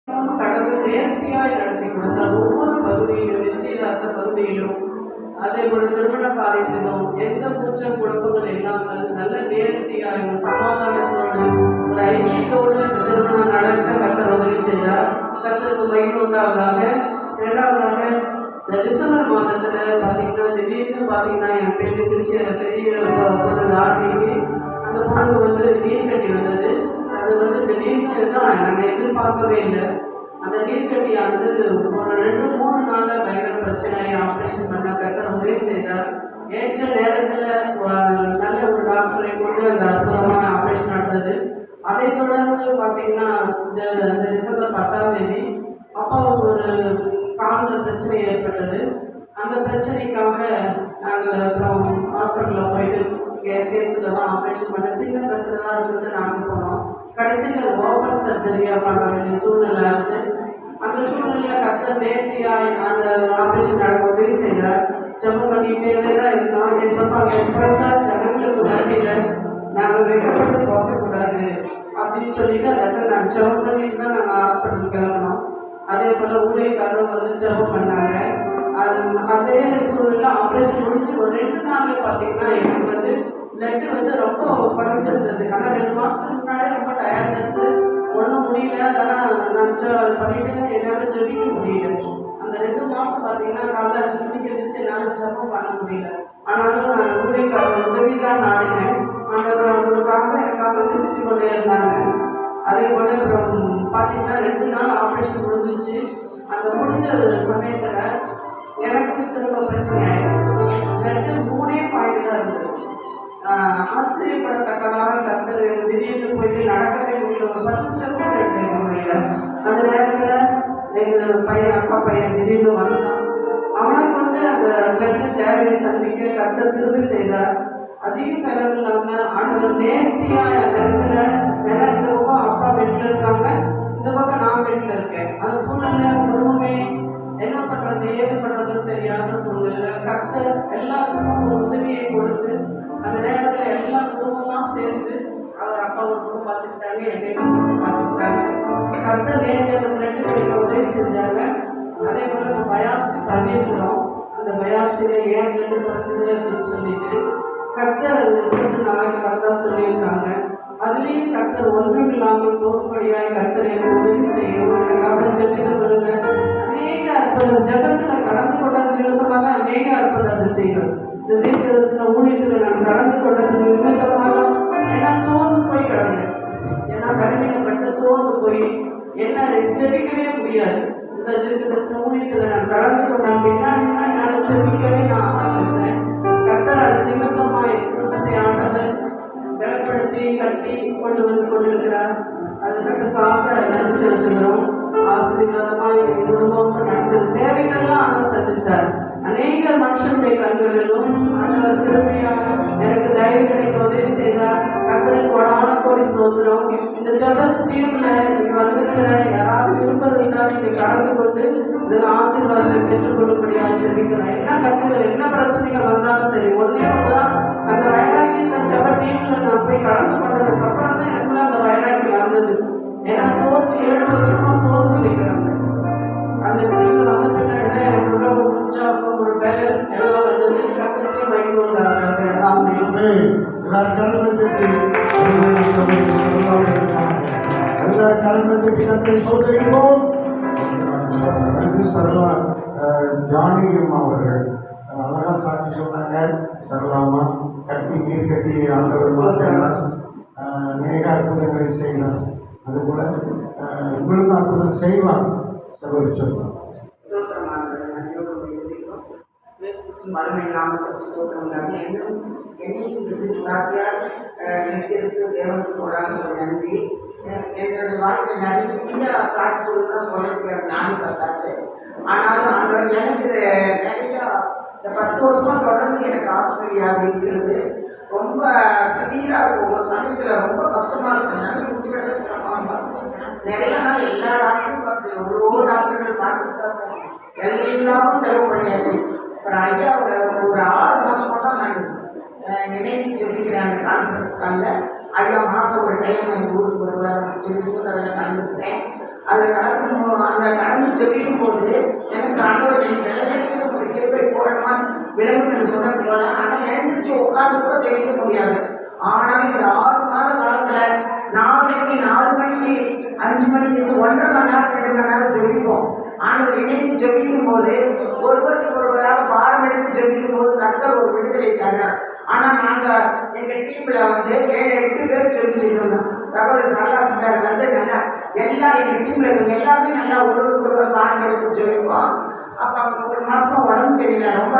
கடவுள் நேர்த்தியாய் நடத்தி கொடுத்தார். ஒவ்வொரு பகுதியிலும், நிச்சயதார்த்த பகுதியிலும், அதே போல திருமண காரியத்திலும் எந்த கூச்சம் குழப்பங்கள் இல்லாமல் நல்ல நேர்த்தியாயும் சமாதானத்தோடு ஒரு ஐக்கியத்தோடு இந்த திருமணம் நடத்த கர்த்தர் உதவி செய்தார். கர்த்தருக்கு மகிமை உண்டாவதாக. இரண்டாவதாக, இந்த டிசம்பர் மாதத்துல பார்த்தீங்கன்னா திடீர்னு பார்த்தீங்கன்னா என் பெண்ணுக்கு பெரிய பொண்ணு தாரணிக்கு அந்த பொண்ணுக்கு நீர் கட்டி வந்தது. அது திடீர்னு தான் நாங்கள் எதிர்பார்க்கவே இல்லை. அந்த நீர்க்கட்டியானது ஒரு 2-3 நாளில் பயங்கர பிரச்சனையை ஆப்ரேஷன் பண்ண கர்த்தர் உதவி செய்தார். ஏற்ற நேரத்தில் நல்ல ஒரு டாக்டரை கொண்டு அந்த அற்புதமான ஆப்ரேஷன் நடந்தது. அதை தொடர்ந்து பார்த்தீங்கன்னா இந்த டிசம்பர் 10ஆம் தேதி அப்பாவுக்கு ஒரு காலில் பிரச்சனை ஏற்பட்டது. அந்த பிரச்சனைக்காக நாங்கள் அப்புறம் ஹாஸ்பிட்டலில் போயிட்டு கேஸில் தான் ஆப்ரேஷன் பண்ண சின்ன பிரச்சனை தான் இருக்குன்னு நாங்கள் போனோம். கடைசியில் அது ஓப்பன் சர்ஜரியாக பண்ண வேண்டிய சூழ்நிலை ஆச்சு. அந்த சூழ்நிலையில் கர்த்தர் நேர்த்தியாய் அந்த ஆப்ரேஷன் நடக்க உதவி செய்தார். ஜெபம் பண்ணிட்டே தான் இருந்தோம். எப்படிச்சா ஜனங்களுக்கு மத்தியில் நாங்கள் வெட்டப்பட்டு போகக்கூடாது அப்படின்னு சொல்லிட்டு அந்த நான் ஜெபம் பண்ணிட்டு தான் நாங்கள் ஹாஸ்பிட்டல் கிளம்பினோம். அதே போல் ஊழியக்காரரும் ஜெபம் பண்ணாங்க. அதே சூழ்நிலை ஆப்ரேஷன் முடிச்சு ஒரு 2 நாள் பார்த்தீங்கன்னா எனக்கு பிளட்டு ரொம்ப குறைஞ்சிருந்தது. ஆனால் 2 மாதத்துக்கு முன்னாடியே ரொம்ப டயர்ட்னஸ், ஒன்றும் முடியல. அதனால் நான் பண்ணிட்டு என்னால் ஜெபிக்க முடியல. அந்த 2 மாதம் பார்த்தீங்கன்னா காலைல 5 மணிக்கு எழுந்திரிச்சு என்னால் ஜெபம் பண்ண முடியல. ஆனாலும் நான் ஊழியக்காரர் உதவி தான் நாடினேன். அவங்களுக்காக எனக்காக ஜெபித்து கொண்டே இருந்தாங்க. அதே போல் அப்புறம் பார்த்தீங்கன்னா 2 நாள் ஆப்ரேஷன் முடிஞ்சிச்சு. அந்த முடிஞ்ச சமயத்தில் எனக்கு திரும்ப பிரச்சனை ஆயிடுச்சு. பிளட்டு 3 பாயிண்ட் தான் இருந்தது. ஆச்சரியப்படத்தக்கதாக கர்த்தர் திடீர்னு போயிட்டு நடக்கவே முடியல. ஒரு 10 ஸ்டெப் எடுக்க முடியல. அந்த நேரத்தில் எங்கள் பையன் அப்பா பையன் திடீர்னு வந்தான். அவனை கொண்டு அந்த பிளட்டு தேவையை சந்திக்க கர்த்தர் திரும்பி செய்தார். அதிக செலவு இல்லாமல் ஆண்டவர் நேர்த்தியாக அந்த இடத்துல, ஏன்னா இந்த பக்கம் அப்பா வீட்டில் இருக்காங்க, இந்த பக்கம் நான் வீட்டில் இருக்கேன். அந்த சூழ்நிலை குடும்பமே என்ன பண்ணுறது ஏது பண்ணுறதுன்னு தெரியாத சூழ்நிலை கர்த்தர் எல்லாத்துக்கும் ஒரு உதவியை கொடுத்து அந்த நேரத்தில் எல்லா குடும்பமாக சேர்ந்து அவர் அப்பா ஒரு குடும்பம் பார்த்துக்கிட்டாங்க, என்னை குடும்பம் பார்த்துக்கிட்டாங்க. கர்த்தர் நேரடி அந்த பிளட்டு கிடைக்க உதவி செஞ்சாங்க. அதே போல் நம்ம பயாப்சி பண்ணியிருக்கிறோம். அந்த பயாப்சியில் ஏன் பிளட்டு குறைஞ்சது அப்படின்னு சொல்லிட்டு கர்த்தர் அது ரிசல்ட் நாளைக்கு கரெக்டாக சொல்லியிருக்காங்க. அதுலேயும் கர்த்தர் ஒன்றும் இல்லாமல் போகும்படியாக கர்த்தர் எனக்கு உதவி செய்யணும். எனக்காக ஜெபித்து கொள்ளுங்க. அநேக அற்புத ஜபத்தில் கடந்து கொண்டது நிமித்தமாக அநேக அற்புத அதிசயங்கள் இந்த தீர்க்கதரிசன ஊழியத்தில் நான் கடந்து கொண்டது நிமித்தமாக ஏன்னா சோர்ந்து போய் கிடந்தேன். ஏன்னா கருவினப்பட்டு சோர்ந்து போய் என்ன ஜெபிக்கவே முடியாது. இந்த தீர்க்கதரிசன ஊழியத்தில் நான் கடந்து கொண்டேன். பின்னாடி தான் என்னால் ஜெபிக்கவே நான் ஆரம்பித்தேன். கர்த்தர் அது நிமித்தமாக என் குடும்பத்தை ஆண்டவர் பலப்படுத்தி கட்டி கொண்டு வந்து கொண்டிருக்கிறார். அதுக்காக நன்றி செலுத்துகிறோம். ஆசீர்வாதமாக என் குடும்பம் நடந்தது தேவைகள்லாம் ஆண்டவர் சந்தித்தார். அநேக மனுஷனுடைய கண்களிலும் ஆண்டவர் திரும்பியாக எனக்கு தயவு கிடைக்க உதவி செய்தார். கர்த்தருக்கு கோடான கோடி சோதரம். இந்த ஜபத்து டீம்ல நீங்க வந்திருக்கிற யாராவது விருப்பம் இருந்தால் நீங்க கலந்து கொண்டு இதில் ஆசீர்வாதத்தை பெற்றுக்கொள்ளும்படியாக ஜெபிக்கிறேன். என்ன கட்டுகள் என்ன பிரச்சனைகள் வந்தாலும் சரி, ஒன்னே ஒன்றுதான் அந்த வைராக்கி இந்த ஜப டீம்ல நான் போய் கலந்து கொண்டதுக்கு அப்புறம் தான் எனக்குள்ள அந்த வைராக்கி வந்தது. ஏன்னா சோர்ந்து 7 வருஷமா சோர்ந்து கிடந்தேன். அந்த டீம்ல வந்த பின்னாடி தான் எனக்கு ஒரு உற்சாகம் ஒரு பேர் எல்லாம் வந்தது. கர்த்தருக்கு மகிமை உண்டாவதாக. ஆமென். எல்லாரும் கலந்துட்டு கர்த்தரை சோதரிப்போம். சரளா ஜானியம் அவர்கள் அழகா சாட்சி சொன்னாங்க. சரளாமா கட்டி நீர் கட்டி ஆண்டவர் மாற்றினார், அநேக அற்புதங்களை செய்தார். அதுபோல உங்களுக்கும் அற்புதம் செய்வார். சகோதரி சொல்லலாம். மறுமை நாமத்துக்கு ஸ்தோத்திரம். என்னையும் இந்த சிறு சாட்சியால் நினைத்திருக்கு தேவனுக்கு போடாமல் ஒரு நன்றி. என்னுடைய வாழ்க்கை நிறைய சாட்சி சொல்லணும்னா சொல்லிட்டு நானும் பார்த்தாது. ஆனாலும் ஆண்டவர் எனக்கு நிறையா இந்த 10 வருஷமா தொடர்ந்து எனக்கு ஆஸ்திரேலியாவில் இருக்கிறது. ரொம்ப சிவியராக ஒவ்வொரு சமயத்தில் ரொம்ப கஷ்டமாக இருக்கும். நிறைய முடிச்சு கிடக்க சிரமமாக இருக்கும். நிறைய நாள் எல்லா டாக்டரும் பார்த்து எவ்வளோ டாக்டர்கள் பார்த்துட்டு தான் போகணும். எல்லாரும் செலவு பண்ணியாச்சு. அப்புறம் ஐயாவோட ஒரு 6 மாதமாக தான் நான் இணைந்து ஜெபிக்கிறேன். அந்த கான்ஃபரன்ஸ் காலில் ஐயா மாதம் ஒரு டைம் எங்கள் ஊருக்கு வருவார். ஜெபிக்கும் அதில் கலந்துக்கிட்டேன். அதில் கடந்து ஜெபிக்கும் போது எனக்கு ஆண்டவர் கிருபை போடணுமா விலங்குன்னு சொன்னது போல. ஆனால் எழுந்திரிச்சு உட்கார்ந்து கூட ஜெபிக்க முடியாது. ஆனால் இந்த 6 மாத காலத்தில் 4 மணிக்கு 5 மணிக்கு 1.5 மணி நேரம் 2 மணி நேரம் ஜெபிப்போம். ஆண்டவர் இணைந்து ஜெபிக்கும் போது ஒருவருக்கு ஒருவராக பாடம் எடுத்து ஜெபிக்கும் போது கர்த்தர் ஒரு விடுதலை தரார். ஆனால் நாங்கள் எங்கள் டீமில் வந்து 7-8 பேர் ஜெபிச்சுட்டு இருந்தோம். சகோதரி சரளா சிஸ்டர் வந்து நல்லா எல்லாம் எங்கள் டீமில் இருக்கவங்க எல்லாருமே நல்லா ஒருவருக்கு ஒருவர் பாடம் எடுத்து ஜெபிப்போம். அப்போ அவங்க ஒரு மாதம் உடம்பு சரியில்லை, ரொம்ப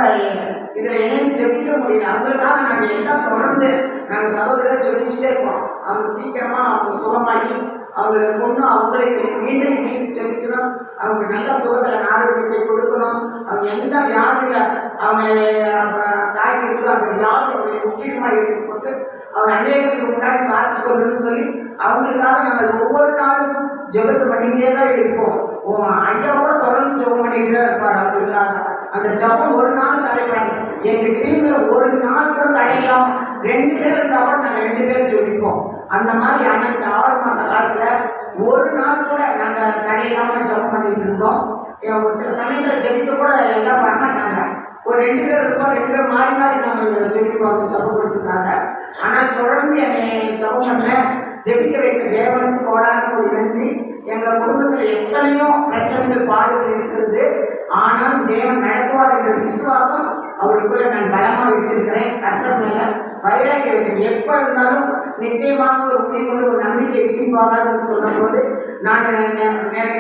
இதில் இணைந்து ஜெபிக்க முடியல. அவங்களுக்காக நாங்கள் எல்லாம் தொடர்ந்து நாங்கள் சகோதரர்கள் ஜெபிச்சுட்டே இருப்போம். அவங்க சீக்கிரமாக அவங்க சுகமாகி அவங்களை கொண்டு அவங்களை மீண்டும் இணைந்து ஜெபிக்கணும். அவங்க நல்ல சுகங்களை ஆரோக்கியத்தை கொடுக்கணும். அவங்க எந்த வியாதியில் அவங்களை தாக்கி இருக்கோ அந்த வியாதி அவங்களை முற்றிலுமாக எடுத்து போட்டு அவங்க அநேகத்துக்கு முன்னாடி சாட்சி சொல்லணும்னு சொல்லி அவங்களுக்காக நாங்கள் ஒவ்வொரு நாளும் ஜெபத்தை பண்ணிக்கிட்டே தான் இருப்போம். ஐயாவோட தொடர்ந்து ஜெபம் பண்ணிக்கிட்டே இருப்பார். அவங்களுக்காக அந்த ஜபம் ஒரு நாள் தடைப்படாது. எங்கள் டீமில் ஒரு நாள் கூட தடையிலாம் 2 பேர் இருந்தால் கூட நாங்கள் 2 பேர் ஜெபிப்போம். அந்த மாதிரி ஆனால் இந்த 6 மாத காலத்தில் ஒரு நாள் கூட நாங்கள் தடையில்லாமல் ஜபம் பண்ணிட்டு இருந்தோம். ஒரு சில சமயத்தில் ஜெபிக்க கூட எல்லாம் வரமாட்டாங்க. ஒரு 2 பேர் இருப்போம், 2 பேர் மாறி மாறி நாங்கள் ஜெபிப்போம் ஜபம் கொடுத்துருக்காங்க. ஆனால் தொடர்ந்து என்னை ஜபம் பண்ண ஜெபிக்க வைத்த தேவனுக்கு கோடான ஒரு நன்றி. எங்கள் குடும்பத்தில் எத்தனையோ பிரச்சனைகள் பாடுகள் இருக்கிறது. ஆனால் தேவன் நடத்துவார் என்ற விசுவாசம் அவருக்குள்ள நான் பலமாக வச்சிருக்கிறேன். கர்த்தர் மேல வைராக்கியம் வச்சிருக்கேன். எப்போ இருந்தாலும் நிச்சயமாக ஒரு முடிவு ஒரு நம்பிக்கை வீழ்வாகாதுன்னு சொல்லும் போது நான் எனக்கு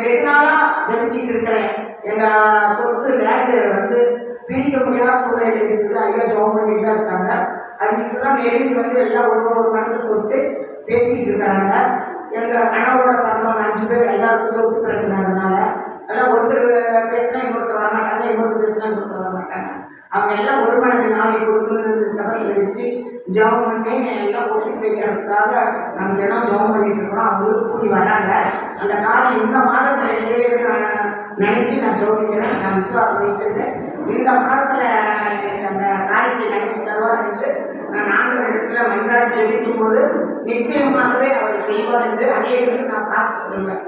2 நாளாக ஜெபிச்சுட்டு இருக்கிறேன். எங்கள் சொத்து லேண்டு வந்து பிரிக்க முடியாத சூழ்நிலை இருக்குது. ஐயா ஜோம் பண்ணிட்டு தான் இருக்காங்க. அது இப்போதான் நெருங்கி வந்து எல்லாம் ஒரு மனசு போட்டு பேசிக்கிட்டு இருக்கிறாங்க. எங்கள் கணவரோட பிறந்தவங்க 5 பேர் எல்லாருக்கும் சொத்து பிரச்சனை இருந்தனால எல்லாம் ஒருத்தர் பேசினா இன்னொருத்தர் வரமாட்டாங்க, இன்னொருத்தர் பேசினா இன்னொருத்தர் வரமாட்டாங்க. அவங்க எல்லாம் ஒரு மனது நாளை கொடுக்கணும்னு ஜபத்தில் வச்சு ஜபம் பண்ணி எல்லாம் ஒத்துக்கு வைக்கிறதுக்காக நாங்கள் தினம் ஜபம் பண்ணிட்டு இருக்கிறோம். அவங்களுக்கு கூடி வராங்க. அந்த காரியம் இந்த மாதத்தில் நிறைவேற நினைச்சு நான் ஜோபிக்கிறேன். நான் விசுவாசம் வைச்சிருக்கேன். இந்த மாதத்தில் அந்த காரியத்தை நினைச்சு தருவார் என்று நான் ஆண்டவர் இடத்துல மன்றாடி ஜெபிக்கும் போது நிச்சயமாகவே அவர் செய்வார் என்று அநேகருக்கு நான் சாட்சி சொல்லுவேன்.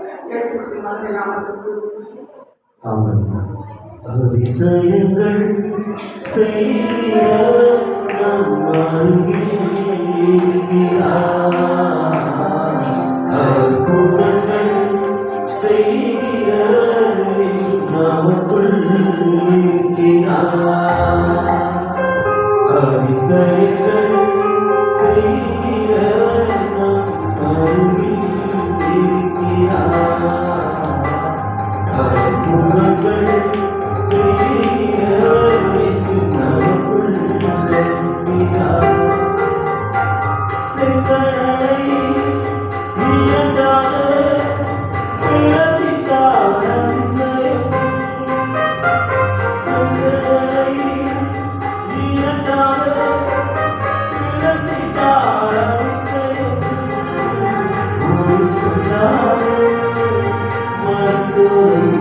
அதிசயங்கள் செய்கிறவர் நம் அருகில் இருக்கிறார். அற்புதங்கள் செய்கிறவர் நமக்குள் இருக்கிறார். அதிசயங்கள் செய்கிறவர் நம் அருகில் இருக்கிறார். அற்புதங்கள் செய்கிறவர் நமக்குள் இருக்கிறார். செங்கடலை நீண்டாக பிளவிட்டார் அதிசயம். செங்கடலை நீண்டாக பிளவிட்டார் அதிசயம். ஒரு சொல்லாத மருத்துவம்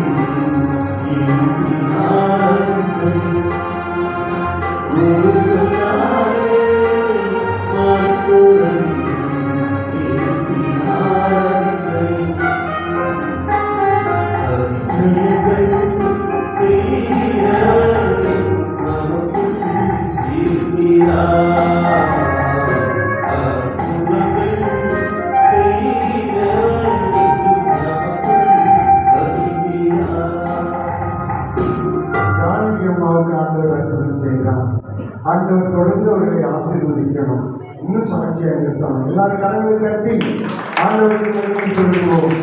இருப்பினார் அதிசயம். ஒரு சொல்லாத மருத்துவம் இருப்பினார் அதிசயம். அதிசயங்கள் செய்கிறவர் நமக்குள் இருக்கிறார். அற்புதங்கள் செய்கிறவர் நமக்குள் வசிக்கிறார். ஜானகி அம்மாவுக்கு ஆண்டவர் அற்புதம் செய்கிறார். ஆண்டவர் தொடர்ந்து அவர்களை ஆசீர்வதிக்கணும், இன்னும் சாட்சியாக நிறுத்தணும். எல்லாரும் கரங்களை தட்டி ஆண்டவருக்கு நன்றி சொல்லுவோம்.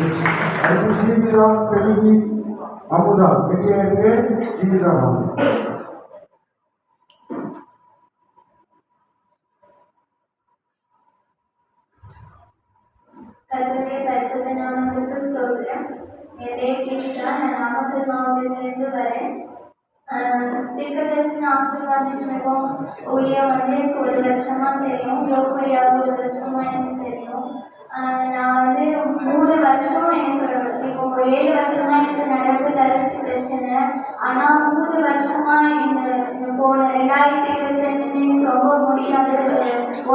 அடுத்து ஜீவிதா செல்வி அமுதா கெட்டியா இருக்கு. ஜீவிதா கர்த்தருடைய பரிசுத்த நாமத்திற்கு ஸ்தோத்திரம். என் பேர் ஜீவிதா. நான் நாமக்கல் மாவட்டத்திலிருந்து வரேன். தீர்க்கதரிசன ஆசீர்வாத ஜெபம் ஊழியம் வந்து எனக்கு 1 வருஷமா தெரியும். யோகரியாக 1 வருஷமா எனக்கு தெரியும். நான் வந்து 3 வருஷம் எனக்கு இப்போ 7 வருஷமா எனக்கு நரம்பு தளர்ச்சி பிரச்சனை. ஆனால் 3 வருஷமா இந்த போன 2022 எனக்கு ரொம்ப முடியாது.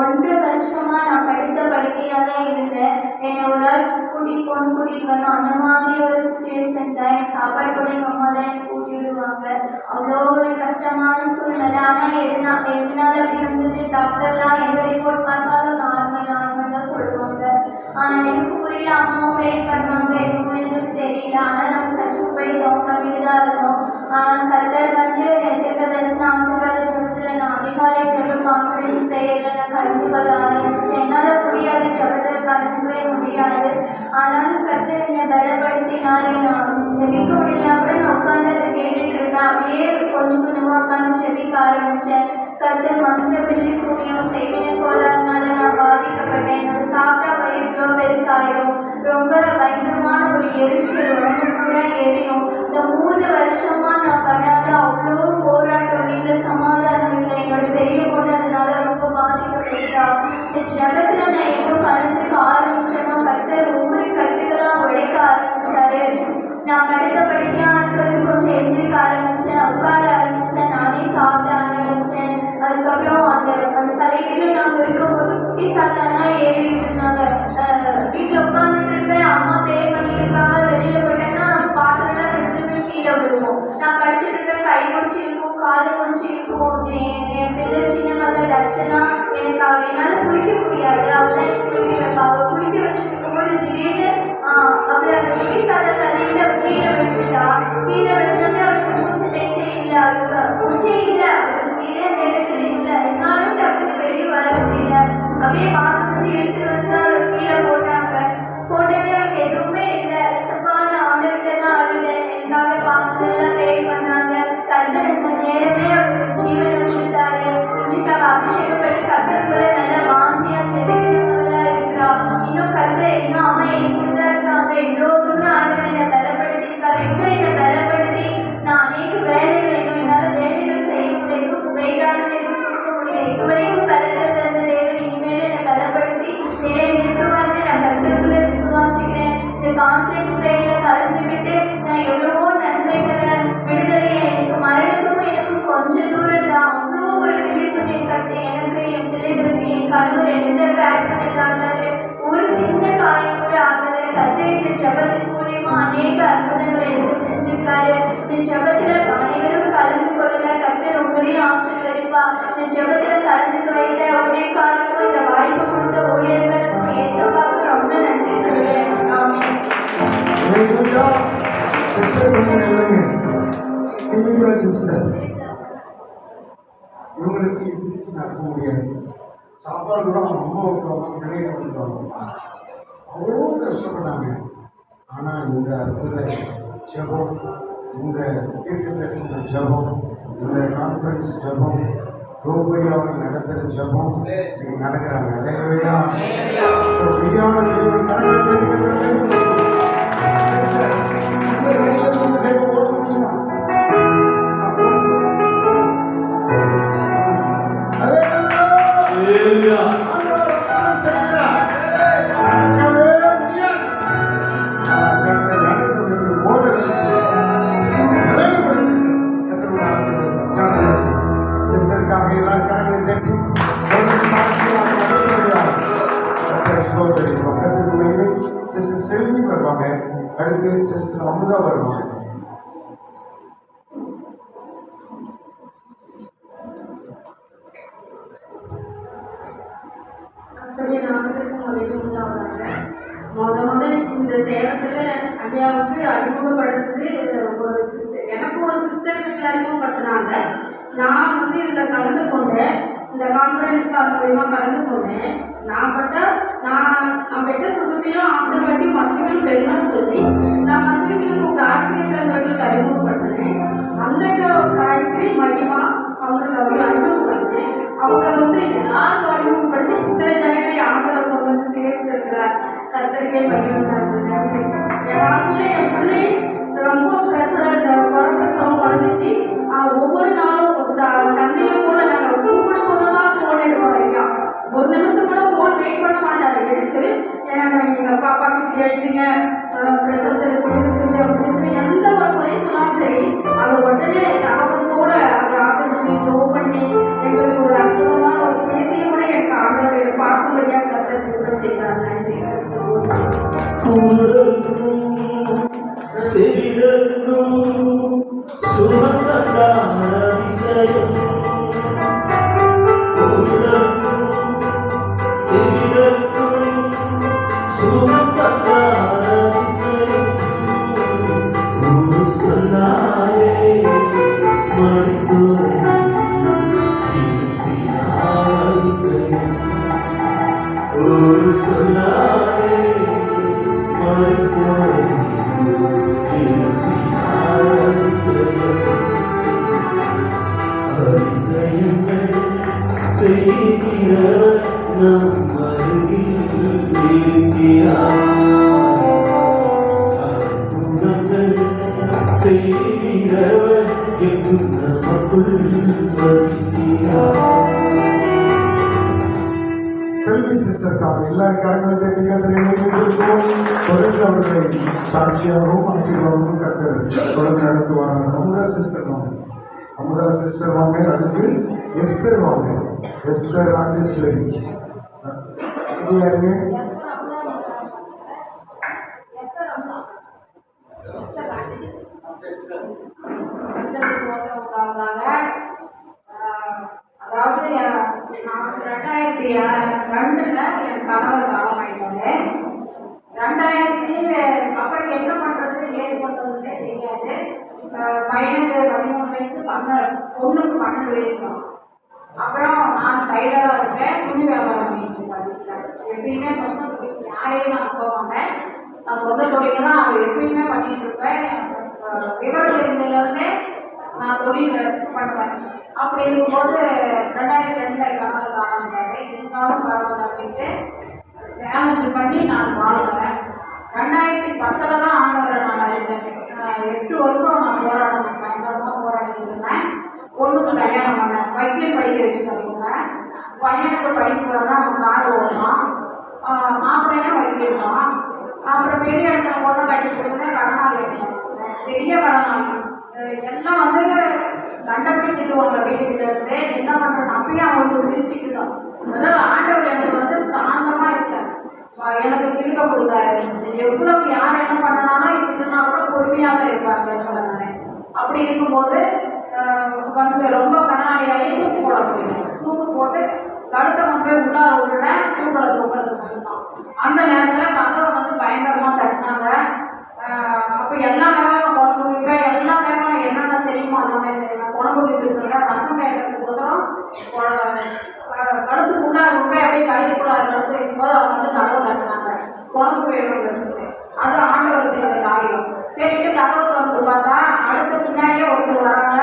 1 வருஷமா நான் படுக்கையாக தான் இருந்தேன். என்னை ஒரு ஆள் கூட்டிகிட்டு போகணும் கூட்டிகிட்டு வரணும் அந்த மாதிரி ஒரு சுச்சுவேஷன் தான். எனக்கு சாப்பாடு கூட எங்கள் அம்மா தான் எனக்கு ஊட்டி விடுவாங்க. அவ்வளோ ஒரு கஷ்டமான சூழ்நிலை. ஆனால் எதனால அப்படி வந்தது, டாக்டர்லாம் எந்த ரிப்போர்ட் பார்த்தாலும் நார்மல் தான் சொல்லுவாங்க. எனக்கு புரியல. அம்மாவும் ப்ரே பண்ணுவாங்க, எதுவும் எங்களுக்கு தெரியல. ஆனால் நம்ம சர்ச்சுக்கு போய் ஜாப் பண்ணிட்டு தான் இருந்தோம். கர்த்தர் வந்து தீர்க்கதரிசன ஆசீர்வாத ஜெபத்தில் நான் அதிகாலை ஜெப கான்ஃபரன்ஸ் ப்ரேயரில் நான் கலந்து கொள்ள ஆரம்பித்தேன். என்னால் முடியாது, ஜெபத்தில் கலந்துக்கவே முடியாது. ஆனாலும் கர்த்தர் என்னை பலப்படுத்தினார். நான் ஜெபிக்க முடியல கூட நான் உட்காந்து அதை கேட்டுட்டு இருந்தேன். அப்படியே கொஞ்சம் கொஞ்சமாக உட்காந்து ஜெபிக்க ஆரம்பித்தேன். கர்த்தர் மந்திர பில்லி சூனியம் செய்வினை கோளாறுனால நான் பாதிக்கப்பட்டேன். என்னோட சாப்பிட்டா வயிறு இவ்வளோ பெருசாயிரும். ரொம்ப பயங்கரமான ஒரு எரிச்சல், உடம்பு பூரா எரியும். இந்த 3 வருஷமா நான் பண்ணாத அவ்வளோ போராட்டம், வீட்டில் சமாதானம் இல்லை. என்னோட பெரிய பொண்ணு அதனால ரொம்ப பாதிக்கப்பட்டா. இந்த ஜெகத்தில் நான் எப்போ கலந்துக்க ஆரம்பிச்சேன்னா கர்த்தர் ஒவ்வொரு கட்டுகளாக உடைக்க ஆரம்பிச்சாரு. நான் படுத்த படுக்கையாக இருக்கிறது கொஞ்சம் எந்திரிக்க ஆரம்பித்தேன், உட்கார ஆரம்பித்தேன், நானே சாப்பிட ஆரம்பித்தேன். அதுக்கப்புறம் அந்த தலைவீட்டில் நாங்கள் இருக்கும்போது குட்டி சாத்தானா ஏறிட்டு இருந்தாங்க. வீட்டில் உட்காந்துட்டு இருப்பேன், அம்மா ப்ரே பண்ணிட்டு இருப்பாங்க. வெளியில் விட்டேன்னா பாத்திரம்லாம் ரெண்டுமே கீழே விடுவோம். நான் படுத்துட்டு இருப்பேன், கை முடிச்சு இருக்கும், காலை முடிச்சு இருக்கும். என் பிள்ளை சின்ன மகள் தர்ஷனா, எனக்கு என்னால் குளிக்க முடியாது, அவள் தான் எனக்கு குளிக்க வைப்பா. அவள் குளிக்க வச்சுட்டு இருக்கும்போது திடீர்னு அவளை அந்த குட்டி சாத்தா தள்ளிட்டு அவள் கீழே விழுந்துட்டா. கீழே விழுந்தோடனே அவளுக்கு மூச்சு பேச்சே இல்லை, அவளுக்கு மூச்சே இல்லை, அவளுக்கு உயிரே அந்த இடத்துல இல்லை. என்னாலும் டக்குன்னு வெளியே வர முடியல. அப்படியே பார்த்து எடுத்துட்டு வந்து அவளை கீழே போட்டாங்க. போட்டோடனே அவளுக்கு எதுவுமே இல்லை. சப்பான ஆண்டவர்கிட்ட தான் அழுதேன். எனக்காக பாஸ்டர்லாம் ப்ரே பண்ணாங்க. கர்த்தர் இந்த நேரமே அவளுக்கு ஜீவனை கொடுத்தாரு. குஞ்சிக்காக அபிஷேகப்பட்டு கர்த்தருக்குள்ள நல்ல வாஞ்சியா ஜெபிக்கிறவங்களா இருக்கிறா. இன்னும் கர்த்தர் இன்னும் அம்மா என்கிட்ட தான் இருக்காங்க. இவ்வளோ தூரம் ஆண்டவர் என்னை பலப்படுத்தியிருக்காரு. இன்னும் என்னை பலப்படுத்தி நான் அநேக வேலைகள் இன்னும் என்னால் வேலைகள் செய்ய முடியும். வெயிட்டானது எதுவும் கொடுக்க முடியல. இதுவரைக்கும் பலத்தை தந்த தேவன் இனிமேல் என்னை பலப்படுத்தி நிலை நிறுத்துவார்னு நான் கர்த்தருக்குள்ள விசுவாசிக்கிறேன். இந்த கான்ஃபரன்ஸ் ப்ரேயரில் கலந்துக்கிட்டு நான் எவ்வளவோ நன்மைகளை விடுதலையை, எனக்கு மரணத்துக்கும் எனக்கு கொஞ்சம் தூரம் தான். அவ்வளோ ஒரு ரிலீஸுமே கட்டு எனக்கு, என் பிள்ளைகளுக்கு, என் கணவர் 2 தடவை ஆக்சிடென்ட் ஆனாரு. ஒரு சின்ன காயம் கூட ஆகலை. கர்த்தர் இந்த ஜெபத்தின் மூலியமா அநேக அற்புதங்கள் எனக்கு செஞ்சிருக்காரு. இந்த ஜெபத்தில் அனைவரும் கலந்து கொள்ளுங்க. கர்த்தர் உங்களையும் ஆசீர்வதிப்பா. இந்த ஜெபத்தில் கலந்து வைத்த ஊழியக்காரருக்கும் இந்த வாய்ப்பு கொடுத்த ஊழியர்களுக்கும் ஏசப்பாவுக்கு ரொம்ப நன்றி சொல்கிறேன். ஆமென். இவங்களுக்கு பிரித்து நடக்க முடியாது. சாப்பாடு கூட அவங்க அம்மா விட்டுவாங்க, பிள்ளைங்க விட்டுவாங்க. அவ்வளோ கஷ்டப்பட்டாங்க. ஆனால் இந்த அற்புத ஜெபம், இந்த தீர்க்க தரிசன ஜெபம், இந்த கான்ஃபரன்ஸ் ஜெபம், ரோபையாவில் நடத்துகிற ஜெபம் இன்னைக்கு நடக்கிறாங்க. இல்லையா? மெய்யான தெய்வம் கரங்களை தெரிவிக்கிறது. இந்த சைடு ஓட முடியுமா? செல்வி வருவாங்க, அடுத்து சிஸ்டர் அமுதா வருவாங்க. அப்படியே நாமத்துக்கும் வரைக்கும் உண்டாகிறாங்க. முதல் இந்த சேலத்தில் ஐயாவுக்கு அறிமுகப்படுத்துறது ஒரு சிஸ்டர், எனக்கும் ஒரு சிஸ்டர் வீட்டில் அறிமுகப்படுத்தினாங்க. நான் வந்து இதில் கலந்து கொண்டேன். இந்த கான்ஃபரன்ஸ் கால் மூலிமா கலந்து கொண்டேன். நான் பெற்ற சுகத்தையும் ஆசீர்வாதத்தையும் மற்றவர்கள் பெருமாள் சொல்லி நான் மற்றவர்களுக்கு காயத்ரி கிழங்குகளுக்கு அறிமுகப்படுத்தினேன். அந்த காயத்ரி மகிமா அவங்களுக்கு அறிமுகப்படுத்தினேன். அவங்க வந்து எல்லாருக்கும் அறிமுகப்படுத்தி இத்தனை ஜனங்களை ஆண்டவரை கொண்டு வந்து சேர்த்திருக்கிறார். கர்த்தருக்கே மகிழ்ந்தாங்க. என் வாழ்க்கையில என் பிள்ளை ரொம்ப ப்ரெஷராக இந்த குறப்பிரசவம் குழந்தைக்கு ஒவ்வொரு நாளும் தந்தையை கூட நாங்கள் கூப்பிடும் போதெல்லாம் ஃபோன் எடுப்பார். ஐயா ஒரு நிமிஷம் கூட ஃபோன் வெயிட் பண்ண மாட்டார். எடுத்து எங்கள் பாப்பாக்கு இப்படி ஆயிடுச்சுங்க, பிரசவத்தில் இப்படி இருக்குது அப்படி இருக்குது, எந்த ஒரு முறையும் சொன்னாலும் சரி அதை உடனே தகவல் கூட அதை ஆதரிச்சு ஜோ பண்ணி எங்களுக்கு ஒரு அற்புதமான ஒரு பேத்தியை கூட எனக்கு ஆண்டவரை பார்க்கும்படியாக கர்த்தர் திரும்ப செய்தார். நன்றி. செவிடக்கும் சுமந்ததான அதிசயம் குருடக்கும் செவிடக்கும் சுமந்ததான அதிசயம் ஒரு சொல்லாயே மறித்தோரை அதிசயம் ஒரு சொல்லாயே மறித்தோரை அதிசயங்கள் செய்கிற நம் அருகில் இருக்கிறார். அற்புதங்கள் செய்கிறவர் என்றும் நமக்குள் வசிக்கிறார். செல்வி சிஸ்டருக்காக எல்லா கரங்களை தட்டி கத்தரை தொடர்ந்து அவர்களை சாட்சியாகவும் ஆசீர்வாதமும் கத்தர் தொடர்ந்து நடத்துவார்கள். அமுதா சிஸ்டர் வாங்க, அடுத்து எஸ்தர் வாங்க, எஸ்தர் ராஜேஸ்வரி யாருங்க? அதாவது நான் 2002 என் கணவர் காலமாயிட்டாங்க. 2000 அப்புறம் என்ன பண்ணுறது ஏது பண்ணுறதுன்னே தெரியாது. பையனுக்கு 13 வயசு, பொண்ணுக்கு 12 வயசு தான். அப்புறம் நான் டைலராக இருக்கேன், துணி வியாபாரம் பண்ணிட்டு இருக்கேன் வீட்டில். எப்பயுமே சொந்த தொழில் யாரையும் நான் போக மாட்டேன். நான் சொந்த தொழில் தான் அவள் எப்பயுமே பண்ணிட்டு இருப்பேன். விவரம் தெரிஞ்சதுலேருந்தே நான் தொழில் பண்ணுவேன். அப்படி இருக்கும்போது 2002 கணவர் ஆரம்பித்தாரு. இருந்தாலும் பரவாயில்ல அப்படின்ட்டு சேலஞ்சு பண்ணி நான் வாழ்ந்தேன். 2010 தான் ஆண்டவரை நான் அறிஞ்சேன். 8 வருஷம் நான் போராடினேன், பயங்கரமாக போராடிட்டு இருந்தேன். பொண்ணுக்கு கல்யாணம் பண்ணேன், வக்கீல் படிக்க வச்சு தருவேன். பையனுக்கு படிப்பு தான் அவன் கார் ஓடலாம், மாப்பிள்ளையும் வக்கீல் தான். அப்புறம் பெரிய இடத்துல பொண்ணை கட்டி கொடுத்தா கடனாளி பெரிய கடனாளி எல்லாம் வந்து கண்டபடி திட்டுவாங்க. வீட்டுக்கிட்ட இருந்து என்ன பண்ணுறேன் அப்பயும் அவங்களுக்கு சிரிச்சுக்கிட்டோம். அதாவது ஆண்டவர் எனக்கு வந்து சாந்தமாக இருக்கேன், எனக்கு திரும்ப கொடுத்தாரு. எவ்வளவு யார் என்ன பண்ணனாலும் இப்படின்னா கூட பொறுமையாக தான் இருப்பாங்க நானே. அப்படி இருக்கும்போது வந்து ரொம்ப கண்ணாடியாலே தூக்கு போட போயிடுவேன். தூக்கு போட்டு கழுத்தை கொண்டு போய் உள்ளார விட்டுட்டேன், தூக்கலை தூக்கிறது மட்டும்தான். அந்த நேரத்தில் கதவை வந்து பயங்கரமாக தட்டினாங்க. அப்போ எல்லா நேரம் குழம்பு வைப்பேன், எல்லா நேரம் என்னென்ன தெரியுமோ எல்லாமே செய்வேன். குழம்பு வைக்கிறதுல ரசம் கேட்கறதுக்கோசரம் கழுத்துக்கு உள்ளார விட்டு அப்படியே கழுத்துக்குள்ளார கழுத்து வைக்கும்போது அவங்க வந்து கதவை தட்டினாங்க, குழம்பு வேணுங்கிறதுக்கு. அது ஆண்டவர் செய்த காரியம். சரிட்டு கதவை திறந்து பார்த்தா அடுத்த பின்னாடியே ஒருத்தர் வராங்க.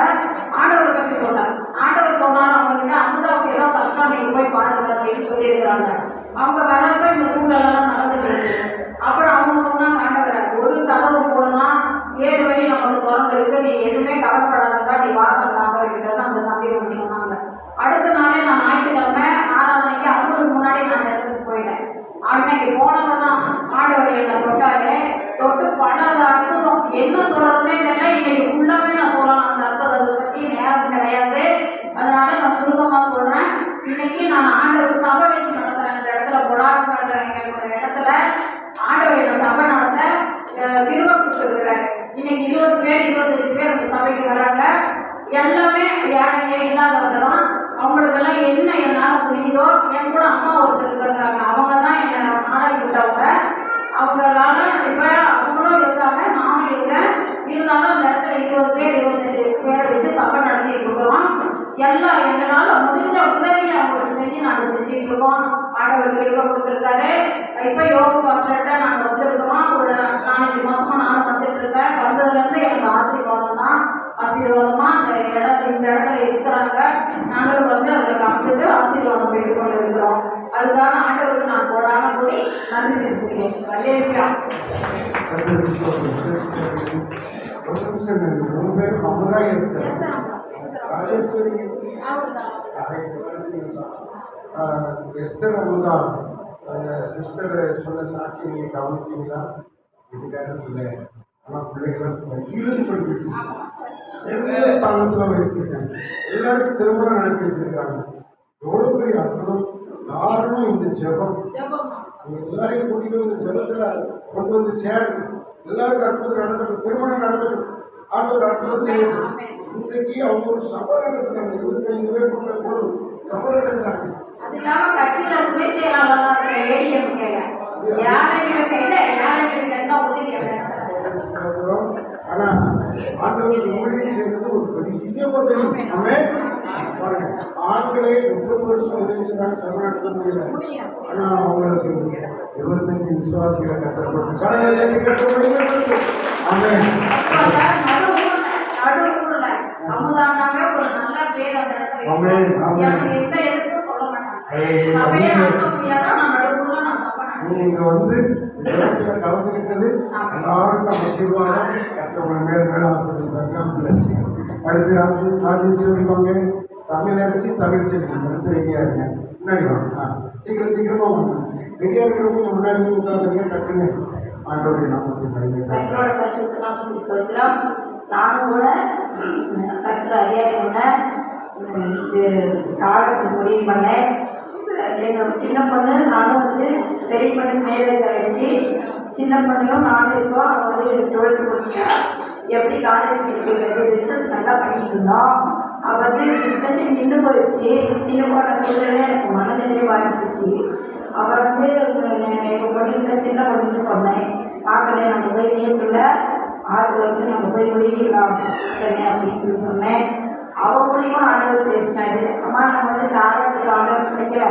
ஆண்டவர் பற்றி சொன்னார். ஆண்டவர் சொன்னாலும் அவங்ககிட்ட அமுதாவுக்கு ஏதோ கஷ்டம், நீங்கள் போய் பாருங்க அப்படின்னு சொல்லியிருக்கிறாங்க. அவங்க வரப்ப இந்த சூழலெல்லாம் நடந்துட்டு இருக்கு. அப்புறம் அவங்க சொன்னாங்க, ஆண்டவரை ஒரு கதவு போடலாம் 7 வழி நமக்கு திறந்து இருக்கு, நீ எதுவுமே கவலைப்படாதக்கா, நீ வாக்கிட்ட அந்த தம்பி வந்து சொன்னாங்க. அடுத்த நாளே நான் ஞாயிற்றுக்கிழமை ஆராதனைக்கு அவங்களுக்கு முன்னாடி நான் இடத்துக்கு போயிட்டேன். அன்னைக்கு போனவங்க தான் ஆண்டவர் என்னை தொட்டாரு. தொட்டு பண்ணாத அற்புதம் என்ன சொல்றதுன்னே தெரியல. இன்னைக்கு ஃபுல்லாமே நான் சொல்லலாம் அந்த அற்புதத்தை பற்றி, நேரம் கிடையாது. அதனால நான் சுருக்கமாக சொல்றேன். இன்னைக்கு நான் ஆண்டவர் சபை வச்சு நடத்துறேன். இந்த இடத்துல பொடாதுன்ற ஒரு இடத்துல ஆண்டவர் என்ன சபை நடத்த கிருபை கொடுத்துருக்குறாரு. இன்னைக்கு 20 பேர் 25 பேர் அந்த சபைக்கு வராங்க. எல்லாமே ஏழைங்க இல்லாதவங்க தான். அவங்களுக்கெல்லாம் என்ன என்னால் புரியுதோ, என் கூட அம்மா ஒருத்தர் இருக்கிறாங்க, அவங்க தான் என்னை ஆளாக்கி விட்டவங்க. அவங்களால இப்போ அவங்களும் இருக்காங்க, நானும் இருக்கேன். இருந்தாலும் அந்த இடத்துல 20 பேர் 25 பேரை வச்சு சபை நடத்திட்டு இருக்கிறோம். எல்லாம் எங்களால் முடிஞ்ச உதவியை அவங்களுக்கு செஞ்சு நாங்கள் செஞ்சுட்டு இருக்கோம். ஆண்டவர் கிருபை கொடுத்துருக்காரு. இப்போ யோகா மாஸ்டர்கிட்ட நாங்கள் வந்துருக்கிறோம். ஒரு 4 மாதமாக நானும் வந்துட்டு இருக்கேன். வந்ததுலேருந்து எனக்கு ஆசீர்வாதம் தான். ஆசீர்வாதமாக இந்த இடத்துல இருக்கிறாங்க. நாங்களும் வந்து அதில் கலந்துட்டு ஆசீர்வாதம் பெற்றுக்கொண்டு இருக்கிறோம். அதுக்காக ஆண்டவருக்கு நான் போடாம கூடி நன்றி செலுத்துகிறேன். அல்லேலூயா. அமுதா ராஜேஸ்வரி எஸ்தர் அமுதா அந்த சிஸ்டர் சொன்ன சாட்சி நீங்கள் கவனிச்சிங்களா? வீட்டுக்காரர் இல்லை, ஆனால் பிள்ளைகளை வக்கீலும் படிக்க வச்சிருக்காங்க, எந்த ஸ்தானத்தில் வைத்திருக்காங்க, எல்லாருக்கும் திருமணம் நடத்தி வச்சிருக்காங்க. எவ்வளோ பெரிய அற்புதம்! காரணம் இந்த ஜெபம். நீங்கள் எல்லாரையும் கூட்டிகிட்டு வந்து ஜெபத்தில் கொண்டு வந்து சேருங்க. எல்லாருக்கும் அற்புதம் நடக்கட்டும், திருமணம் நடக்கட்டும், ஆண்டவர் அற்புதம் செய்யட்டும். இன்றைக்கு அவங்க ஒரு சபை நடத்துறாங்க, 25 பேர் கொண்ட குழு சபை நடத்துறாங்க. அது இல்லாம கட்சியில துணை செயலாளர் ஏடிஎம் கேட்க யாரைகளுக்கு இல்லை, யாரைகளுக்கு என்ன உதவி ஆனா ஆண்டவர் ஊழியம் செய்வது ஒரு பெரிய உதவி. பாருங்க, ஆண்களே 30 வருஷம் ஊழியம் செய்றாங்க, சபை நடத்த முடியல. ஆனா அவங்களுக்கு 25 விசுவாசிகளை கற்றுக் கொடுத்து நடுவுல சமுதாயமே ஒரு நல்ல பேர் அந்த இடத்துல எனக்கு எந்த எதுக்கும் சொல்ல மாட்டாங்க. சபையை நடத்த முடியாதான் நான் நடுவுல நான் சபை நீங்க வந்து இடத்துல கலந்துக்கிட்டது எல்லாருக்கும் ஆசீர்வாதம். கற்றவங்க மேல மேல ஆசீர்வாதம். அடுத்து ராஜேஸ்வரி வாங்க, தமிழரசி தமிழ் செல்வி அடுத்து ரெடியா இருங்க. முன்னாடி வாங்க, சீக்கிரமா வாங்க. ரெடியா இருக்கிறவங்க முன்னாடி உட்காந்துருங்க. டக்குன்னு ஆண்டோடைய நாமத்துக்கு சொல்கிறோம். நானும் கூட கற்று அறியாத இது சாகத்துக்கு முடிவு பண்ணேன். எங்கள் சின்ன பொண்ணு நானும் வந்து பெரிய பொண்ணு மேரேஜ் ஆகிடுச்சு. சின்ன பொண்ணையும் நானும் இருக்கோம். அவன் வந்து 12th முடிச்சா. எப்படி காலேஜ் படிக்கிறது பிஸ்னஸ் நல்லா பண்ணிட்டு இருந்தோம். அவள் வந்து பிஸ்னஸே நின்று போயிடுச்சு. நின்று போன சூழ்நிலை எனக்கு மனநிலையை பாதிச்சிச்சு. அவள் வந்து எங்கள் பொண்ணுகிட்ட சின்ன பொண்ணுன்னு சொன்னேன், பார்க்கல நம்ம போய் நீருக்குள்ள ஆற்றுல வந்து நம்ம போய் முடியலாம் அப்படின்னு சொன்னேன். அவன் மூலியமாக ஆண்டவர் பேசினாரு. அம்மா நம்ம வந்து சாகத்துக்கு ஆண்டவர் கிடைக்கல,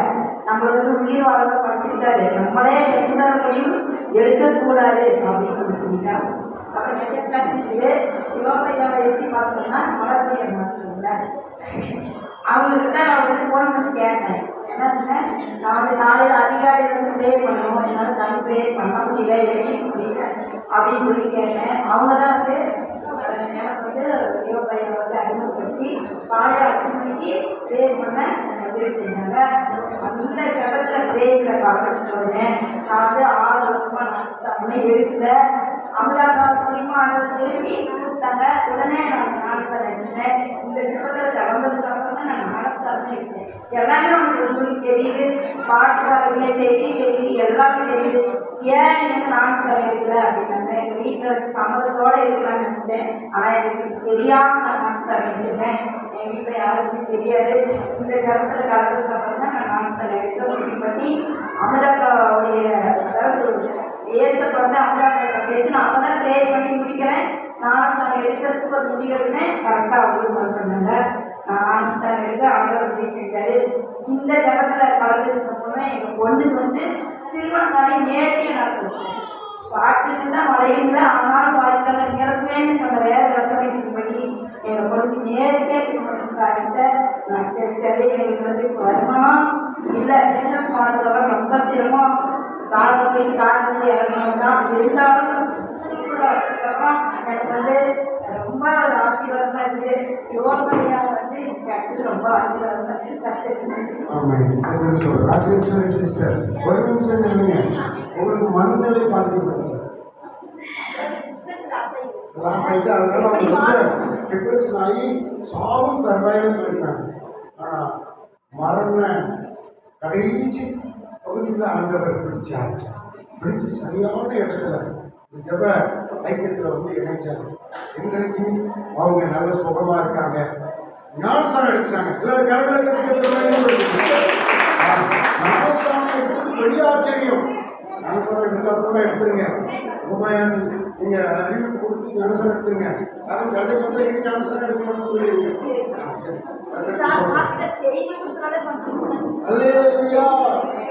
நம்மளை வந்து உயிர் வாழ படிச்சிருக்காரு, நம்மளே எந்த வழியும் எடுக்கக்கூடாது அப்படின்னு சொல்லிட்டாங்க. அப்புறம் நிறைய சாட்சிக்குது. யோகையாவை எப்படி பார்த்தோம்னா மலர்மையை மாற்றல. அவங்கக்கிட்ட நான் வந்து ஃபோன் பண்ணி கேட்டேன், என்ன நான் வந்து நாளையில் அதிகாரியில் வந்து ப்ரேயர் பண்ணணும், என்னால் தனி ப்ரேயர் பண்ண முடியல, எழுதி முடியல அப்படின்னு சொல்லி கேட்டேன். அவங்க தான் வந்து எனக்கு வந்து யோகையை வந்து அறிமுகப்படுத்தி காலையில் 5 மணிக்கு ப்ரேயர் பண்ண உதவி செஞ்சாங்க. அந்த ஜபத்தில் ப்ரேயரில் கலந்துட்டு வந்தேன். நான் வந்து 6 வருஷமாக நினச்சிட்டாங்க எடுக்கல. அமலாக்கா மூலியமா ஆண்டவர் பேசி கூப்பிட்டாங்க. உடனே நான் ஞானஸ்தானம் எடுத்தேன். இந்த ஜபத்தில் கலந்ததுக்கப்புறம் தான் நான் ஞானஸ்தானம் எடுத்தேன். எல்லாமே அவனுக்கு உங்களுக்கு தெரியுது, பாட்டுக்காரங்க செய்தி தெரியுது, எல்லாமே தெரியுது. ஏன் எனக்கு ஞானஸ்தானம் எடுக்கல அப்படின்னாங்க. எங்கள் வீட்டில் வந்து சம்மதத்தோடு இருக்கலாம்னு நினச்சேன். ஆனால் எனக்கு தெரியாமல் நான் ஞானஸ்தானம் எடுத்துட்டேன். எங்கள் வீட்டில் யாருக்குமே தெரியாது. இந்த ஜபத்தில் கலந்ததுக்கப்புறம் தான் நான் ஞானஸ்தானம் எடுக்க முடிவு பண்ணி அமலாக்காவுடைய அதாவது ஏசப்ப வந்து அமலாக்கிட்ட பேசினேன். அப்போ தான் ப்ரேயர் பண்ணி முடிக்கிறேன். ஞானஸ்தானம் எடுக்கிறதுக்கு ஒரு முடிவு எடுத்தேன். கரெக்டாக அவங்களும் கால் பண்ணாங்க. நான் ஞானஸ்தானம் எடுக்க ஆண்டவர் உதவி செஞ்சார். இந்த ஜபத்தில் கலந்துருக்க போது எங்கள் பொண்ணுக்கு வந்து திருமணக்காரையும் நேரடியாக நடந்துச்சு. பாட்டுன்னா மழையில்லை, ஆனாலும் வாய்க்கால நிரப்புவேன்னு சொன்ன வேற வசதிப்படி எங்கள் பொண்ணுக்கு நேரடியாக திருமணக்காரத்தை நடத்தி வச்சாரு. எங்களுக்கு வந்து வருமானம் இல்லை, பிஸ்னஸ் பண்ணதுக்கப்புறம் ரொம்ப சிரமம். காரில் போயிட்டு கார் வந்து இறங்கணும் தான். இருந்தாலும் எனக்கு வந்து ரொம்ப ஒரு ஆசீர்வாதமாக இருக்குது. யோகமையாக வந்து எனக்கு கிடைச்சது ரொம்ப ஆசீர்வாதமாக இருக்குது. கற்றுக்கு ராஜேஸ்வரி சிஸ்டர், ஒரு நிமிஷம் இல்லைங்க, உங்களுக்கு மனநிலை பாதிக்கப்பட்டுச்சு. லாஸ் ஆகிட்டு அதனால அவங்க ரொம்ப டிப்ரெஷன் ஆகி சாவும் தருவாயிலும் போயிருக்காங்க. ஆனால் மரண கடைசி பகுதியில் ஆண்டவர் பிடிச்சு சரியான இடத்துல இந்த ஜப ஐக்கியத்தில் வந்து இணைச்சாங்க. இன்றைக்கு அவங்க நல்ல சுகமாக இருக்காங்க, ஞானஸ்தானம் எடுக்கிறாங்க. எல்லாரும் கரங்களை ஞானஸ்தானம் எடுத்து பெரிய ஆச்சரியம். ஞானஸ்தானம் எடுக்காதவங்க எடுத்துருங்க. உண்மையான நீங்கள் அறிவிப்பு கொடுத்து ஞானஸ்தானம் எடுத்துருங்க. யாரும் கடைக்கு வந்து எங்கே ஞானஸ்தானம் எடுக்கணும்னு சொல்லி அல்லேலூயா.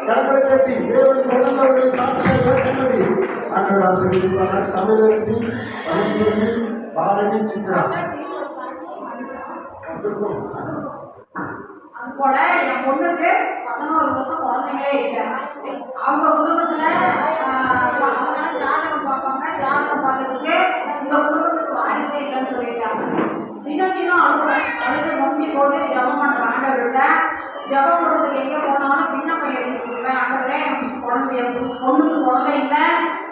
கரங்களை தட்டி தேவன் தொடர்ந்தவர்களை சாட்சியாக ஏற்றும்படி ஆண்டவர் ஆசீர்வதிப்பார். தமிழரசி, தமிழ்ச்செல்வி, பாரணி, சித்ரா. அது போல என் பொண்ணுக்கு 11 வருஷம் குழந்தைங்களே இல்லை. அவங்க குடும்பத்தில் ஜாதகம் பார்ப்பாங்க. ஜாதகம் பார்க்கறதுக்கு இந்த குடும்பத்துக்கு வாரிசே இல்லைன்னு சொல்லிட்டாங்க. தினம் அழுது முந்தி போட்டு ஜபம் பண்ணுற ஆண்டவர்கிட்ட ஜபம் பண்ணுறதுக்கு எங்கே போனாலும் விண்ணப்பம் எழுதி கொடுப்பேன். ஆண்டவரே பொண்ணுக்கு குழந்தை இல்லை,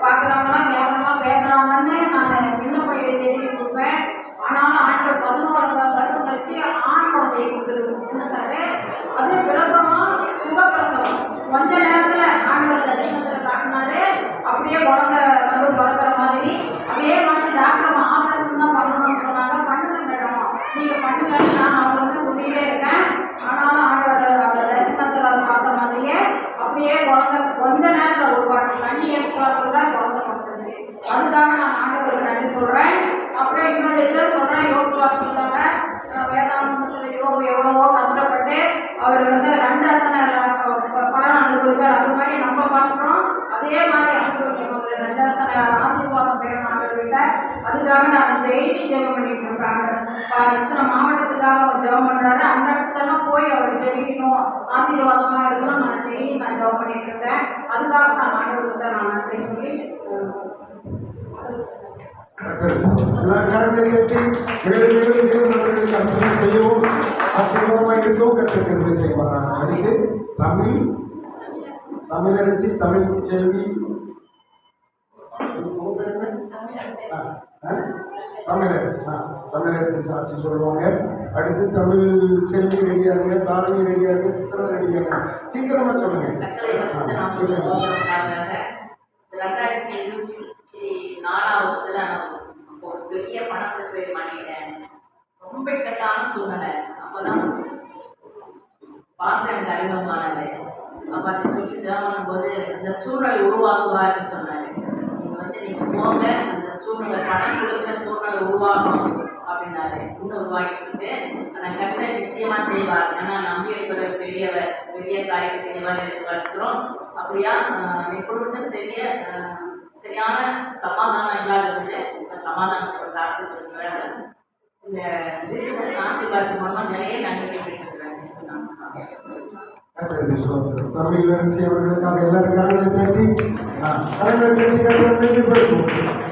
பார்க்குறவங்களாம் கேவலமாக பேசுகிறாங்கன்னு நான் விண்ணப்பம் எழுதி கொடுப்பேன். ஆனாலும் ஆண்டவர் 11 வருஷம் கழிச்சு ஆண் குழந்தையை கொடுத்துருக்காரு. அது பிரசவம், சுகப்பிரசவம். கொஞ்ச நேரத்தில் ஆண்டவர் தரிசனத்தில் காட்டினாரு. அப்படியே குழந்தை வந்து பிறக்கிற மாதிரி இதில் சொல்கிறேன், யோக கிளாஸ் இருக்காங்க. வேதாந்தத்தில் யோகம் எவ்வளவோ கஷ்டப்பட்டு அவர் வந்து 2 அத்தனை பலன் அனுபவிச்சார். அது மாதிரி நம்ம பாஸ்டரும் அதே மாதிரி அனுபவிக்கணும். 2 அத்தனை ஆசீர்வாதம் பெறணும் ஆண்டவர்கிட்ட. அதுக்காக நான் டெய்லி ஜெபம் பண்ணிட்டு இருப்பேன். இத்தனை மாவட்டத்துக்காக அவர் ஜெபம் பண்ணுறாரு. அந்த இடத்துலலாம் போய் அவர் ஜெபிக்கணும், ஆசீர்வாதமாக இருக்கணும். நான் டெய்லி ஜெபம் பண்ணிட்டு இருக்கேன். அதுக்காக நான் ஆண்டவர்கிட்ட நான் நன்றின்னு சொல்லி எல்லா கரங்களை கட்டி அவர்களுக்கு அற்புதம் செய்யவும் ஆசீர்வாதமாக இருக்கவும் கற்றுக்கிறது செய்வாராங்க. அடுத்து தமிழரசி தமிழ் செல்வி தமிழரசி தமிழரசி சாட்சி சொல்லுவாங்க. அடுத்து தமிழ் செல்வி ரெடியா இருங்க, தாரணி ரெடியா இருங்க, சித்திரம் ரெடியா இருங்க. சீக்கிரமா சொல்லுங்க. 2024 வருஷத்துல ஒரு பெரிய பணத்தை பண்ணிட்டேன். ரொம்ப இக்கட்டான சூழ்நிலை. அப்பதான் பாசம் எனக்கு அறிமுகமானது. அப்ப அதை சொல்லி ஜெபம் போது அந்த சூழ்நிலை உருவாக்குவாருன்னு சொன்னாரு. நீங்க போங்க, அந்த சூழ்நிலை பணம் கொடுக்குற சூழ்நிலை உருவாகும் அப்படின்னாரு. இன்னும் உருவாக்கிட்டு ஆனால் கருத்தை நிச்சயமா செய்வார். ஏன்னா நம்பி இருக்கிற பெரிய காரியத்தை செய்வார் எதிர்பார்க்கிறோம். அப்படியா என் குடும்பத்தில் சரியான சமாதானம் இல்லாதது சமாதானத்தோட ஆசைப்படுறாங்க. இந்த ஆசீர்வாதத்து மூலமா நிறைய நன்மை பெற்றிருக்கிறாங்க. தமிழரசி அவர்களுக்காக எல்லாரும் கரங்களை தட்டி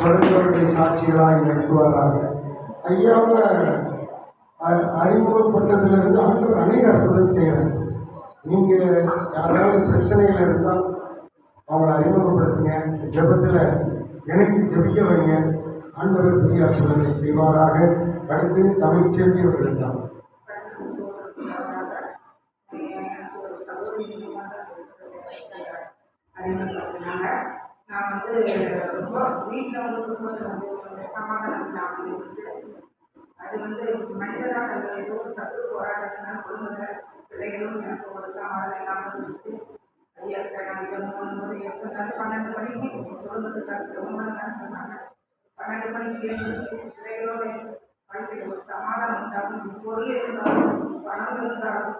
தொடர்புடைய சாட்சிகளாக நடத்துவாராக. ஐயாவை அறிமுகப்பட்டதிலிருந்து ஆண்டவர் அநேக அற்புதம் செய்கிறார். நீங்கள் யாராவது பிரச்சனைகள் இருந்தால் அவங்களை அறிமுகப்படுத்துங்க, ஜெபத்தில் இணைத்து ஜெபிக்க வைங்க. ஆண்டவர் பெரிய அற்புதங்களை செய்வாராக. அடுத்து தமிழ் செல்வி அவர்கள் தான். அறிமுகப்படுத்தினாங்க. நான் ரொம்ப வீட்டில் குடும்பத்தில் சமாதானம் இல்லாமல் இருக்குது. அது மனிதராக ஏதோ ஒரு சத்து போராட்டத்தினால் குடும்பத்தில் பிள்ளைகளும் எனக்கு ஒரு சமாதானம் இல்லாமல் இருந்துச்சு. ஐயா நான் ஜெபம் பண்ணும்போது சொன்னாங்க 12 மணிக்கு குடும்பத்துக்காக ஜெபம் பண்ணலான்னு சொன்னாங்க. 12 மணிக்கு எழுந்துச்சு பிள்ளைகளோட வாழ்க்கையில் ஒரு சமாதானம் உண்டாகும். பொருள் இருந்தாலும் பணம் இருந்தாலும்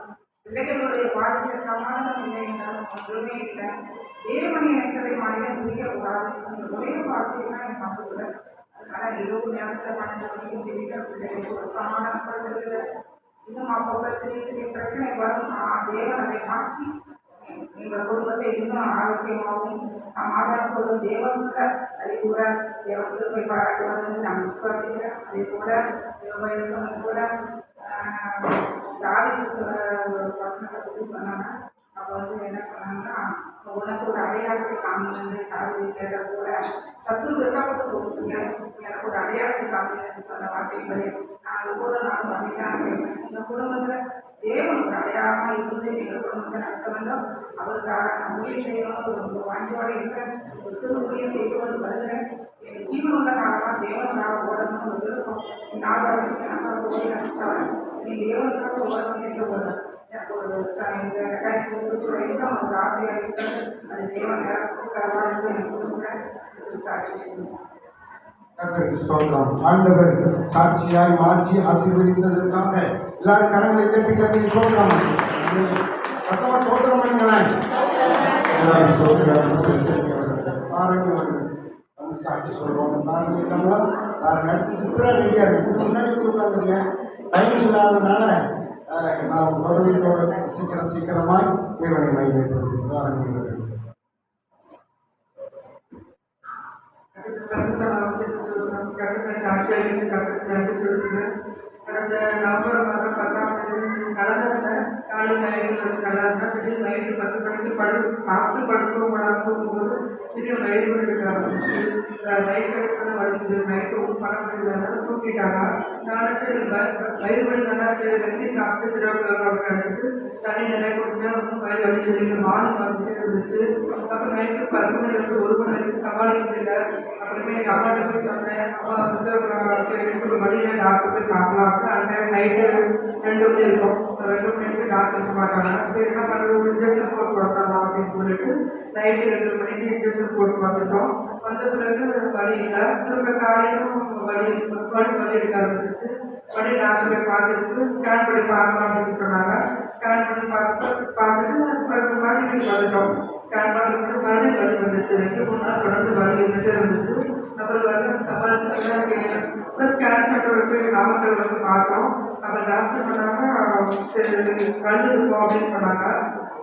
பிள்ளைகளுடைய வாழ்க்கையில் சமாதானம் இல்லை என்றாலும் ஒன்றுமே இல்லை. தேவனை நினைத்ததை மனிதன் புரியக்கூடாது. அந்த ஒரே வார்த்தையை தான் என் நம்புல. அதனால இரவு நேரத்தில் 12 மணிக்கு செய்திகள் பிள்ளைகளுக்கு ஒரு சமாதானப்படுத்துறது. இன்னும் அப்பப்போ சிறிய பிரச்சனை வரும். தேவன் அதை மாற்றி எங்கள் குடும்பத்தை இன்னும் ஆரோக்கியமாகவும் சமாதானத்தோடும் தேவனுக்கு அதே கூட தேவன் திருப்பை பாராட்டுவது நான் விசுவாசிக்கிறேன். அதே போல வயசு கூட தாவி ஒரு பசங்களை பற்றி சொன்னாங்க. அப்போ என்ன சொன்னாங்கன்னா, உனக்கு ஒரு அடையாளத்தை காமிச்சு தாவி கேட்ட கூட சத்துரு வெட்டாப்பட்டு எனக்கு ஒரு அடையாளத்தை காமிச்சு சொன்ன வார்த்தைகளே நான் ஒவ்வொரு நாளும் வந்தீங்கன்னா இந்த குடும்பத்தில் தேவன் ஒரு அடையாளமாக இருந்து எங்கள் குடும்பத்தை நடத்த வேண்டும். அவருக்காக நான் ஊழியம் செய்யணும் ஒரு வாஞ்சியோடு இருக்கிறேன். ஒரு சிறு ஊழியம் செய்து கொண்டு வருகிறேன். என் ஜீவனுள்ள காலமாக தேவனுக்காக ஓடணும்னு ஒரு விருப்பம். நாள் வரைக்கும் நான் ஓடி நினைச்சாலும் நீ தேவனுக்காக ஓடணும் என்று எனக்கு ஒரு இந்த ரெண்டாயிரத்தி ஒரு ஆசையாக இருக்கிறது. அது தேவன் கொடுக்கிறவா என்று எனக்கு கொடுக்குறேன். சாட்சி சொல்லுவேன். ஆண்டவர் சாட்சியாய் மாற்றி ஆசீர்வதித்ததற்காக எல்லாரும் கரங்களை தட்டி கட்டி சோதனம் சத்தமா சோதனம் பண்ணுங்களேன். வந்து சாட்சி சொல்லுவாங்க. தாரணி இருக்கா? தாரணி அடுத்து சித்திரா ரெடியா இருக்கு. முன்னாடி உட்காந்துருங்க. டைம் இல்லாதனால நான் தொடர்போட சீக்கிரமாய் தேவனை மையப்படுத்தி தாரணி கடந்த நவம்பர் மாதம் 10ஆம் தேதி கலந்தரில் காலையில் கலந்தால் திடீர் நைட்டு 10 மணிக்கு சாப்பிட்டு படுத்துவோம் போகும்போது திடீர் வயிறு எடுக்கிறாங்க. வயிற்று எடுக்கிறது வலிக்குது. நைட்டு பணம் முடியலனால தூக்கிட்டாங்க. நானும் சரி வயிறு வலிதானா சரி வெந்தி சாப்பிட்டு சிறப்பு அப்படின்னு நினச்சிட்டு தண்ணி நிறைய குடிச்சா வயிறு வலி சரியில்லை. மாறு வந்துட்டே இருந்துச்சு. அப்புறம் நைட்டு 10 மணிலேருந்து 1 மணி வரைக்கும் சமாளிக்க முடியல. அப்புறமே எங்கள் அம்மாட்ட போய் சொன்னேன். அம்மா எனக்கு ஒரு வழியில் டாக்டர் போய் பார்க்கலாம். அந்த நைட்டு 2 மணி இருக்கும். 2 மணிக்கு டாக்டர் நடக்க மாட்டாங்க. சரி என்ன பண்ணுறது, இன்ஜெக்ஷன் போட்டு வந்துடலாம் அப்படின்னு சொல்லிட்டு நைட்டு 2 மணிக்கு இன்ஜெக்ஷன் போட்டு வந்துட்டோம். வந்த பிறகு வலி இல்லை. திரும்ப காலையிலும் வலி எடுக்க ஆரம்பிச்சிருச்சு. வலி டாக்டர் போய் பார்த்துட்டு ஸ்கேன் பண்ணி பார்க்கலாம் அப்படின்னு சொன்னாங்க. ஸ்கேன் பண்ணி பார்த்துட்டு அப்புறம் மறுபடியும் வந்துட்டோம். ஸ்கேன் பண்ணி மறுபடியும் வலி வந்துச்சு. 2-3 நாள் தொடர்ந்து வலி இருந்துகிட்டே இருந்துச்சு. அப்புறம் ஸ்கேன் சென்டர் போய் நாமக்கல் வந்து பார்த்தோம். அப்புறம் டாக்டர் சொன்னாங்க சரி கல் இருக்கும் அப்படின்னு சொன்னாங்க.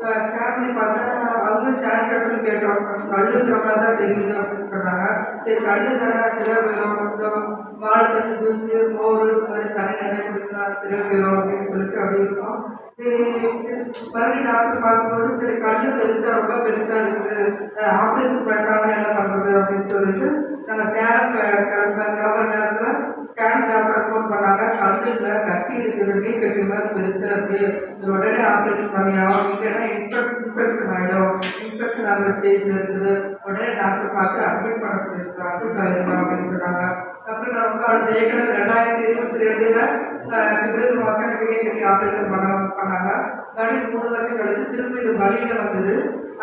ஸ்கேன் பண்ணி பார்த்தா அவங்களும் ஸ்கேன் சென்டர்னு கேட்டோம். கல்லுங்கிற மாதிரி தான் தெரியுது அப்படின்னு சொன்னாங்க. சரி கல்லு தானே சில பேரும் வாழை தண்ணி தூச்சி மோர் இந்த மாதிரி தண்ணி நிறைய குடிக்கலாம் சில பேரும் அப்படின்னு சொல்லிட்டு அப்படி இருக்கோம். சரி மறுபடியும் டாக்டர் பார்க்கும்போது சரி கல்லு பெருசாக ரொம்ப பெருசாக இருக்குது, ஆப்ரேஷன் பண்ணாமல் என்ன பண்ணுறது அப்படின்னு சொல்லிட்டு நாங்கள் சேலம் கிளம்புற நேரத்தில் ஸ்கேன் டாக்டர் ஃபோன் பண்ணாங்க. கல்லு இல்லை, கட்டி இருக்குது, நீர் கட்டி மாதிரி பெருசாக இருக்குது, இது உடனே ஆப்ரேஷன் பண்ணியாகும், இல்லைன்னா இன்ஃபெக்ஷன் ஆகிடும், இன்ஃபெக்ஷன் ஆகிற ஸ்டேஜில் இருக்குது, உடனே டாக்டர் பார்த்து அட்மிட் பண்ண சொல்லியிருக்கோம், அட்மிட் ஆகிருக்கோம் அப்படின்னு சொன்னாங்க. அப்புறம் நான் ரொம்ப அழுது. ஏற்கனவே 2022 பிப்ரவரி மாதம் எனக்கு கட்டி ஆப்ரேஷன் பண்ணாங்க. மறுபடியும் 3 வருஷம் கழிச்சு திரும்ப இது வலியில் வந்தது.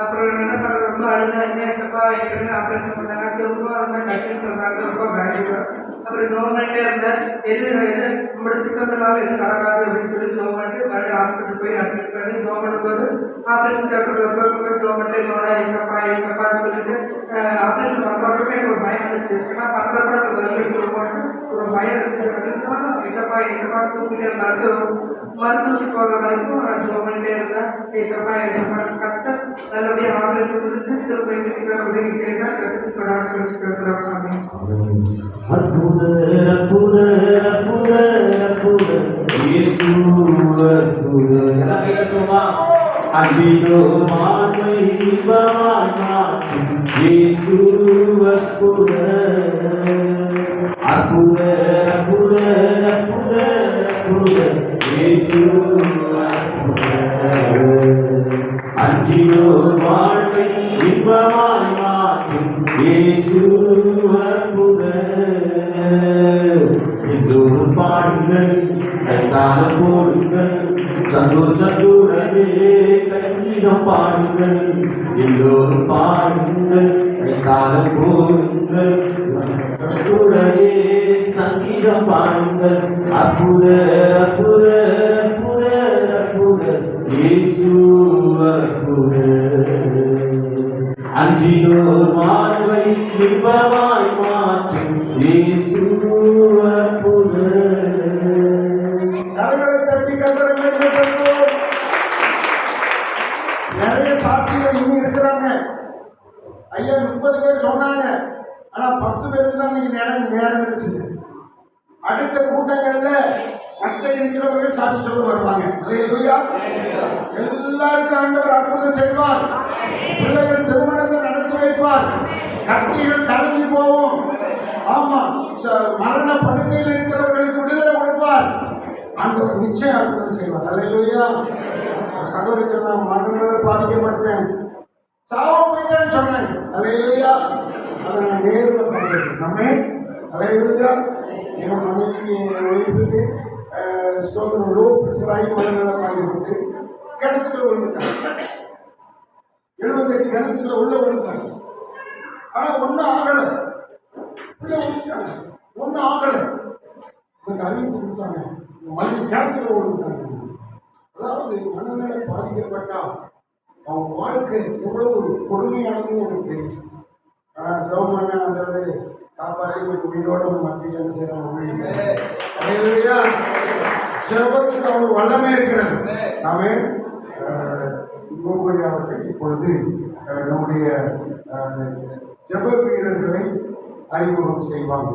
அப்புறம் என்ன பண்ணுறது, ரொம்ப அழுதேன். என்னப்பா ஏற்கனவே ஆப்ரேஷன் பண்ணாங்க, திரும்ப அந்த கட்டின்னு சொல்கிறாங்க, ரொம்ப பயந்துடும். அப்புறம் கவர்மெண்ட்டே இருந்தேன், எதுவும் நம்மளோட சித்தம் இல்லாமல் எதுவும் நடக்காது அப்படின்னு சொல்லி கவர்மெண்ட்டு மறுபடியும் ஹாஸ்பிட்டல் போய் அட்மிட் பண்ணி கவர்மெண்ட் போது ஆப்ரேஷன் தேட்டரில் போய் கவர்மெண்ட்டே என்னோட ஐசப்பான்னு சொல்லிட்டு ஆப்ரேஷன் பண்ணுறப்பவே எனக்கு ஒரு பயம் இருந்துச்சு. ஏன்னா பண்ணுறப்ப எனக்கு வலி எடுத்துருப்போம்னு ஒரு பயம் இருந்துச்சு. அப்படின்னா ஐசப்பா தூக்கிட்டே மருத்துவத்துக்கு போகிற வரைக்கும் நான் கவர்மெண்ட்டே இருந்தேன். ஐசப்பா கத்த நல்லபடியாக ஆப்ரேஷன் கொடுத்து திரும்ப வீட்டுக்கு உதவி செய்தால் கற்றுக்கு கொண்டாட சேர்க்கிறாங்க. அற்புத அற்புத அற்புத அற்புத இயேசு அற்புத. எல்லாம் கேட்கட்டுமா? அன்பினோ மாண்பை இன்பமாய் மாற்றும் இயேசு அற்புத அற்புத அற்புத அற்புத அற்புத இயேசு அற்புத. அன்பினோ வாழ்வை இன்பமாய் மாற்றும் இயேசு அற்புத. எல்லோரும் பாடுங்கள், கைத்தாளம் போடுங்கள், சந்தோஷத்துடனே கண்ணீரம் பாடுங்கள். எல்லோரும் பாடுங்கள், கைத்தாளம் போடுங்கள், உடனே சங்கீதம் பாடுங்கள். அற்புத அற்புத அற்புத அற்புத இயேசு அற்புத. அன்றினோர் வாழ்வை இன்பமாய் மாற்றும் இயேசு அற்புத. கரங்களை தட்டி கத்தரை பெற்றுவோம். நிறைய சாட்சிகள் இன்னும் இருக்கிறாங்க. ஐயா 30 பேர் சொன்னாங்க, ஆனா 10 பேருக்கு தான் இன்னைக்கு நேரம் கிடைச்சது. அடுத்த கூட்டங்கள்ல மற்ற இருக்கிறவர்கள் சாட்சி சொல்ல வருவாங்க. அல்லேலூயா. எல்லாருக்கும் ஆண்டவர் அற்புதம் செய்வார். பிள்ளைகள் திருமணத்தை நடத்தி வைப்பார். கட்டிகள் கலங்கி போவோம். ஆமா, மரண படுக்கையில் இருக்கிறவர்களுக்கு விடுதலை கொடுப்பார். ஆண்டவர் நிச்சயம் அற்புதம் செய்வார். அல்லேலூயா. சகோதரி சொன்ன மரணங்களால் பாதிக்கப்பட்டேன், சாவ போயிட்டேன்னு சொன்னாங்க. அல்லேலூயா. அதை நான் நேரில் பார்க்கிறேன். நம்ம அல்லேலூயா. என் மனைவி ஒய்ஃபுக்கு ஸ்தோத்திரம் லோ பிரஷராகி மனநலம் ஆகிவிட்டு கிணத்துக்குள்ள விழுந்துட்டாங்க. 78 கிணத்துக்குள்ள உள்ள விழுந்துட்டாங்க. ஆனால் ஒன்றும் ஆகலை. உள்ள விழுந்துட்டாங்க, ஒன்றும் ஆகலை. எனக்கு அறிவிப்பு கொடுத்தாங்க, மனைவி கிணத்துக்குள்ள விழுந்துட்டாங்க. அதாவது மனநல பாதிக்கப்பட்டால் அவங்க வாழ்க்கை எவ்வளவு கொடுமையானதுன்னு எனக்கு தெரியும். ஆனால் கவர்மெண்ட் ஆண்டது காப்பாற்றி உயிரோட மத்தியில் என்ன செய்யறாங்க. ஜெபத்துக்கு அவ்வளவு வல்லமே இருக்கிறது. நாமே அவர்கள் இப்பொழுது நம்முடைய ஜெப வீரர்களை அறிமுகம் செய்வாங்க.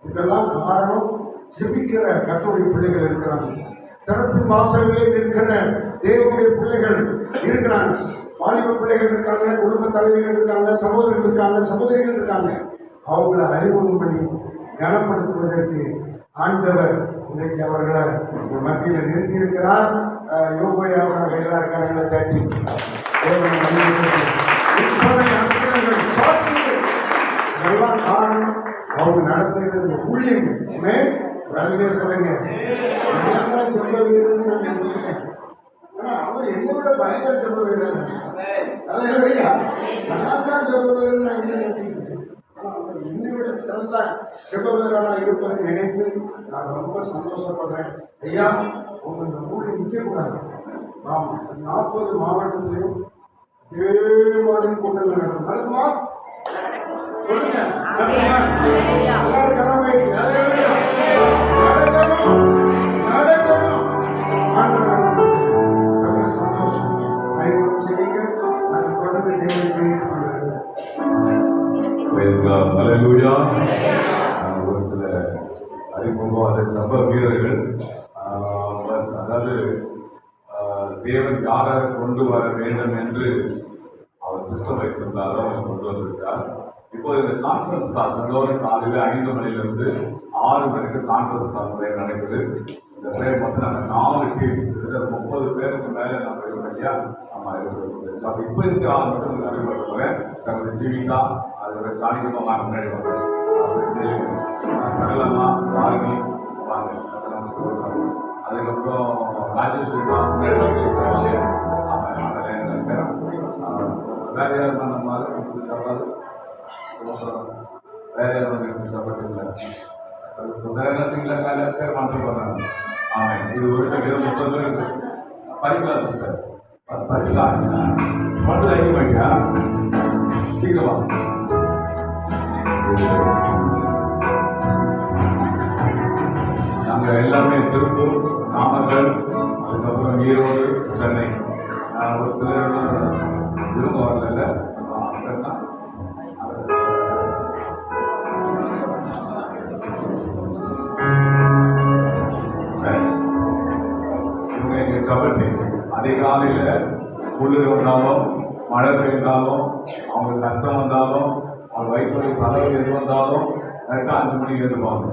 இதெல்லாம் காரணம், ஜெபிக்கிற கர்த்தருடைய பிள்ளைகள் இருக்கிறாங்க. திறப்பின் வாசல்களில் இருக்கிற தேவனுடைய பிள்ளைகள் இருக்கிறாங்க. வாலிப பிள்ளைகள் இருக்காங்க, குடும்ப தலைவிகள் இருக்காங்க, சகோதரர்கள் இருக்காங்க, சகோதரிகள் இருக்காங்க. அவங்களை அறிமுகம் பண்ணி கனப்படுத்துவதற்கு ஆண்டவர் இன்றைக்கு அவர்களை மத்தியில் நிறுத்தியிருக்கிறார். யோகையாக எல்லார் காரங்களை தட்டி எல்லாம் காரணம் அவங்க நடத்துகிற ஊழியங்கள். வேலையே சொல்லுங்க, நான் நினைக்கிறேன். ஆனா அவர் என்னை விட பயங்கர ஜெப வீரர். அல்லேலூயா. நான் தான் ஜெப வீரர் நான் என்ன நினைச்சிருக்கேன். ஆனா அவர் என்னை விட சிறந்த ஜெப வீரராக இருப்பதை நினைத்து நான் ரொம்ப சந்தோஷப்படுறேன். ஐயா உங்க இந்த ஊரில் நிற்கக்கூடாது. ஆமா 40 மாவட்டத்திலையும் இதே மாதிரி கூட்டங்கள் நடக்குமா? சொல்லுங்க. எல்லாரும் கரம் வைங்க. அல்லேலூயா. நடக்கணும் நடக்கணும். ஆண்டவர் ரொம்ப சந்தோஷம். அறிமுகம் செய்யுங்க. நான் தொடர்ந்து தேவனை பிரித்துக் கொள்கிறேன். Praise God. Hallelujah. ஒரு சில அறிமுகம் அதை ஜப வீரர்கள் அதாவது தேவன் யாரை கொண்டு வர வேண்டும் என்று அவர் சித்தம் வைத்திருந்தாரோ அவர் கொண்டு வந்திருக்கார். இப்போ இந்த கான்ஃபரன்ஸ் கால் எல்லோரும் காலையில் 5 மணிலிருந்து 6 மணிக்கு கான்ஃபரன்ஸ் கால் பிரேயர் நடக்குது. இந்த பிரேயர் வந்து நாங்கள் 4 டீம் கிட்டத்தட்ட 30 பேருக்கு மேலே நம்ம இருக்கோம் இல்லையா. நம்ம இருக்கிறோம். இப்போ இருக்கிற ஆள் மட்டும் உங்களுக்கு அறிமுகப்படுத்துவேன். சகோதரி ஜீவிதா, அதோட ஜானிகமாக முன்னாடி சரளமா வாரணி வாங்க. அதுக்கப்புறம் ராஜேஸ்வரிமா முன்னாடி வேற யார் நம்ம சாப்பாடு வேற யாரும் சாப்பாடு இல்லை. வேற நேரத்துக்குள்ள காலையில் பேர் மாற்றம் பண்ணாங்க. ஆமாம், இது ஒரு 30 பேர் படிக்கலாம் சிஸ்டர். படிக்கலாம் மட்டும் அதிகமாயிட்டா சீக்கிரமா. நாங்கள் எல்லாமே திருப்பூர், நாமக்கல், அதுக்கப்புறம் ஈரோடு, சென்னை. ஒரு சில இவங்க வரல. இவங்க எங்கள் ஜபத்தி அதிகாலையில் குளிர் வந்தாலும் மழை பெய்ந்தாலும் அவங்களுக்கு கஷ்டம் வந்தாலும் அவங்க வயிற்றுவலி தலைவலி எது வந்தாலும் கரெக்டாக 5 மணிக்கு எழுதுவாங்க.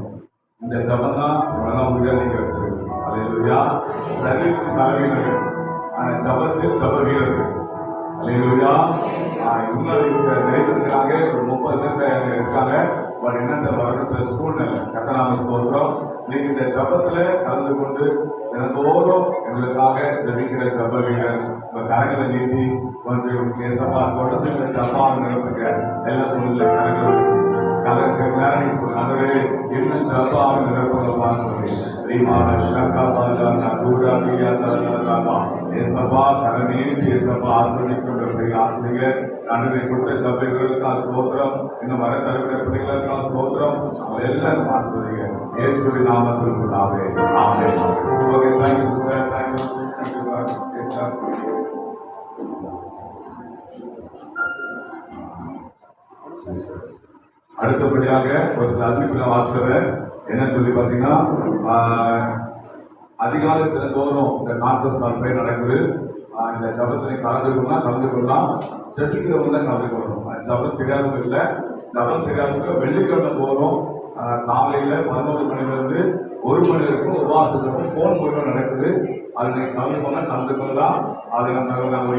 இந்த ஜபம் தான் இவெல்லாம் உயிரை நீங்க வச்சிருக்கு. அல்லேலூயா. சரீரத்தின் தலைவீரர்கள், ஆனால் ஜபத்தில் ஜப வீரர்கள். அல்லேலூயா. இன்னும் இவங்க நிறைவேற்கிறாங்க. ஒரு 30 பேர் இருக்காங்க. பட் என்ன வர சில சூழ்நிலை கட்டணாம ஸ்தோத்திரம். நீங்க இந்த ஜபத்துல கலந்து கொண்டு தினந்தோறும் எங்களுக்காக ஜபிக்கிற ஜப வீரர் உங்க கரங்களை நீட்டி கொஞ்சம் கேசப்பா தொடர்ந்து இந்த ஜபாவை நிரப்புங்க. எல்லாம் சூழ்நிலை கரங்களை கலருக்கு வேற நீங்க சொல்லுங்க. இன்னும் ஜபாவை நிரப்புங்கப்பான்னு சொல்லி ரீமான ஷக்கா பாலா நூடா பிரியா தரலாமா ஏசப்பா கரநீட்டி ஏசப்பா ஆசிரியர் ஆசிரியர் நடுவை கொடுத்த ஜபைகளுக்கு ஸ்தோத்திரம். இன்னும் வர தலைவர் பிள்ளைகளுக்கு ஸ்தோத்திரம். அவங்க எல்லாரும் ஆசிரியர் இயேசுவின் நாமத்தில் உள்ளாவே. ஆமென். Okay, thank you sister. Thank you. அடுத்தபடியாக ஒரு சில அறிவிப்புகளை வாசித்தவர் என்ன சொல்லி பார்த்தீங்கன்னா, அதிகாலை தினந்தோறும் இந்த கான்ஃபரன்ஸ் கால் நடக்குது. இந்த ஜபத்தில் கலந்து கொள்ளலாம். ஜபிக்கிறவங்க தான் கலந்து கொள்ளணும். ஜபம் தெரியாதவங்க இல்லை. ஜபம் தெரியாதவங்க வெள்ளிக்கிழமை போகிறோம். காலையில் 11 மணிலேருந்து 1 மணி வரைக்கும் உபவாசத்துக்கும் ஃபோன் மூலம் நடக்குது. அது நீங்கள் கலந்து கலந்து கொள்ளலாம். அது நம்ம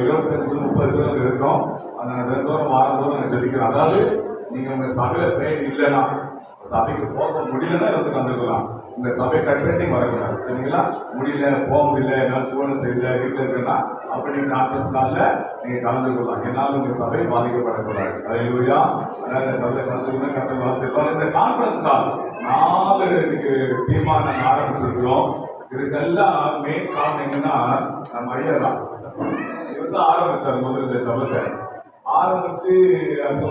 25-30 பேர் இருக்கோம். அந்த தினந்தோறும் வாரந்தோறும் நாங்கள் ஜபிக்கிறோம். அதாவது நீங்கள் உங்கள் சபையில் பெயின் இல்லைன்னா, சபைக்கு போக முடியலன்னா வந்து கலந்துக்கலாம். இந்த சபை கட் பண்ணி வரக்கூடாது. சரிங்களா? முடியல, போக முடியல, என்னால் சூழ்நிலை சரியில்லை, வீட்டில் இருக்குன்னா அப்படி நீங்கள் கான்ஃபரன்ஸ் காலில் நீங்கள் கலந்து கொள்ளலாம். என்னால் உங்கள் சபை பாதிக்கப்படக்கூடாது. அல்லேலூயா. அதனால் இந்த சபையை கலந்துக்கணும். கற்று வாசிப்போம். இந்த கான்ஃபரன்ஸ் கால் 4 இன்னைக்கு டீமாக நாங்கள் ஆரம்பிச்சிருக்கிறோம். இதுக்கெல்லாம் மெயின் காரணம் என்னன்னா நம்ம ஐயா தான். இவர் தான் ஆரம்பித்தார் முதல்ல இந்த சபத்தை. ஆரம்பித்து அந்த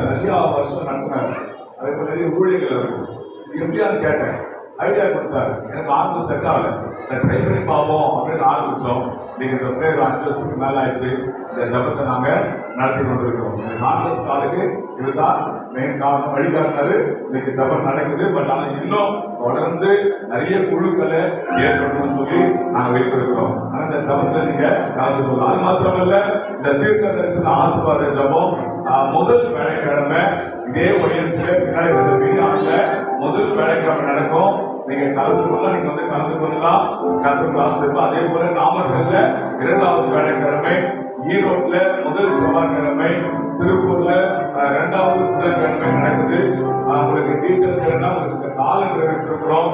நிறையா வருஷம் நடத்தினார். அதுக்கு நிறைய ஊழியர்கள் இருக்கும். இது எப்படியான்னு கேட்டேன். ஐடியா கொடுத்தாரு. எனக்கு ஆரம்ப செட் ஆகலை. சரி, ட்ரை பண்ணி பார்ப்போம் அப்படின்னு ஆரம்பித்தோம். நீங்கள் இந்த பேர் 5 வருஷத்துக்கு மேலே ஆயிடுச்சு. இந்த ஜபத்தை நாங்கள் நடத்தி கொண்டிருக்கிறோம். இந்த கான்ஃபரன்ஸ் காலுக்கு இவர் தான் மெயின் காரணம், வழிகாட்டினாரு. இன்னைக்கு ஜபம் நடக்குது. பட் ஆனால் இன்னும் தொடர்ந்து நிறைய குழுக்களை ஏற்படணும்னு சொல்லி நாங்கள் வைத்திருக்கிறோம். ஆனால் இந்த ஜபத்தில் நீங்கள் கலந்து கொள்ளலாம். அது மாத்திரமல்ல, இந்த தீர்க்க தரிசன ஆசீர்வாத ஜபம் முதல் வேலைக்கிழமை இதே ஒய்எம்சில பின்னாடி முதல் வேலைக்கிழமை நடக்கும். நீங்க கலந்து கொள்ளலாம். நீங்க வந்து கலந்து கொள்ளலாம். கலந்து கிளாஸ் இருக்கும். அதே போல நாமக்கல்ல 2வது வேலைக்கிழமை, ஈரோட்ல முதல் செவ்வாய்க்கிழமை, திருப்பூர்ல 2வது புதன்கிழமை நடக்குது. உங்களுக்கு டீட்டெயில் வேணும்னா உங்களுக்கு காலண்டர் வச்சிருக்கிறோம்.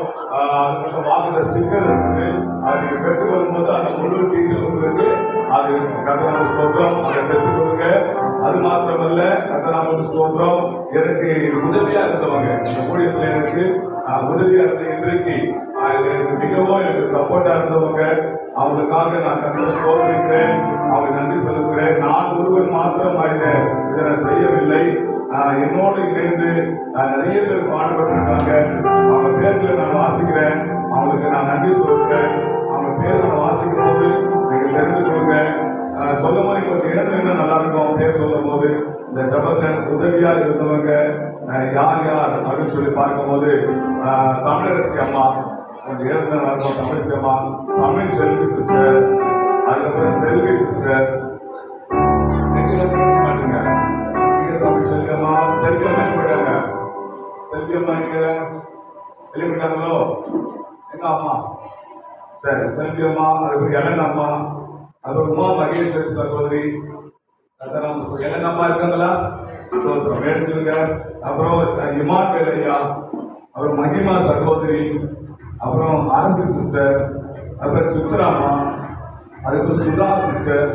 அதுக்கு வாங்குற ஸ்டிக்கர் இருக்குது. அது நீங்க பெற்றுக்கொள்ளும் போது அந்த முழு டீட்டெயில் உங்களுக்கு அது கர்த்தர் ஸ்தோத்திரம் அதை பெற்றுக்கொள்ளுங்க. அது மாத்திரமல்ல கர்த்தர் ஸ்தோத்திரம் எனக்கு உதவியா இருந்தவங்க இந்த ஊழியத்தில் எனக்கு உதவியா இருந்த இன்றைக்கு எனக்கு மிகவும் எனக்கு சப்போர்ட்டா இருந்தவங்க அவங்களுக்காக நான் கர்த்தரை ஸ்தோத்திரிக்கிறேன். அவங்க நன்றி செலுத்துகிறேன். நான் ஒருவர் மாத்திரம் இதை நான் செய்யவில்லை. என்னோடு இணைந்து நிறைய பேர் பாடுபட்டிருக்காங்க. அவங்க பேர்களை நான் வாசிக்கிறேன். அவங்களுக்கு நான் நன்றி சொல்கிறேன். அவங்க பேர் நான் வாசிக்கும் போது எனக்கு தெரிந்து கொள்ளுங்க. சொல்லும் போது கொஞ்சம் இடத்துல நல்லா இருக்கும். பேர் சொல்லும் போது இந்த ஜபத்தில் எனக்கு உதவியா இருந்தவங்க யார் யார் அப்படின்னு சொல்லி பார்க்கும்போது தமிழரசி அம்மா கொஞ்சம் இடத்துல நல்லா இருக்கும். தமிழரசி அம்மா, தமிழ் செல்வி சிஸ்டர், அதுக்கப்புறம் செல்வி சிஸ்டர் மாட்டுங்க. தமிழ் செல்வியம்மா செல்வியம்மா எங்க போயிட்டாங்க? செல்வியம்மா எங்க வெளியிட்டாங்களோ? எங்க அம்மா? சரி, செல்வியம்மா, அதுக்கப்புறம் எலன் அம்மா, அப்புறம் உமா மகேஸ்வரி சகோதரி, எலன் அம்மா இருக்காங்களா? சோத்திரம் எடுத்துருங்க. அப்புறம் இமான் ஐயா, அப்புறம் மகிமா சகோதரி, அப்புறம் அரசு சிஸ்டர், அப்புறம் சித்ராமா, அதுக்கப்புறம் சுதா சிஸ்டர்,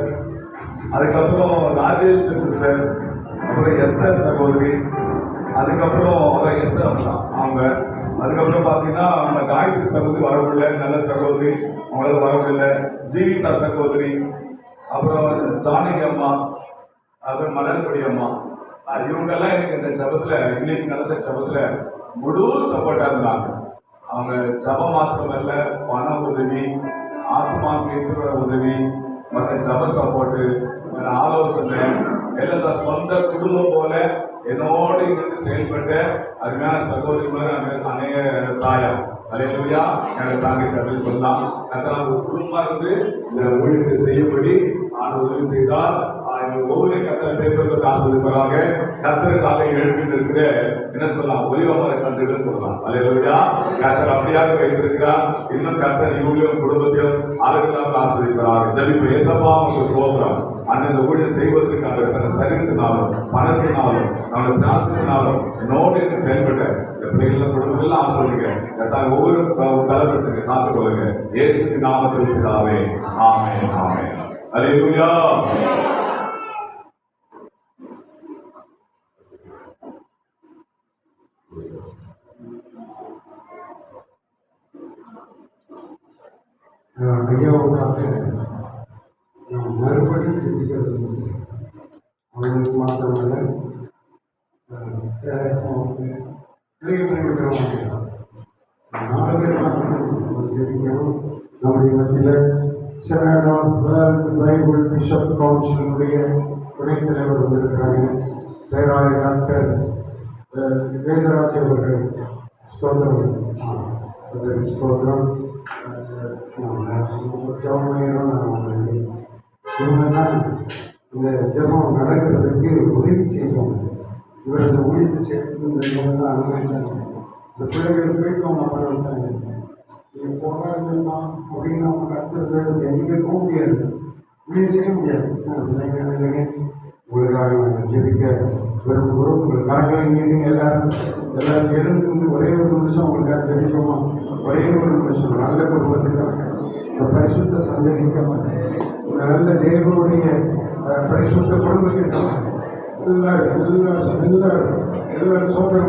அதுக்கப்புறம் ராஜேஸ்வரி சிஸ்டர், அப்புறம் எஸ்தர் சகோதரி, அதுக்கப்புறம் எஸ்தர் அவங்க, அதுக்கப்புறம் பார்த்தீங்கன்னா நம்ம காயத்ரி சகோதரி வரவில்லை, நல்ல சகோதரி, அவங்களால வரவில்லை. ஜீவிதா சகோதரி, அப்புறம் ஜானகி அம்மா, அப்புறம் மலர்கொடி அம்மா, இவங்கெல்லாம் எனக்கு இந்த ஜபத்தில் இன்னைக்கு நடந்த ஜபத்தில் முழு சப்போர்ட்டாக இருந்தாங்க. அவங்க ஜபம் மாத்திரமல்ல, பண உதவி, ஆத்மா கேட்கிற உதவி, மற்ற ஜப சப்போர்ட்டு, ஆலோசனை எல்லாம் சொந்த குடும்பம் போல என்னோடு இருந்து செயல்பட்ட அருமையான சகோதரி மாதிரி அநேக தாயார் அலையிலுயா எனக்கு தாங்கிச்சு அப்படின்னு சொல்லலாம். கர்த்தர் ஒரு குடும்பமா இருந்து இந்த ஊழியத்தை செய்யும்படி நான் உதவி செய்தால் ஒவ்வொரு கர்த்தர் பேருக்கு ஆசிரியராக கர்த்தருக்காக எழுப்பி இருக்கிற என்ன சொல்லலாம் ஒலிவமர கண்டுகள் சொல்லலாம். அலையிலுயா கர்த்தர் அப்படியாக வைத்திருக்கிறார். இன்னும் கர்த்தர் இவங்களையும் குடும்பத்தையும் அளவில்லாமல் ஆசிரியராக ஜபிப்பு ஏசப்பா உங்களுக்கு ஸ்தோத்திரம். அந்த ஊழியர் செய்வதற்காக தன் சரீரத்தினாலும் பணத்தினாலும் நம்மளோட பிராசத்தினாலும் என்னோடு செயல்பட்ட இந்த பிள்ளைகள் குடும்பங்கள்லாம் ஆசிரியர்கள் தான் ஒவ்வொரு பலப்படுத்துங்க காத்துக்கொள்ளுங்க. இயேசு நாமத்தில் பிதாவே ஆமென் ஆமென். அல்லேலூயா. ஐயாவுக்காக நாம் மறுபடியும் சிந்திக்கிறது அவங்களுக்கு மாத்திரமல்ல பிள்ளைகள் இருக்கிறவங்க 4 பேர் ஜெபிக்கணும். நம்முடைய மத்தியில் senate of world bible bishop கவுன்சிலுடைய துணைத் தலைவர் வந்திருக்கிறாங்க. பேராயர் டாக்டர் வேதராஜ் அவர்கள் ஸ்தோத்திரம் ஸ்தோத்திரம் இவங்க தான் இந்த ஜபம் நடக்கிறதுக்கு உதவி செய்வாங்க. இவர் இந்த ஊழியத்தை சேர்த்து தான் அனுமதிச்சாங்க. இந்த பிள்ளைகள் போயிட்டு அவங்க பண்ணிட்டாங்க. நீங்கள் போகாதுமா அப்படின்னு அவங்க அடுத்தது எங்கே போக முடியாது, ஊழியம் செய்ய முடியாது. பிள்ளைங்க இல்லைங்க உங்களுக்காக நாங்கள் ஜெபிக்க விரும்புகிறோம். உங்கள் கரங்களை நீட்டுங்க. எல்லாரும் எழுந்து ஒரே ஒரு நிமிஷம் உங்களுக்காக ஜெபிப்போமா? ஒரே ஒரு நிமிஷம் நல்ல குடும்பத்துக்காக, இந்த பரிசுத்த சந்ததிக்காக, இந்த நல்ல தேவனுடைய பரிசுத்த குடும்பத்திற்காக எல்லாரும் சோதனை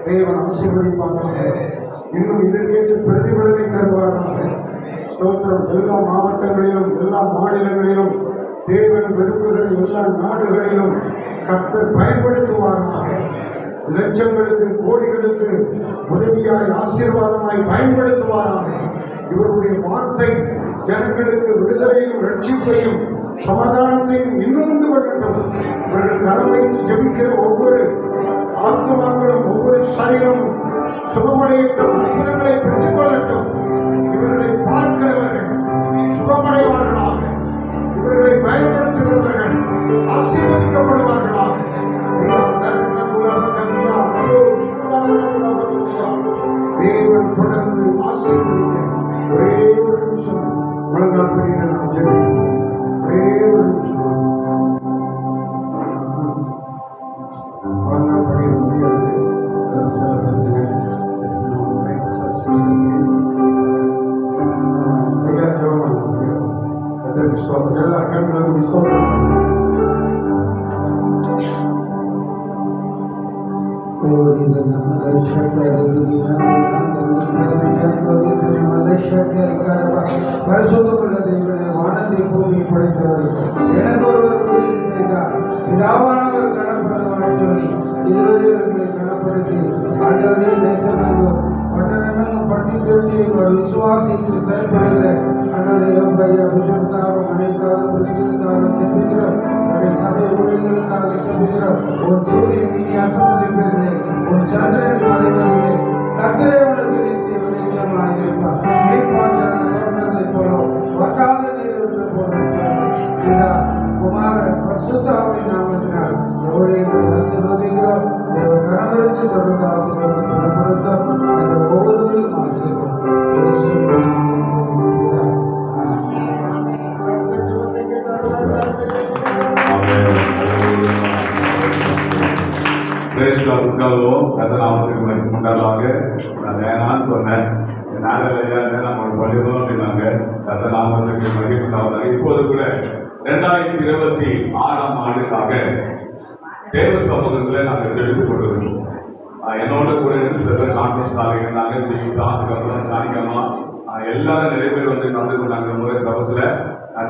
தேவன் ஆசீர்வதிப்பாங்க. இன்னும் இதற்கேற்ற பிரதிபலனை தருவாராக. ஸ்தோத்திரம். எல்லா மாவட்டங்களிலும் எல்லா மாநிலங்களிலும் தேவன் விரும்புகிற எல்லா நாடுகளிலும் கர்த்தர் பயன்படுத்துவாராக. லட்சங்களுக்கு கோடிகளுக்கு உதவியாய் ஆசீர்வாதமாய் பயன்படுத்துவாராக. இவருடைய வார்த்தை ஜனங்களுக்கு விடுதலையும் ரட்சிப்பையும் சமாதானத்தையும் இன்னும் உண்டு பண்ணட்டும். இவர்கள் கரம் வைத்து ஜபிக்கிற ஒவ்வொரு ஆத்மாக்களும் ஒவ்வொரு சரீரமும் சுகமடையட்டும், அற்புதங்களை பெற்றுக் கொள்ளட்டும். இவர்களை பார்க்கிறவர்கள் சுகமடைவார்களாக. இவர்களை பயன்படுத்துகிறவர்கள் ஆசீர்வதிக்கப்படுவார்களாக. தேவன் தொடர்ந்து ஆசீர்வதிக்க ஒரே ஒரு நிமிஷம் முழங்கால் படிக்க நாம் ஜெபிப்போம். ஒரே ஒரு நிமிஷம். குழந்தை படிக்க முடியாது, சில பிரச்சனை. ஐயா ஜெபம் பண்ண முடியும். அதற்கு ஸ்தோத்திரம். எல்லா கண்களும் ஸ்தோத்திரம் பண்ணுங்க. பரிசுத்தமுள்ள தேவனே, வானத்தை பூமி படைத்தவர் எனக்கு ஒருவர் உதவி செய்தார். பிதாவானவர் கணப்படுவார் சொல்லி இதுவரை இவர்களை கணப்படுத்தி ஆண்டவரே தேசமெங்கும் பட்டணமெங்கும் பட்டி தொட்டி ஒரு விசுவாசித்து செயல்படுகிற ஆண்டவரே யோகையா பிஷப்புக்காக மனைவிக்காக பிள்ளைகளுக்காக செபிக்கிறோம். சபை ஊழியர்களுக்காக செபிக்கிறோம். உன் சூரியன் இனி அசமதிப்பதில்லை, உன் சந்திரன் மறைவதில்லை. கர்த்தரே உனக்கு நித்திய வெளிச்சமாக இருப்பார். நீர்ப்பாய்ச்சல் தோற்றத்தை போல வற்றாத நீரூற்று போல பிதா குமாரன் பரிசுத்தாவின் நாமத்தினால் ஊழியர்களை ஆசீர்வதிக்கிறோம். தேவ கரமிருந்து தொடர்ந்து ஆசீர்வாதம் பலப்படுத்தும். அந்த ஒவ்வொருவரையும் ஆசீர்வாதம் இயேசு நாமத்தில் பிதா. உட்கார்வோம். கதை நாமத்துக்கு மகிமைண்டாவாக. நான் வேணான்னு சொன்னேன். நாங்கள் ஐயா நம்ம படிக்கணும் அப்படின்னாங்க. கதை நாமத்துக்கு மகிமைண்டாவதாக. இப்போது கூட 2026ஆம் ஆண்டுக்காக தேவ சமூகத்தில் நாங்கள் செலுத்திக் கொண்டிருக்கோம். என்னோட கூட இருந்து சில பேர் கான்ஃபரன்ஸ்க்காக இருந்தாங்க. ஜெயித்தான், அதுக்கப்புறம் ஜானிகம்மா எல்லாரும் நிறைய பேர் வந்து கலந்து கொண்டாங்க. முறை சபத்தில்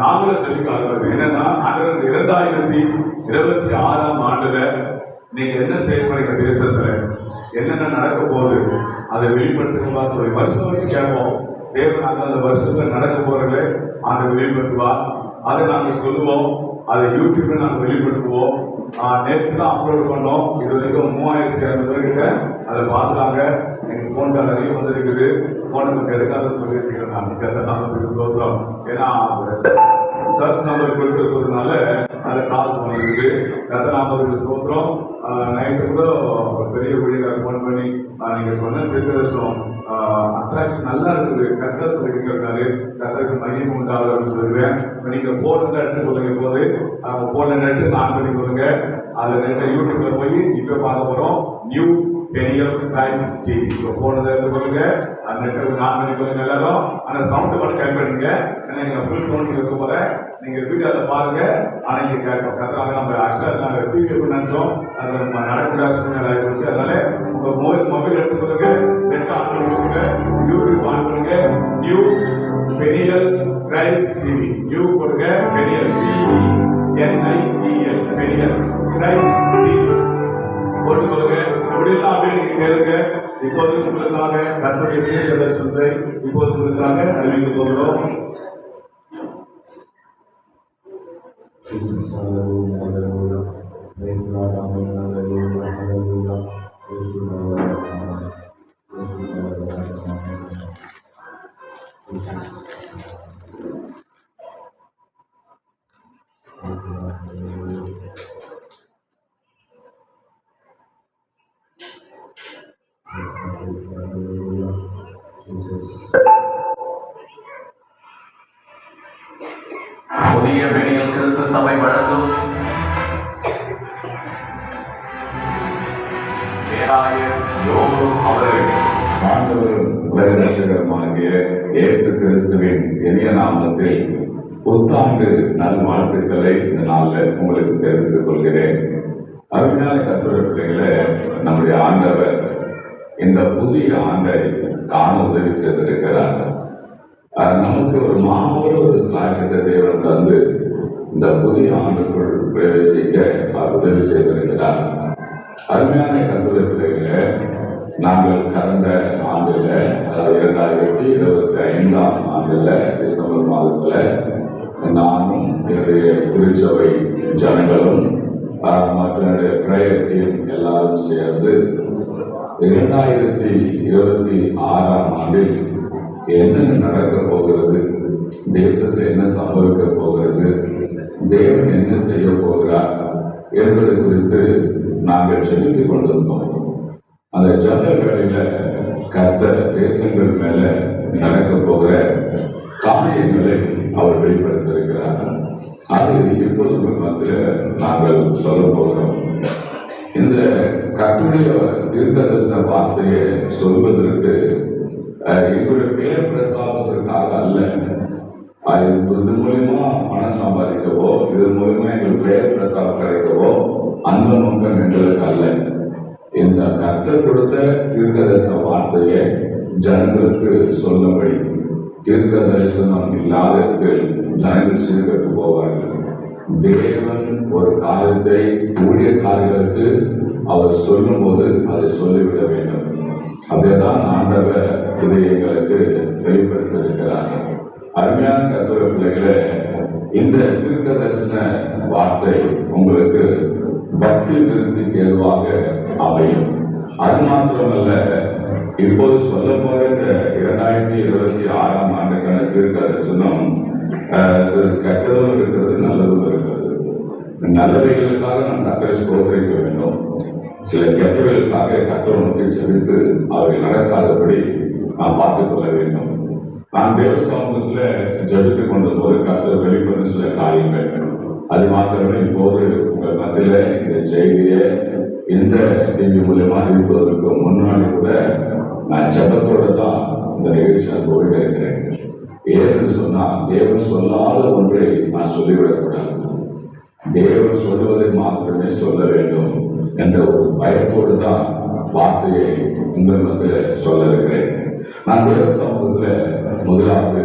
நாங்களும் செலுத்திக்காக என்னன்னா 2026ஆம் ஆண்டுல நீங்க என்ன செய்ய போறீங்க, தேசத்துல என்னென்ன நடக்க போகுது அதை வெளிப்படுத்துவா சொல்லி வருஷம் வருஷம் கேட்போம். தேவன் அந்த வருஷத்துல நடக்க போறது அதை வெளிப்படுத்துவா. அதை நாங்கள் சொல்லுவோம். அதை யூடியூப்ல நாங்கள் வெளிப்படுத்துவோம். நேற்று தான் அப்லோட் பண்ணோம். இது வரைக்கும் 3200 பேர்கிட்ட அதை பார்த்துட்டாங்க. எங்கள் ஃபோன் கால் நிறைய வந்துருக்குது. ஃபோனை கொஞ்சம் எடுக்காதுன்னு சொல்லி வச்சுக்கிறேன். அன்னைக்கு அதை நம்மளுக்கு சொல்றோம். ஏன்னா சர்ச் நம்பர் கொடுத்துருக்கிறதுனால அதை கால்ஸ் வந்துருக்குது. கதை நாமத்துக்கு சோத்திரம். நைட்டு கூட ஒரு பெரிய ஊழியர்களை ஃபோன் பண்ணி நீங்கள் சொன்ன தீர்க்கதரிசனம் அட்ராக்ஷன் நல்லா இருக்குது, கரெக்டாக சொல்லியிருக்காரு, கரெக்டாக மகிமை உண்டாகுதுன்னு சொல்லிடுவேன். இப்போ நீங்கள் ஃபோன் தான் எடுத்து கொள்ளுங்க. போது அவங்க ஃபோனை நெட்டு ஆன் பண்ணி கொள்ளுங்க. அதில் நெட்டை யூடியூப்ல போய் இப்போ பார்க்க போகிறோம். New Peniel Christ TV. இப்போ ஃபோனை தான் எடுத்து கொள்ளுங்க. அந்த நெட்டை ஆன் பண்ணி கொள்ளுங்க எல்லாரும். ஆனால் சவுண்டை மட்டும் கம்மி பண்ணிங்க. ஏன்னா நீங்கள் ஃபுல் சவுண்ட் இருக்க போகிறேன். நீங்கள் வீடியோ அதை பாருங்க. ஆனால் இங்கே கேட்கும் கரெக்டாக நம்ம ஆக்சுவலாக நாங்கள் டிவி நினைச்சோம். அது நடக்கூடாத சூழ்நிலை ஆகிடுச்சு. அதனால உங்கள் மொபைல் எடுத்து கொடுங்க, நெட் ஆன் பண்ணி கொடுங்க, யூடியூப் ஆன் பண்ணுங்க. New Peniel Christ TV. New கொடுங்க, Peniel PENIEL Peniel Christ TV போட்டு கொடுங்க. முடியலாம் அப்படின்னு நீங்க கேளுங்க. இப்போது உங்களுக்காக கர்த்தருடைய தீர்க்க தரிசனத்தை இப்போது உங்களுக்காக அறிவிக்க போகிறோம். Jesus, hallelujah, hallelujah. Praise God, amen, hallelujah, hallelujah. Praise the Lord, amen. Praise the Lord, amen. Jesus. Praise the Lord, hallelujah. Praise God, hallelujah. Jesus. புதிய பெனியல் கிறிஸ்து சபை வழங்கும் பேராயர் யோகு அவர்கள் ஆண்டவரும் உலக ரட்சகருமாகிய இயேசு கிறிஸ்துவின் இனிய நாமத்தில் புத்தாண்டு நல்வாழ்த்துக்களை இந்த நாளில் உங்களுக்கு தெரிவித்துக் கொள்கிறேன். அருமையான கர்த்தருடைய பிள்ளைகளே, நம்முடைய ஆண்டவர் இந்த புதிய ஆண்டை காண உதவி செய்திருக்கிறார். நமக்கு ஒரு மாபெரும் ஒரு ஸ்லாக்கியத்தை தேவன் தந்து இந்த புதிய ஆண்டுக்குள் பிரவேசிக்க உதவி செய்திருக்கிறார். அருமையான கர்த்தருடைய பிள்ளைகளே, நாங்கள் கடந்த ஆண்டுல, அதாவது 2025ஆம் ஆண்டுல டிசம்பர் மாதத்துல நானும் என்னுடைய திருச்சபை ஜனங்களும் மற்றும் என்னுடைய பிரேயர் டீம் எல்லாரும் சேர்ந்து 2026ஆம் ஆண்டில் என்னென்ன நடக்க போகிறது, தேசத்தில் என்ன சம்பவிக்க போகிறது, தேவன் என்ன செய்ய போகிறார் என்பது குறித்து நாங்கள் ஜெபித்துக் கொண்டிருந்தோம். அந்த ஜெப வேளையில கர்த்தர் தேசங்கள் மேல நடக்க போகிற காரியங்களை அவர் வெளிப்படுத்தியிருக்கிறார். அது இப்பொழுது மத்தியில் நாங்கள் சொல்ல போகிறோம். இந்த கர்த்தருடைய தீர்க்கதரிசன வார்த்தையை சொல்வதற்கு எங்களுடைய பெயர் பிரஸ்தாபத்திற்காக அல்ல. இது மூலயமா பணம் சம்பாதிக்கவோ, இது மூலமா எங்களுக்கு பெயர் பிரஸ்தாபம் கிடைக்கவோ அந்த நோக்கம் எங்களுக்கு அல்ல. இந்த கர்த்தர் கொடுத்த தீர்க்கதரிசன வார்த்தையை ஜனங்களுக்கு சொல்லும்படி, தீர்க்க தரிசனம் இல்லாத ஜனங்கள் சீர்கட்டு போவார்கள். தேவன் ஒரு காரியத்தை ஊழியக்காரர்களுக்கு அவர் சொல்லும் போது அதை சொல்லிவிட வேண்டும். அப்படியேதான் ஆண்டவர் இதை எங்களுக்கு வெளிப்படுத்தியிருக்கிறார். அருமையான கர்த்தருடைய பிள்ளைகளே, இந்த தீர்க்க தரிசன வார்த்தை உங்களுக்கு பக்தி விருத்திக்கு ஏதுவாக அமையும். அது மாத்திரமல்ல, இப்போது சொல்ல போற இந்த 2026 ஆண்டுக்கான தீர்க்க தரிசனம் சில கெட்டதும் இருக்கிறது, நல்லதும் இருக்கிறது. நல்லவைகளுக்காக நாம் கர்த்தரை ஸ்தோத்திரிக்க வேண்டும். சில கெட்டவைகளுக்காக கர்த்தருக்கு ஜெபித்து அவை நடக்காதபடி நாம் பார்த்துக் கொள்ள வேண்டும். நான் தேவ சமூகத்தில் ஜெபித்துக் கொண்ட போது கர்த்தர் வெளிப்படும் சில காரியங்கள், அது மாத்திரமே இப்போது உங்கள் மத்தியில் இந்த செய்தியை இந்த டிவி மூலமா அறிவிப்பதற்கு முன்னாடி கூட நான் ஜெபத்தோடு தான் இந்த நிகழ்ச்சியை போயிட்டு இருக்கிறேன். ஏன்னு சொன்னா, தேவன் சொல்லாத ஒன்றை நான் சொல்லிவிடக்கூடாது. தேவன் சொல்லுவதை மாத்திரமே சொல்ல வேண்டும் என்ற ஒரு பயத்தோடு தான் வார்த்தையை உங்கள் மத்தியில் சொல்ல இருக்கிறேன். நான் தேவ சமூகத்தில் முதலாவது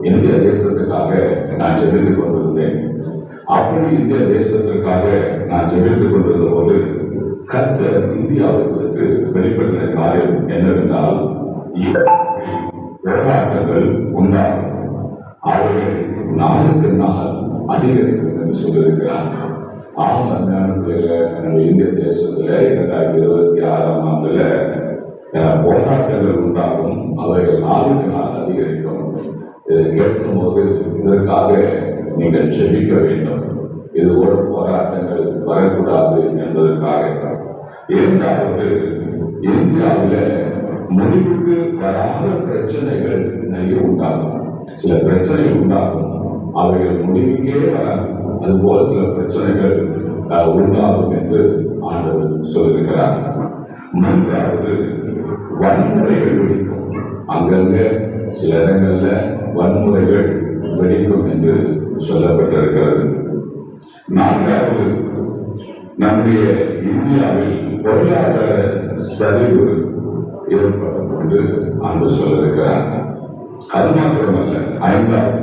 இந்திய தேசத்துக்காக நான் ஜெபித்துக் கொண்டிருந்தேன். அப்படி இந்திய தேசத்திற்காக நான் ஜெபித்துக் கொண்டிருந்த போது கர்த்தர் இந்தியாவை குறித்து வெளிப்படுத்தின காரியம் என்னவென்றால், போராட்டங்கள் உண்டாகும், அவைகள் நாளுக்கு நாள் அதிகரிக்கும் என்று சொல்லியிருக்கிறார். நம்ம இந்திய தேசத்துல 2026 ஆண்டுல போராட்டங்கள் உண்டாகும், அவைகள் நாளுக்கு நாள் அதிகரிக்கும். இதை கேட்கும் போது இதற்காக நீங்கள் ஜெபிக்க வேண்டும். இது ஒரு போராட்டங்கள் வரக்கூடாது என்பதற்காக. இரண்டாவது, இந்தியாவில் முடிவுக்கு வராத பிரச்சனைகள் நிறைய உண்டாகும். சில பிரச்சனைகள் உண்டாகும், அவைகள் முடிவுக்கே வராது. அதுபோல சில பிரச்சனைகள் உண்டாகும் என்று ஆண்டவர் சொல்லியிருக்கிறார். மூன்றாவது, வன்முறைகள் வெடிக்கும். அங்கங்க சில இடங்கள்ல வன்முறைகள் வெடிக்கும் என்று சொல்லப்பட்டிருக்கிறது. நான்காவது, நம்முடைய இந்தியாவில் பொருளாதார சரிவு ஏற்படும் என்று ஆண்டவர் சொல்லியிருக்கிறார். அது மாத்திரமல்ல, ஐந்தாவது,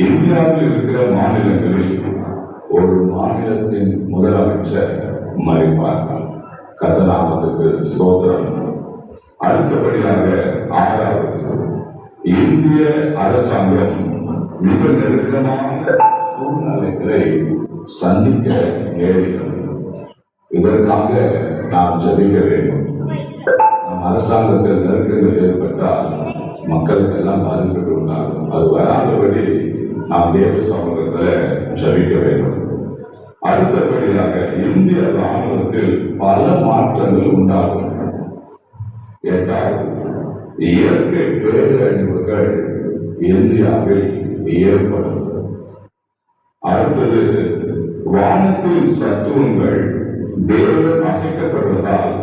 இந்தியாவில் இருக்கிற மாநிலங்களில் ஒரு மாநிலத்தின் முதலமைச்சர் மறைப்பார். கர்த்தநாமத்துக்கு ஸ்தோத்திரம். அடுத்தபடியாக ஆறாவது, இந்திய அரசாங்கம் மிக நெருக்கமான சூழ்நிலைகளை சந்திக்க நேரிடும். இதற்காக நாம் ஜெபிக்க வேண்டும். நம் அரசாங்கத்தில் நெருக்கங்கள் ஏற்பட்டால் மக்களுக்கு எல்லாம் பாதிப்பு உண்டாகும். அது வராதபடி நாம் தேவ சமூகத்தில் ஜெபிக்க வேண்டும். அடுத்தபடியாக இந்திய ராணுவத்தில் பல மாற்றங்கள் உண்டாகும். எட்டாவது, இயற்கை பேரழிவுகள் இந்தியாவில் ஏற்படும். அடுத்தது, வானத்தில் சத்துவங்கள் தேவன் அசைக்கப்படுவதால்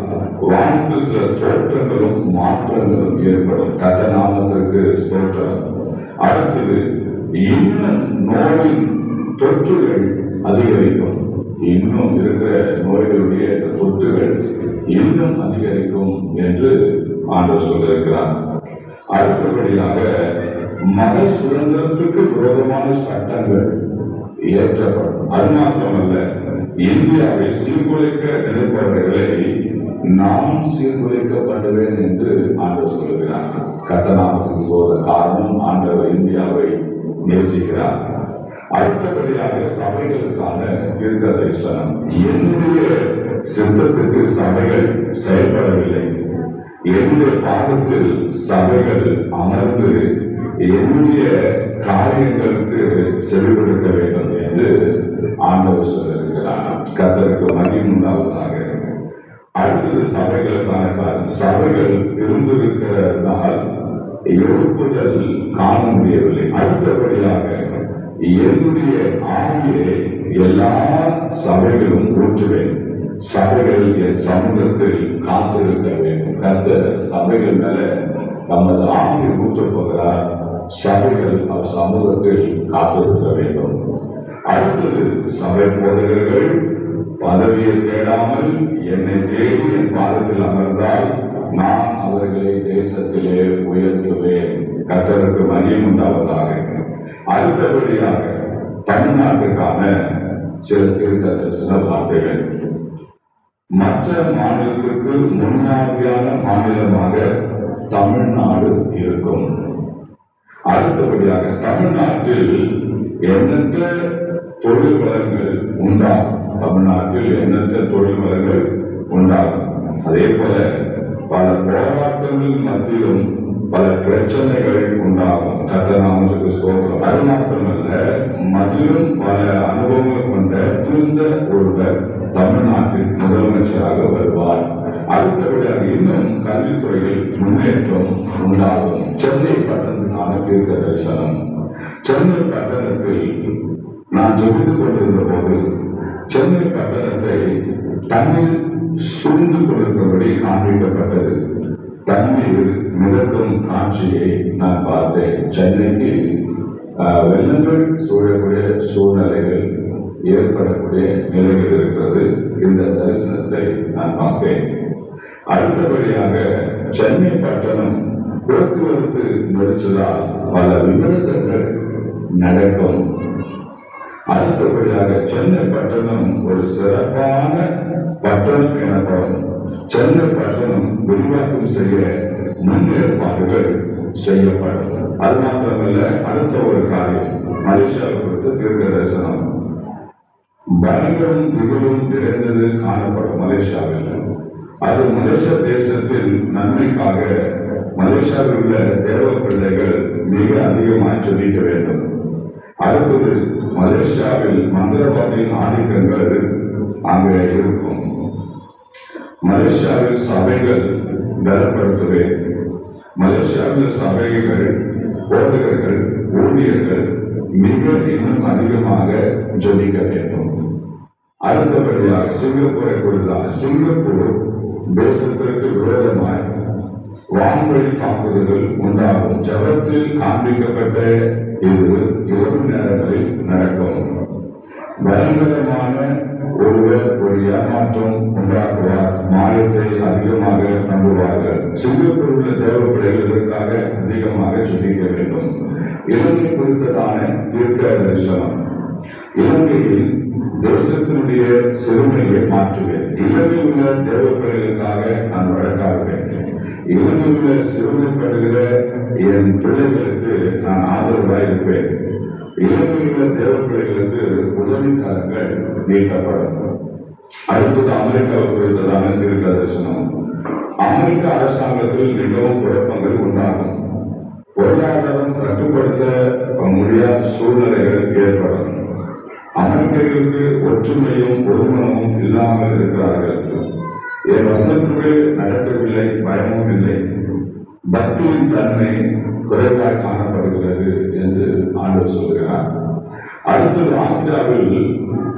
வானத்தில் சில தோற்றங்களும் மாற்றங்களும் ஏற்படும். கர்த்தநாமத்திற்கு ஸ்தோத்திரம். அடுத்தது, இன்னும் நோயின் தொற்றுகள் அதிகரிக்கும். இன்னும் இருக்கிற நோய்களுடைய தொற்றுகள் இன்னும் அதிகரிக்கும் என்று ஆண்டவர் சொல்லியிருக்கிறார். அடுத்தபடியாக மத சுதந்திரத்துக்கு விரோதமான சட்டங்கள் இயற்றப்படும். அது மாத்திரமல்ல, இந்தியாவை சீர்குலைக்க நினைப்பவர்களை நான் சீர்குலைக்கப்படுவேன் என்று ஆண்டவர் சொல்லுகிறார். கர்த்தநாமத்துக்கு சொல்ற காரணம், ஆண்டவர் இந்தியாவை நேசிக்கிறார். அடுத்தபடியாக சபைகளுக்கான தீர்க்க தரிசனம். என்னுடைய சித்தத்துக்கு சபைகள் செயல்படவில்லை. என்னுடைய பாதத்தில் சபைகள் அமர்ந்து என்னுடைய காரியங்களுக்கு செவிகொடுக்க வேண்டும் என்று ஆண்டவர் சொல்லியிருக்கிறார். கர்த்தருக்கு மகிமை உண்டாவதாக. அடுத்தது சபைகளுக்கான காரணம். சபைகள் இருந்திருக்கிறதால் எழுப்புதல் காண முடியவில்லை. அடுத்தபடியாக என்னுடைய ஆவியை எல்லா சபைகளும் ஊற்றுவேன். சபைகள் என் சமூகத்தில் காத்திருக்க வேண்டும். கர்த்தர் சபைகள் மேல தமது ஆவியை ஊற்றப் போகிறார். சபைகள் அவர் சமூகத்தில் காத்திருக்க வேண்டும். அடுத்தது, சபை போதகர்கள் பதவியை தேடாமல் என்னை தேடி என் பாதத்தில் அமர்ந்தால் நான் அவர்களை தேசத்திலே உயர்த்துவேன். கர்த்தருக்கு மகிமை உண்டாவதாக. அடுத்தபடியாக தமிழ்நாட்டுக்கான சில தீர்க்க தரிசன வார்த்தைகள். மற்ற மாநிலத்திற்கு முன்மாதிரியான மாநிலமாக தமிழ்நாடு இருக்கும். அடுத்தபடியாக தமிழ்நாட்டில் எண்ணற்ற தொழில் வளங்கள் உண்டாகும். தமிழ்நாட்டில் எண்ணற்ற தொழில் வளங்கள் உண்டாகும். அதே போல பல போராட்டங்கள் மத்தியிலும் பல பிரச்சனைகள் உண்டாகும். கர்த்தர் நாமத்துக்கு ஸ்தோத்திரம். அது மாத்திரமல்ல, மதிலும் பல அனுபவங்கள் கொண்ட திருந்த ஒருவர் தமிழ்நாட்டில் முதலமைச்சராக வருவார். அடுத்தபடியாக இன்னும் கல்வித்துறையில் முன்னேற்றம் உண்டாகும். சென்னை பட்டணத்துக்கான தீர்க்க தரிசனம். சென்னை பட்டணத்தில் நான் ஜெபித்துக் கொண்டிருந்த போது சென்னை பட்டணத்தை தண்ணீர் சூழ்ந்து கொண்டிருக்கிறபடி காண்பிக்கப்பட்டது. தண்ணீர் மிதக்கும் காட்சியை நான் பார்த்தேன். சென்னைக்கு வெள்ளங்கள் சூழக்கூடிய சூழ்நிலைகள் ஏற்படக்கூடிய நிலையில் இருக்கிறது. இந்த தரிசனத்தை நான் பார்த்தேன். அடுத்தபடியாக சென்னை பட்டணம் போக்குவரத்து நெரிசலால் பல விபரீதங்கள் நடக்கும். அடுத்தபடியாக சென்னை பட்டணம் ஒரு சிறப்பான பட்டணம் எனப்படும். சென்னை பட்டணம் விரிவாக்கம் செய்ய முன்னேற்பாடுகள் செய்யப்படும். அது மாத்திரமல்ல, அடுத்த ஒரு காரியம், மலேசியாவை குறித்த தீர்க்க தரிசனம். பயங்கரம் திகிலும் நிறைந்தது காணப்படும் மலேசியாவில். அது மலேசியா தேசத்தில் நன்மைக்காக மலேசியாவில் உள்ள தேவ பிள்ளைகள் மிக அதிகமாக ஜெபிக்க வேண்டும். அடுத்தது, மலேசியாவில் மந்திரவாதியின் ஆதிக்கங்கள் அங்கே இருக்கும். மலேசியாவில் சபைகள் பலப்படுத்துவேன். மலேசியாவில் சபைகள், போதகர்கள், ஊழியர்கள் மிக இன்னும் அதிகமாக ஜெபிக்க வேண்டும். அடுத்தபடியாக சிங்கப்பூரை குறித்தால், சிங்கப்பூர் தேசத்திற்கு விரோதமாய் வான்வழி தாக்குதல்கள் உண்டாகும். ஜபத்தில் காண்பிக்கப்பட்ட இது இரவு நேரங்களில் நடக்கும். பயங்கரமான ஒருவர் ஒரு ஏமாற்றம் உண்டாக்குவார். மாயத்தை அதிகமாக நம்புவார்கள். சிங்கப்பூர் உள்ள தேவ பிள்ளைகள் இதற்காக அதிகமாக ஜெபிக்க வேண்டும். இலங்கை குறித்ததான தீர்க்க தரிசனம். இலங்கையில் தேசத்தினுடைய சிறுமையை மாற்றுவேன். இலங்கையில் உள்ள தேவ பிள்ளைகளுக்காக நான் வழக்காடுவேன். இலங்கையில் உள்ள சிறுமைப்படுகிற என் பிள்ளைகளுக்கு நான் ஆதரவாக இருப்பேன். இலங்கையில் உள்ள தேவ பிள்ளைகளுக்கு உதவிக்காரங்கள் நீக்கப்படும். அடுத்தது அமெரிக்காவை குறித்ததான தீர்க்க தரிசனம். அமெரிக்க அரசாங்கத்தில் மிகவும் குழப்பங்கள் உண்டாகும். பொருளாதாரம் கட்டுப்படுத்த முடியாத சூழ்நிலைகள் ஏற்படும். அமெரிக்கர்களுக்கு ஒற்றுமையும் ஒருமனமும் இல்லாமல் இருக்கிறார்கள். என் வசனத்திலே நடக்கவில்லை, பயமும் இல்லை. பக்தியின் தன்மை குறைவாய் காணப்படுகிறது என்று ஆண்டவர் சொல்கிறார். அடுத்தது, ஆஸ்திரேலியாவில்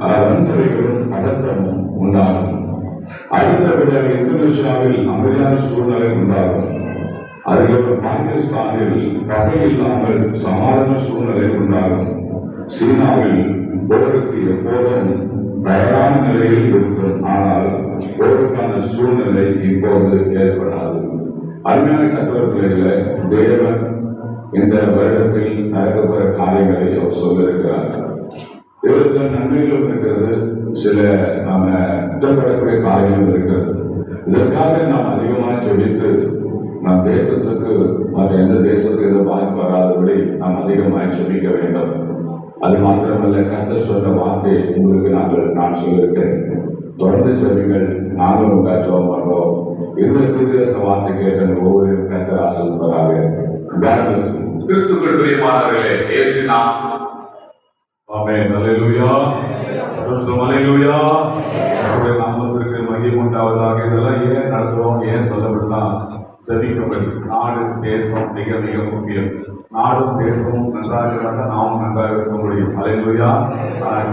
வன்முறைகளும் பதற்றமும் உண்டாகும். அடுத்தபடியாக இந்தோனேஷியாவில் அமைதியான சூழ்நிலை உண்டாகும். அதுக்கப்புறம் பாகிஸ்தானில் பகை இல்லாமல் சமாதான சூழ்நிலை உண்டாகும். சீனாவில் போருக்கு எப்போதும் தயாரான நிலையில் இருக்கும். ஆனால் போருக்கான சூழ்நிலை இப்போது ஏற்படாது. அருமையான கற்றவர்களை தேவன் இந்த வருடத்தில் நடக்கப்போகிற காரியங்களை அவர் சொல்லியிருக்கிறார். இதில் சில நன்மைகளும் இருக்கிறது, சில நாம குற்றப்படக்கூடிய காரியங்களும் இருக்கிறது. இதற்காக நாம் அதிகமாக ஜெபித்து நம் தேசத்துக்கு மற்ற எந்த தேசத்துக்கு எந்த பாதிப்பு வராதபடி நாம் அதிகமாக ஜெபிக்க வேண்டும். அது மாத்திரமல்ல, கர்த்தர் சொன்ன வார்த்தையை உங்களுக்கு நான் சொல்லியிருக்கேன். தொடர்ந்து ஜெபிங்கள். நாங்களும் உங்கள் ஜெபம் பண்றோம். இந்த தீர்க்க வார்த்தை கேட்ட ஒவ்வொரு கர்த்தர் ஆசீர்வதிப்பாராக. கிறிஸ்துவுக்குள் பிரியமானவர்களே, இயேசு நாம் ஆமென். அல்லேலூயா. அல்லேலூயா. அவருடைய நாமத்திற்கு மகிமை உண்டாவதாக. இதெல்லாம் ஏன் நடத்துறோம், ஏன் சொல்லப்படலாம் ஜபிக்கும்படி. நாடு தேசம் மிக மிக முக்கியம். நாடும் தேசமும் நன்றாக இருந்தால் நாமும் நன்றாக இருக்க முடியும். அல்லேலூயா.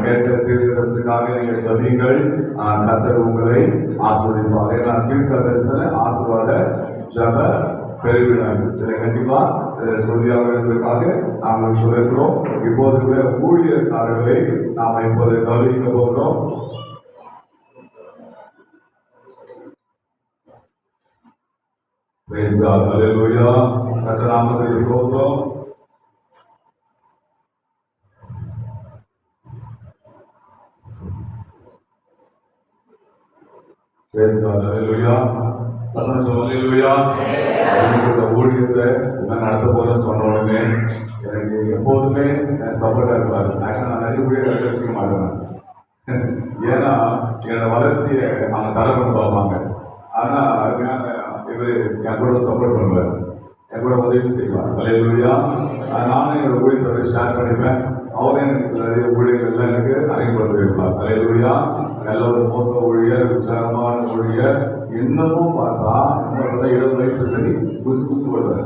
கேட்ட தீர்க்கதரிசனத்துக்காக நீங்கள் ஜபியுங்கள். கர்த்தர் உங்களை ஆசீர்வதிப்பார். ஏன்னா தீர்க்க தரிசன ஆசீர்வாத ஜப பெருவிழாங்க. இதில் கண்டிப்பாக சொல்லியாகிறதுக்காக நாங்கள் சொல்லியிருக்கிறோம். இப்போது கூட ஊழியர்காரர்களை நாம் இப்போது கவனிக்க போகிறோம். Praise God. Hallelujah. கர்த்தர் நாமத்துக்கு ஸ்தோத்திரம். Praise God. Hallelujah. சத்தம் சொல்லுங்க. Hallelujah. இந்த ஊழியத்தை நான் நடத்த போல சொன்ன உடனே எனக்கு எப்போதுமே சப்போர்ட்டாக இருப்பார். ஆக்சுவலாக நான் நிறைய ஊழியர்கள் வச்சுக்க மாட்டேன். ஏன்னா என்னோட வளர்ச்சியை அவங்க தடை பண்ண பார்ப்பாங்க. ஆனால் அருமையான இவர் என் கூட சப்போர்ட் பண்ணுவார், என் கூட உதவி செய்வார். அல்லேலூயா. நானும் என்னோட ஊழியத்தோட ஷேர் பண்ணிப்பேன். அவரே எனக்கு சில நிறைய ஊழியர்கள்லாம் எனக்கு அறிமுகப்படுத்தி வைப்பார். அல்லேலூயா. நல்ல ஒரு மூத்த ஊழியர், உற்சாகமான ஊழியர். இன்னமும் பார்த்தா இன்னொரு 20 வயசு தண்ணி புதுசு புதுசு வருவார்.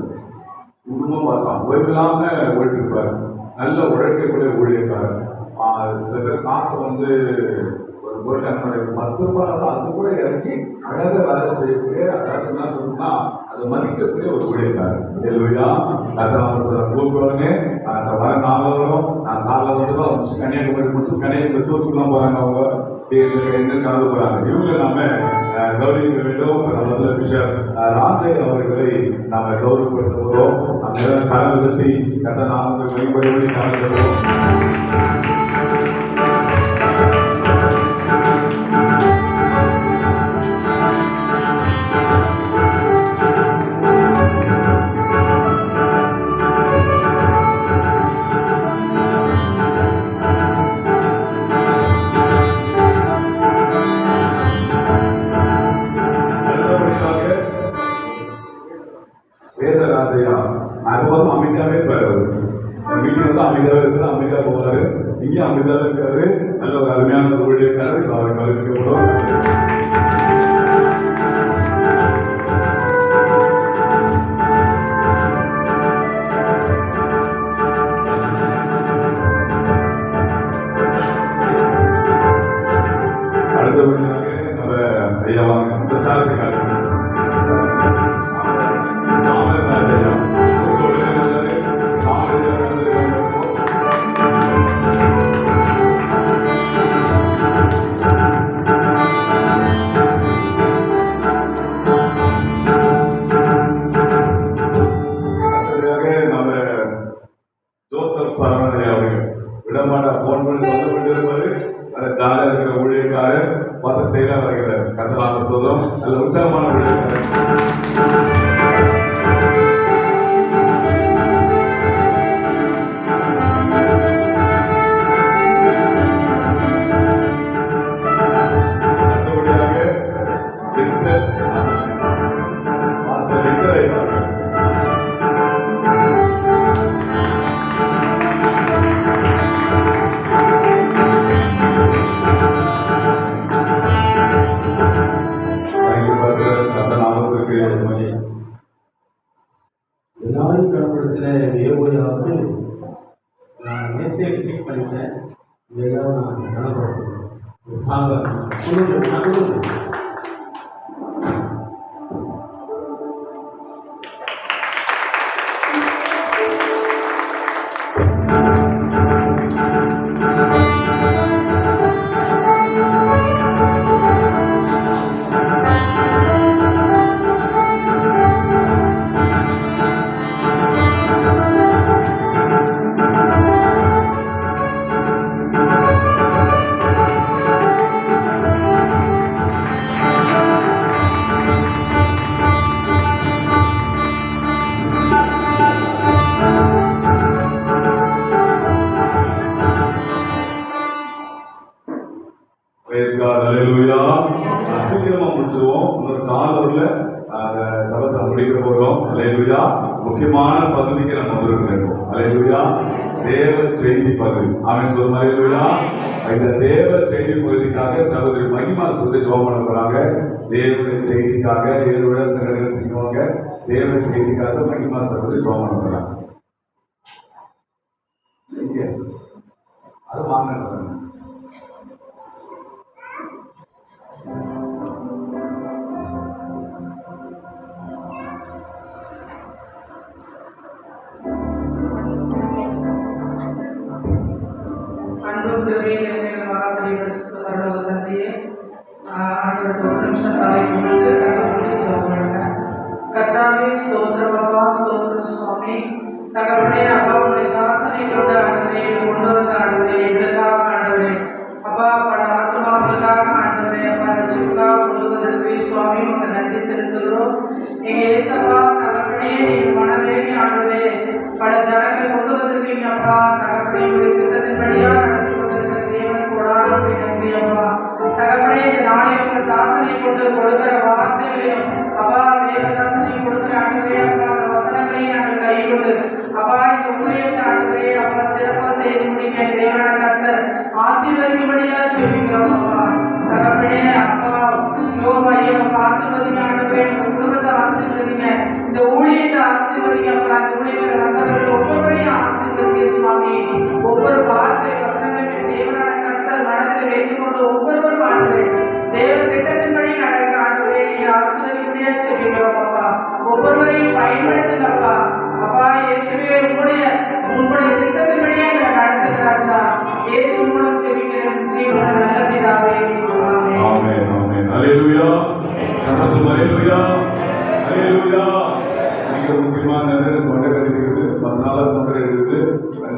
இன்னமும் பார்த்தா ஓய்வில்லாம ஓடிட்டு இருப்பார். நல்ல உழைக்கக்கூடிய ஊழியக்காரர். சில பேர் காசை வந்து ஒரு பொருள் என்னுடைய 10 ரூபாய் அது கூட இறக்கி அழகாக வேலை செய்யக்கூடிய, அதாவது என்ன சொல்லணும்னா அதை மதிக்கக்கூடிய ஒரு ஊழியக்காரர். இல்லையா? கூப்பிடுறோன்னே வர நாளில் வரும். நான் காலையில் வந்து தான் முடிச்சு கன்னியாகுமரி முடிச்சு கன்னியாகுமரி தூத்துக்குலாம் போகிறாங்க. அவங்க எங்க கலந்து போகிறாங்க. இவங்க நம்ம கௌரவிக்க வேண்டும். நம்ம பிஷப் ராஜை அவர்களை நாம் கௌரவப்படுத்த போகிறோம். நம்ம கலந்து தட்டி கதை நாம வெளிப்படி கலந்துக்கிறோம். அமைதியாவே இருப்பாரு. வீட்டில் வந்து அமைதியாவே இருக்கிற அமைதியா போவாரு. இங்கே அமைதியாவே இருக்காரு. நல்ல ஒரு அருமையான ஊழியக்காரர். அவரை கவனிக்கப்படும். அடுத்தபடியாக நம்ம ஐயா வாங்க இந்த சாலத்தை காட்டுறோம். விடமாட்டா போன் பண்ணி வந்து இருப்பாரு. அந்த ஜாலியாக இருக்கிற ஊழியக்காரர் பார்த்து ஸ்டைலா வருகிறார். கத்தலாம சொல்றோம். நல்ல உற்சாகமான ஊழியக்காரர். எல்லாரும் கனப்படுத்தின ஏவோயாவுக்கு நான் நேற்றே விசிட் பண்ணிட்டேன். இதையாவது நான் கனப்படுத்துகிறேன். சாங்க சீக்கிரமா முடிச்சிருவோம். இன்னொரு 4 ஹவர்ல ஜபத்தை முடிக்க போகிறோம். அல்லேலூயா. முக்கியமான பகுதிக்கு நம்ம வந்திருக்கிறோம். அல்லேலூயா. தேவ செய்தி பகுதி. ஆமென் சொல்லுங்க. அல்லேலூயா. இந்த தேவ செய்தி பகுதிக்காக சகோதரி மகிமா சகோதரி ஜெபம் பண்ண போறாங்க. தேவனுடைய செய்திக்காக 7 செய்வாங்க. தேவ செய்திக்காக மகிமா சகோதரி ஜெபம் பண்ண போறாங்க. அது வாங்க அன்பும் கிருபையும் மகாபலிபரிசுத்த தந்தையே, ஆண்டவருக்கு ஒரு நிமிஷம் தலை கும்பிட்டு கண்டுபிடி சொல்லுங்க. கர்த்தாவே ஸ்தோத்திரம் அப்பா, ஸ்தோத்திரம் சுவாமி. தகவலே அப்பா, உடைய தாசனை கொண்ட ஆண்டவரே, கொண்டு வந்த ஆண்டவரே, எங்களுக்காக ஆண்டவரே அப்பா, பல ஆத்மாக்களுக்காக ஆண்டவரே அப்பா, ரட்சிப்புக்காக கொண்டு வந்திருக்கிறீ சுவாமி, உங்களுக்கு நன்றி செலுத்துகிறோம். எங்க ஏசப்பா தகப்பனே, நீங்க மனவேறி ஆண்டவரே பல ஜனங்களை கொண்டு வந்திருக்கீங்க அப்பா. தகப்பனே, உடைய சித்தத்தின்படியா நடத்தி கொண்டிருக்கிற தேவனுக்கு கொடான நன்றி அப்பா. தகப்பனே, இந்த நாளில் உங்கள் தாசனை கொண்டு கொடுக்கிற வார்த்தைகளையும் அப்பா, தேவதாசனை கொடுக்கிற ஆண்டவரே அப்பா, அந்த வசனங்களையும் நாங்கள் கை கொண்டு அப்பா, இந்த ஊழியத்தை ஆண்டவரே அப்பா சிறப்பாக செய்து முடிக்க தேவனான கர்த்தர் ஆசீர்வதிக்கும்படியா ஜெபிக்கிறோம் அப்பா. தகப்பனே அப்பா, யோவாயை ஆசீர்வதிங்க ஆண்டவரே, இந்த குடும்பத்தை ஆசீர்வதிங்க, இந்த ஊழியத்தை ஆசீர்வதிங்க அப்பா. இந்த ஊழியத்தில் வந்தவர்கள் ஒவ்வொருவரையும் ஆசீர்வதிங்க சுவாமி. ஒவ்வொரு வார்த்தை வசனங்களையும் தேவனான கர்த்தர் மனதில் வைத்துக் கொண்டு ஒவ்வொருவரும் ஆண்டவரே தேவ திட்டத்தின்படி நடக்க ஆண்டவரே நீங்க ஆசீர்வதிக்கும்படியா ஜெபிக்கிறோம் அப்பா. ஒவ்வொருவரையும் பயன்படுத்துங்கப்பா. அப்பா இயேசுவே, உங்களுடைய சித்தத்தின்படியே எங்களை நடத்துகிறாச்சா. இயேசு மூலம் ஜெபிக்கிறேன் ஜீவன நல்ல பிதாவே. ஆமென் ஆமென். அல்லேலூயா. சந்தோஷம். அல்லேலூயா. அல்லேலூயா. மிக முக்கியமான தொண்டை கட்டிக்கிறது 10 நாளா தொண்டை கட்டிக்கிறது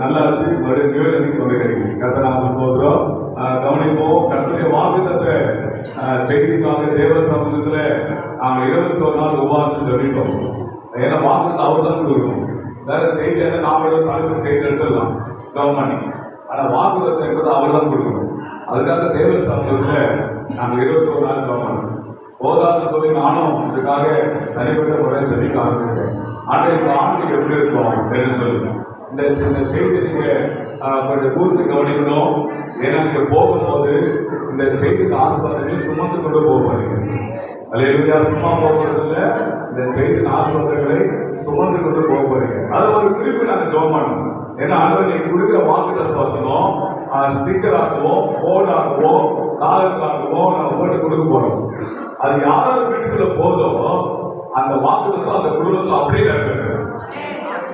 நல்லாச்சு. மறுபடியும் நியூ தொண்டை கட்டிக்கிறது. கர்த்தர் ஸ்தோத்திரம். கவனிப்போம். கர்த்தருடைய வாக்குத்தத்த செய்திக்காக தேவ சமூகத்துல நாங்கள் 21 நாள் உபவாசம் ஜெபித்தோம். ஏன்னா வாக்குத்தத்தை அவர் தான் கொடுக்கணும். வேற செய்தி என்ன நாம ஏதோ தலைப்பு செய்தி எடுத்துடலாம் ஜெபம் பண்ணி. ஆனால் வாக்குத்தத்தை என்பது அவர் தான் கொடுக்கணும். அதுக்காக தேவ சமூகத்துல நாங்கள் 21 நாள் ஜெபம் பண்ணோம். போதாதுன்னு சொல்லி நானும் இதுக்காக தனிப்பட்ட முறை ஜெபிக்க ஆரம்பித்தேன். ஆனால் இந்த ஆண்டு எப்படி இருக்கும் என்று சொல்லுங்க. இந்த செய்தி நீங்க கொஞ்சம் கூர்ந்து கவனிக்கணும். ஏன்னா நீங்க போகும்போது இந்த செய்திக்கு ஆசீர்வாதங்களை சுமந்து கொண்டு போக போறீங்க. அல்லேலூயா. சும்மா போகிறது இல்லை, இந்த செய்தியின் ஆசீர்வாதங்களை சுமந்து கொண்டு போக போறீங்க. அது ஒரு குறிப்பு நாங்கள் ஜெபம் பண்ணணும். ஏன்னா ஆண்டவர் நீங்க கொடுக்குற வாக்குத்தத்த வசனம் ஸ்டிக்கர் ஆக்குவோம், போர்டு ஆக்குவோம், காலங்களாக்குவோம், நம்ம போட்டு கொடுக்க போறோம். அது யாராவது வீட்டுக்குள்ள போதோ அந்த வாக்குத்தத்தம் அந்த குடும்பத்தில் அப்படியே நிறைவேறும்.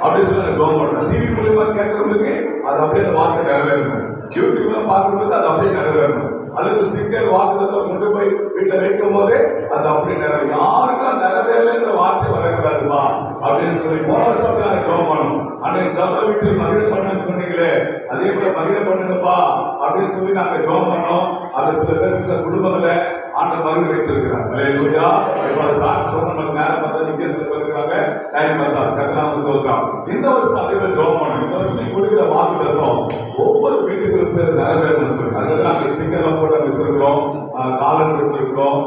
அப்படி சொல்லி நான் ஜெபம் பண்றேன். டிவி மூலியமா கேட்கறவங்களுக்கு அது அப்படியே அந்த வாக்கு நிறைவேறணும். யூடியூப்ல பார்க்கறவங்களுக்கு அது அப்படியே நிறைவேறணும். அல்லது ஸ்டிக்கர் வாக்குத்தத்தை கொண்டு போய் வீட்டில் வைக்கும் போதே அது அப்படி நிறைவேறும். யாருக்கும் நிறைவேறலைன்ற வார்த்தை வரக்கூடாதுப்பா அப்படின்னு சொல்லி போன வருஷம் நாங்கள் ஜெபம் பண்ணோம். அன்னைக்கு ஜெப வீட்டில் மகிழ பண்ணுன்னு சொன்னீங்களே, அதே போல மகிழ பண்ணுங்கப்பா அப்படின்னு சொல்லி நாங்கள் ஜெபம் பண்ணோம். அது சில பேர் சில குடும்பங்களை ஆண்ட மகிழ வைத்திருக்கிறாங்க. அல்லேலூயா. இப்போ சாட்சி சொன்ன நேரம் பார்த்தா இங்கே சில பேர் இருக்கிறாங்க, டைம் பார்த்தா கர்த்தர் சொல்றான். இந்த வருஷம் அதே போல ஜெபம் பண்ணோம். இந்த வருஷம் நீ கொடுக்கிற வாக்குத்தத்தம் ஒவ்வொரு வீட்டுக்கு பேர் நிறைவேறணும் சொல்லி அதுக்கு நாங்கள் ஸ்டிக்கர்லாம் போட்டு வச்சிருக்கிறோம், காலன் வச்சிருக்கிறோம்.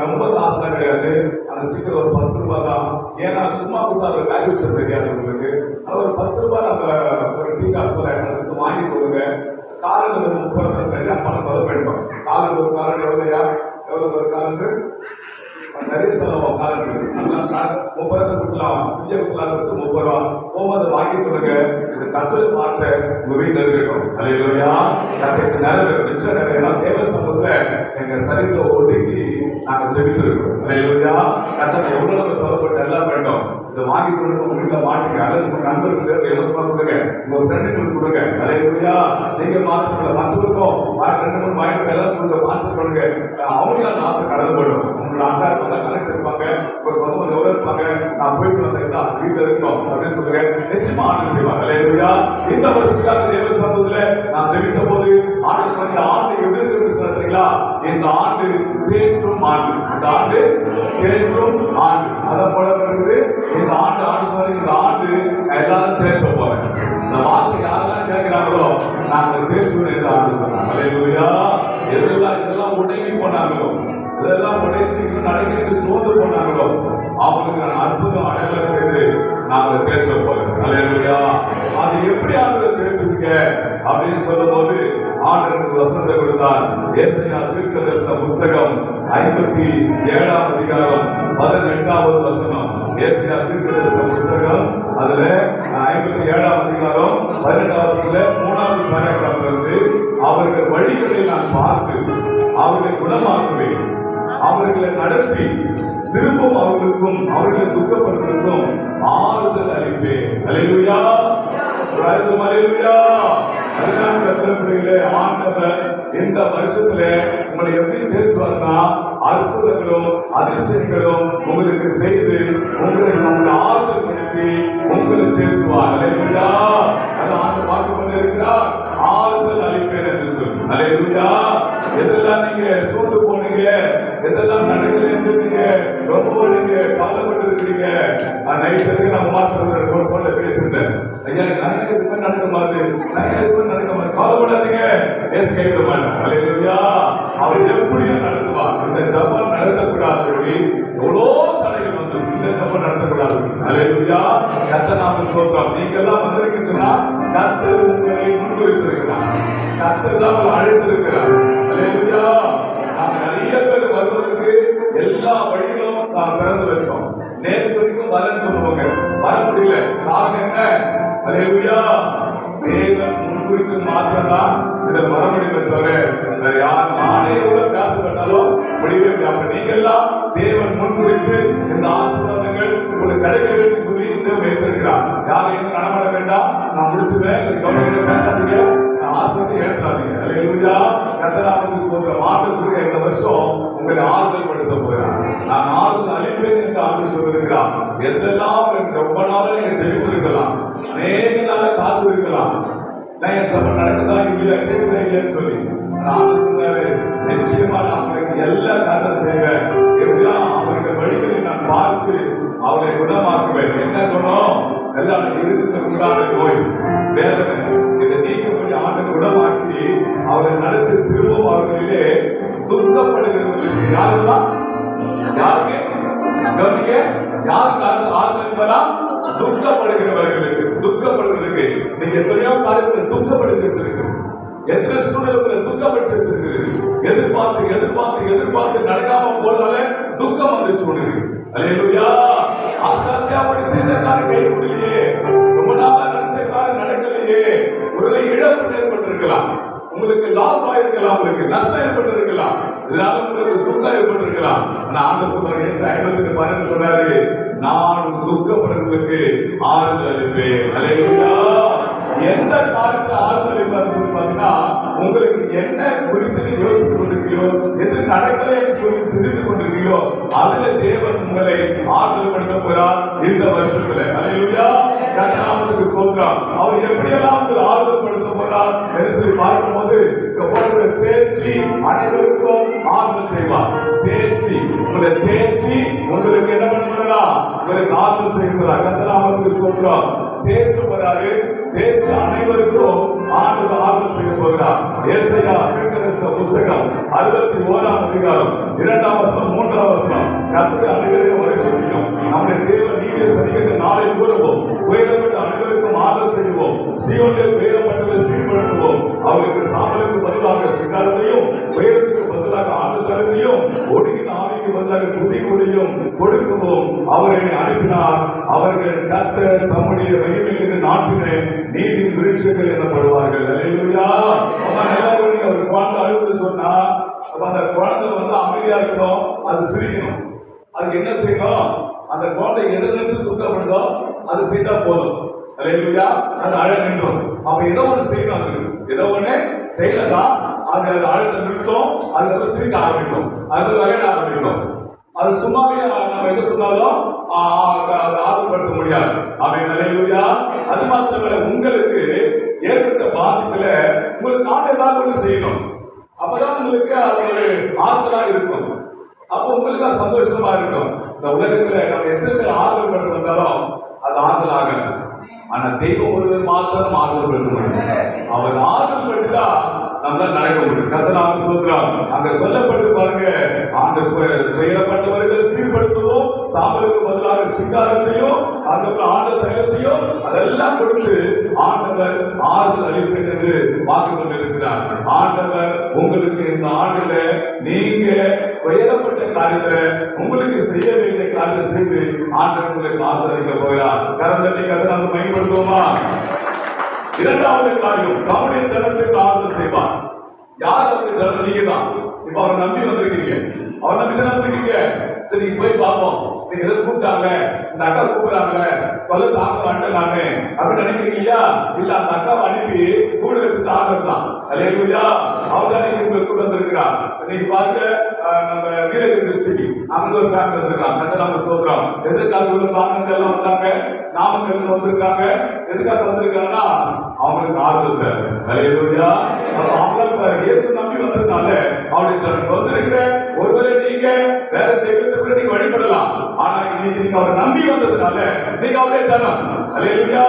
ரொம்ப காசுலாம் கிடையாது. அந்த ஸ்டிக்கர் ஒரு 10 ரூபாய் தான். ஏன்னா சும்மா கொடுத்தா அதோட வேல்யூஷன் தெரியாது உங்களுக்கு. அது ஒரு 10 ரூபாய் நம்ம ஒரு டீ காசு போல எடுத்து வாங்கி கொடுங்க. காலன் ஒரு 30 நிறைய பணம் செலவு பண்ணிட்டோம். காலன் ஒரு காலன் எவ்வளோயா, எவ்வளோ ஒரு காலன் நிறைய செலவாகும். காலன் நல்லா 30 லட்சம் கொடுக்கலாம், ஃப்ரீயாக கொடுக்கலாம். 30 ரூபா போகும்போது வாங்கி கொடுங்க. இது கத்துரை வார்த்தை உங்க வீட்டில் இருக்கட்டும். அல்லேலூயா. கத்துக்கு நிறைய மிச்சம் நிறைய தேவ சமூகத்துல எங்க சரித்திர ஒதுக்கி நாங்கள் செவிட்டு இருக்கோம். அல்லேலூயா. கத்தனை எவ்வளவு நம்ம செலவுப்பட்டு எல்லாம் வேண்டும். இதை வாங்கி கொடுங்க, உங்க வீட்டில் மாட்டுங்க. அல்லது உங்க நண்பர்களுக்கு இலவசமா கொடுங்க, உங்க ஃப்ரெண்டுங்களுக்கு கொடுங்க. அல்லேலூயா. நீங்க மாற்றுக்கல மற்றவருக்கும் 2-3 வாங்கி எல்லாம் கொடுங்க, ஸ்பான்சர் பண்ணுங்க. அவங்களால ஆசை கடந்து போயிடும். உங்களோட அக்கா இருப்பாங்க, கனெக்ஷன் இருப்பாங்க, உங்க சொந்த மொழி எவ்வளவு இருப்பாங்க. நான் போயிட்டு வந்தேன் வீட்டில் இருக்கணும் அப்படின்னு சொல்லுங்க. நிச்சயமா ஆண்டு செய்வாங்க. அல்லேலூயா. இந்த வருஷத்துக்காக தேவ சமூகத்துல நான் ஜெபித்த போது ஆண்டு சொன்ன ஆண்டு எப்படி இருக்கு சொல்றீங்களா? இந்த ஆண்டு தேற்றும் ஆண்டு, இந்த ஆண்டு தேற்றும் ஆண்டு. அதான் போல இருக்குது. இந்த ஆண்டு ஆண்டு சொன்ன இந்த ஆண்டு எல்லாரும் தேற்ற போறேன். இந்த வார்த்தை யாரெல்லாம் கேட்கிறாங்களோ நாங்கள் தேற்றுவோம் என்று ஆண்டு சொன்னாங்க. அல்லேலூயா. இதெல்லாம் உடைங்கி போனாங்களோ, இதெல்லாம் உடைந்து இன்னும் நடக்கிறது சோர்ந்து போனாங்களோ அவங்களுக்கு நான் அற்புதம் அடையாளம் செய்து நாங்கள் தேற்ற போறோம். அல்லேலூயா. அது எப்படி ஆண்டு தேற்றுவீங்க அப்படின்னு சொல்லும் போது ஆண்டவருக்கு வசனத்தை கொடுத்தார். ஏசாயா தீர்க்கதரிசன புஸ்தகம் 57ஆம் அதிகாரம் 18வது வசனம். ஏசாயா தீர்க்கதரிசன புஸ்தகம் அதுல 57ஆம் அதிகாரம் 18வது வசனத்துல 3வது பேராகிராஃப்ல இருந்து, அவர்கள் வழிகளை நான் பார்த்து அவர்களை குணமாக்குவேன், அவர்களை நடத்தி திரும்பவும் அவர்களுக்கும் அவர்களை துக்கப்படுத்துவதற்கும் ஆறுதல் அளிப்பேன். அல்லேலூயா, அல்லேலூயா. அதனால கத்திரப்படிகளே, ஆண்டவர் இந்த வருஷத்துல உங்களை எப்படி தேர்ச்சுவார்னா, அற்புதங்களும் அதிசயங்களும் உங்களுக்கு செய்து உங்களுக்கு உங்களை ஆறுதல் படுத்தி உங்களை தேர்ச்சுவார். அல்லேலூயா. அது ஆண்டு பார்க்க கொண்டிருக்கிறார். ஆறுதல் அளிப்பேன் என்று சொல்லி. அல்லேலூயா. எதெல்லாம் நீங்க சூழ்ந்து போனீங்க, எதெல்லாம் நடக்கல என்று நீங்க ரொம்ப நீங்க கவலைப்பட்டு இருக்கிறீங்க. நைட்டு நான் உமாசகர் போன்ல பேசியிருந்தேன். ஐயா, நான் எதுவுமே நடக்க மாட்டேன், நான் எதுவுமே நடக்க மாட்டேன், கவலைப்படாதீங்க, பேச கைவிட மாட்டேன். அல்லேலூயா. அவர் எப்படியும் நடத்துவார். இந்த ஜபம் நடத்தக்கூடாது, எவ்வளோ தடைகள் வந்து இந்த ஜபம் நடத்தக்கூடாது. அல்லேலூயா. கர்த்தர் நாம சொல்றோம். நீங்க எல்லாம் வந்திருக்குன்னா கர்த்தர் உங்களை முன்குறித்திருக்கிறார். கர்த்தர் தான் உங்களை அழைத்திருக்கிறார். அல்லேலூயா. நாங்க நிறைய பேர் வருவதற்கு எல்லா வழிகளும் நாம் திறந்து வச்சோம். நேற்று வரைக்கும் வரேன்னு சொல்லுவாங்க, வர முடியல. காரணம் என்ன? அல்லேலூயா. தேவன் முன்குறித்து மாத்திரம்தான் இதில் வர முடியுமே தவிர வேற யார் நானே எவ்வளவு பேசப்பட்டாலும் முடியவே முடியாது. நீங்க எல்லாம் தேவன் முன்குறித்து இந்த ஆசீர்வாதங்கள் உங்களுக்கு கிடைக்க வேண்டும் சொல்லி இந்த வைத்திருக்கிறார். யாரையும் நடமாட வேண்டாம், நான் முடிச்சுவேன், கவனிக்க பேசாதீங்க, ஆசீர்வாதத்தை ஏற்றாதீங்க. அல்லேலூயா. கர்த்தர் சொல்றேன், ஆண்டு சொல்ற இந்த வருஷம் உங்களை ஆறுதல் படுத்த போகிறார். நான் ஆறுதல் அளிப்பேன் என்று ஆண்டு சொல்லிருக்கிறார். எதெல்லாம் ரொம்ப நாள் நீங்க ஜெயித்திருக்கலாம், அநேக நாள காத்து இருக்கலாம், நான் ஜபம் நடக்குதா இல்லையா கேட்குதா இல்லையான்னு சொல்லி ஆண்டு சொன்னாரு, நிச்சயமா நான் உங்களுக்கு எல்லா காரணம் செய்வேன். எப்படியா அவர்கள் வழிகளை நான் பார்த்து அவளை குணமாக்குவேன். என்ன குணம்? எல்லாம் இருதயத்தில் உண்டான நோய் வேதனை இதை நீக்கப்படி ஆண்டு குணமாக்கி அவரை நடத்தி திரும்பவும் அவர்களிலே துக்கப்படுகிறவர்களுக்கு யாருதான் யாருக்கு கவனிக்க யாருக்கு ஆறுதல் என்பதா? துக்கப்படுகிறவர்களுக்கு. துக்கப்படுவதற்கு நீங்க எத்தனையோ காரியங்களை துக்கப்படுத்தி வச்சிருக்கு, எத்தனை சூழ்நிலை துக்கப்படுத்தி வச்சிருக்கு. எதிர்பார்த்து எதிர்பார்த்து எதிர்பார்த்து நடக்காம போறதால துக்கம் வந்துச்சு உனக்கு. அல்லேலூயா. ஆசாசியா படி செய்த காரியம் கை கூடலையே, ரொம்ப நாளா நினைச்ச காரியம் நடக்கலையே, ஒருவேளை இழப்பு ஏற்பட்டிருக்கலாம், உங்களுக்கு லாஸ் ஆயிருக்கலாம், உங்களுக்கு நஷ்டம் ஏற்பட்டிருக்கலாம், இதனால உங்களுக்கு துக்கம் ஏற்பட்டிருக்கலாம். ஆண்டவர் சொல்றாரு, ஏசாயா 55:12 சொல்றாரு, நான் துக்கப்படுறவங்களுக்கு ஆறுதல் அளிப்பேன். அல்லேலூயா. எந்த காரியத்துல ஆறுதல் அளிப்பார்னு சொல்லி பாத்தீங்கன்னா, உங்களுக்கு என்ன குறித்து நீங்க யோசித்துக் கொண்டிருக்கீங்களோ, எது நடக்கல என்று சொல்லி சிந்தித்துக் கொண்டிருக்கீங்களோ, அதுல தேவன் உங்களை ஆறுதல் படுத்த போறார் இந்த வருஷத்துல. அல்லேலூயா. கர்த்தருக்கு ஸ்தோத்திரம். அவர் எப்படியெல்லாம் உங்களை ஆறுதல் படுத்த போறார் என்று சொல்லி பார்க்கும்போது, தேற்றி அனைவருக்கும் ஆறுதல் செய்வார். தேற்றி உங்களை தேற்றி உங்களுக்கு என்ன பண்ண போறார்? உங்களுக்கு ஆறுதல் செய்கிறார். கர்த்தருக்கு ஸ்தோத்திரம். தேற்று போறாரு, தேற்று அனைவருக்கும் ஆண்டவர் ஆறுதல் செய்ய போகிறார். ஏசாயா தீர்க்கதரிசன புஸ்தகம் 61ஆம் அதிகாரம் 2ஆம் வசனம் 3ஆம் வசனம். கர்த்தரை அனைவருக்கும் வருஷிப்போம், நம்முடைய தேவன் நீதியை சரிகின்ற நாளை கூறுவோம், உயரப்பட்ட அனைவருக்கும் ஆறுதல் செய்வோம், சீயோனிலே உயரப்பட்டதை சீர்படுத்துவோம், அவர்களுக்கு சாம்பலுக்கு பதிலாக சிங்காரத்தையும் உயரத்துக்கு பதிலாக ஆண்டுதலையும் ஒடுங்கின ஆவிக்கு பதிலாக துதிக்குடையும் கொடுக்கவும் அவர் என்னை அனுப்பினார். அவர்கள் கர்த்தர் தம்முடைய மகிமையின் நாட்டினை நீதியின் விருட்சங்கள் எனப்படுவார்கள். அல்லேலூயா. எல்லாரும் நீங்க ஒரு குழந்தை அழுது சொன்னா அந்த குழந்தை வந்து அமைதியா இருக்கணும், அது சிரிக்கணும். அதுக்கு என்ன செய்யணும்? அந்த குழந்தை எதை நினைச்சு துக்கப்படுதோ அது செய்தா போதும். அல்லேலூயா. அது அழ நின்றும். அப்ப ஏதோ ஒண்ணு செய்யணும், அதுக்கு ஏதோ ஒண்ணு செய்யலதான் அது அழுத்த நிறுத்தும், அதுக்கப்புறம் சிரிக்க ஆரம்பிக்கும், அது விளையாட ஆரம்பிக்கும். அது சும்மாவே நம்ம எது சொன்னாலும் ஆர்வப்படுத்த முடியாது. அப்படின்னு அல்லேலூயா. அது மாத்திரமல்ல, உங்களுக்கு ஏற்பட்ட பாதிப்புல உங்களுக்கு ஆண்டவர் ஒண்ணு செய்யணும், அப்பதான் உங்களுக்கு அது ஒரு ஆறுதலா இருக்கும். அப்போ உங்களுக்கு சந்தோஷமா இருக்கும். இந்த உலகத்துல நம்ம எத்தனை பேர் ஆறுதல் பட்டு வந்தாலும் அது ஆறுதல் ஆகல. ஆனா தெய்வம் ஒருவர் மாத்திரம் ஆறுதல் படுத்த முடியும். அவர் ஆறுதல் பட்டுதா நம்ம அதெல்லாம் நடக்க முடியும். கர்த்தர் சொல்றான், அங்க சொல்லப்படுது பாருங்க, ஆண்டு துயரப்பட்டவர்கள் சீர்படுத்தவும், சாம்பலுக்கு பதிலாக சிங்காரத்தையும், அதுக்கப்புறம் ஆண்ட தைலத்தையும் அதெல்லாம் கொடுத்து ஆண்டவர் ஆறுதல் அளிப்பேன் என்று வாக்கு கொண்டிருக்கிறார். ஆண்டவர் உங்களுக்கு இந்த ஆண்டுல நீங்க துயரப்பட்ட காரியத்துல உங்களுக்கு செய்ய வேண்டிய காரியத்தை செய்து ஆண்டவர் உங்களுக்கு ஆறுதல் அளிக்க போகிறார். கரந்தட்டி கதை நம்ம பயன்படுத்துவோமா? இரண்டாவது காரியம், தம்முடைய ஜனத்துக்கு ஆறுதல் செய்வார். யார் அவருடைய ஜனம்? நீங்க தான். இப்ப அவரை நம்பி வந்திருக்கீங்க, அவர் நம்பி தான் வந்திருக்கீங்க. சரி போய் பார்ப்போம், நீங்க எதை கூப்பிட்டாங்க, இந்த அக்கா கூப்பிடுறாங்களே, சொல்ல தாங்க நானு அப்படின்னு நினைக்கிறீங்க இல்லையா? இல்ல, அந்த அக்காவை அனுப்பி கூட வச்சு ஆண்டவர் தான். அல்லேலூயா. அவர் தான் நீங்க கூட வந்திருக்கிறார். நீங்க பாருங்க, நம்ம வீரகிரி டிஸ்ட்ரிக்ட் அங்க ஒரு ஃபேமிலி வந்திருக்காங்க. கர்த்தர் நாம ஸ்தோத்திரம். எதற்காக உள்ள காரணங்கள் எல்லாம் வந்தாங்க, நாமக்கல் வந்திருக்காங்க. எதுக்காக வந்திருக்காங்கன்னா அவங்களுக்கு ஆறுதல் தேவை. அல்லேலூயா. அவங்க இயேசு நம்பி வந்ததுனால அவருடைய ஜனம் வந்திருக்கிற ஒருவேளை நீங்க வேற தெய்வத்துக்கு நீங்க வழிபடலாம், ஆனா இன்னைக்கு நீங்க அவரை நம்பி வந்ததுனால நீங்க அவருடைய ஜனம். அல்லேலூயா.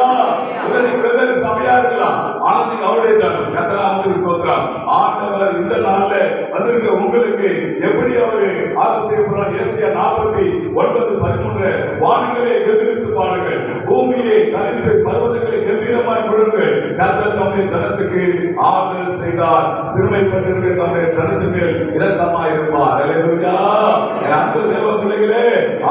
நீங்க வெவ்வேறு சபையா இருக்கலாம், ஆனா நீங்க அவருடைய ஜனம். கர்த்தர் நாமத்துக்கு ஸ்தோத்திரம். ஆண்டவர் இந்த நாள்ல வந்திருக்கிற உங்களுக்கு எப்படி அவரு ஆறுதல் செய்ய போறார்? ஏசாயா 49:13 வானங்களே கெம்பீரித்து பாடுங்கள், பூமியே கலிந்து பர்வதங்களை கம்பீரமாய் முழுங்கள். கர்த்தர் தம்முடைய ஜனத்துக்கு ஆறுதல் செய்தார், சிறுமைப்பட்டிருக்கிற தம்முடைய ஜனத்தின் மேல் இரக்கமாய் இருப்பார். அல்லேலூயா. அன்பு தேவ பிள்ளைகளே,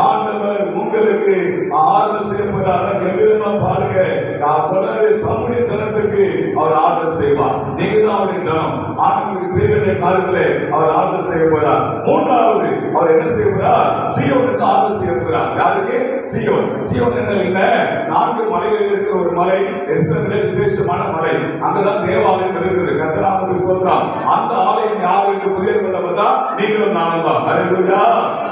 ஆண்டவர் உங்களுக்கு ஆறுதல் செய்ய போறார். கம்பீரமா பாடுங்க. நான் சொல்றது தம்முடைய ஜனத்துக்கு அவர் ஆறுதல் செய்வார். நீங்க தான் அவருடைய ஜனம். ஆண்டவருக்கு செய்ய வேண்டிய காரியத்திலே அவர் ஆறுதல் செய்ய போறார். மூன்றாவது அவர் என்ன செய்ய போறார்? சீயோனுக்கு ஆறுதல் செய்ய போறார். யாருக்கு? சீயோன். சீயோன் என்ன? 4 மலைகளில் இருக்கிற ஒரு மலை, எருசலேமிலே விசேஷமான மலை. அங்கதான் தேவாலயம் இருக்குது. கர்த்தர் நாமத்துக்கு ஸ்தோத்திரம். அந்த ஆலயம் யார் என்று புதிய கொண்டவதா நீங்களும் நானும் தான். அல்லேலூயா.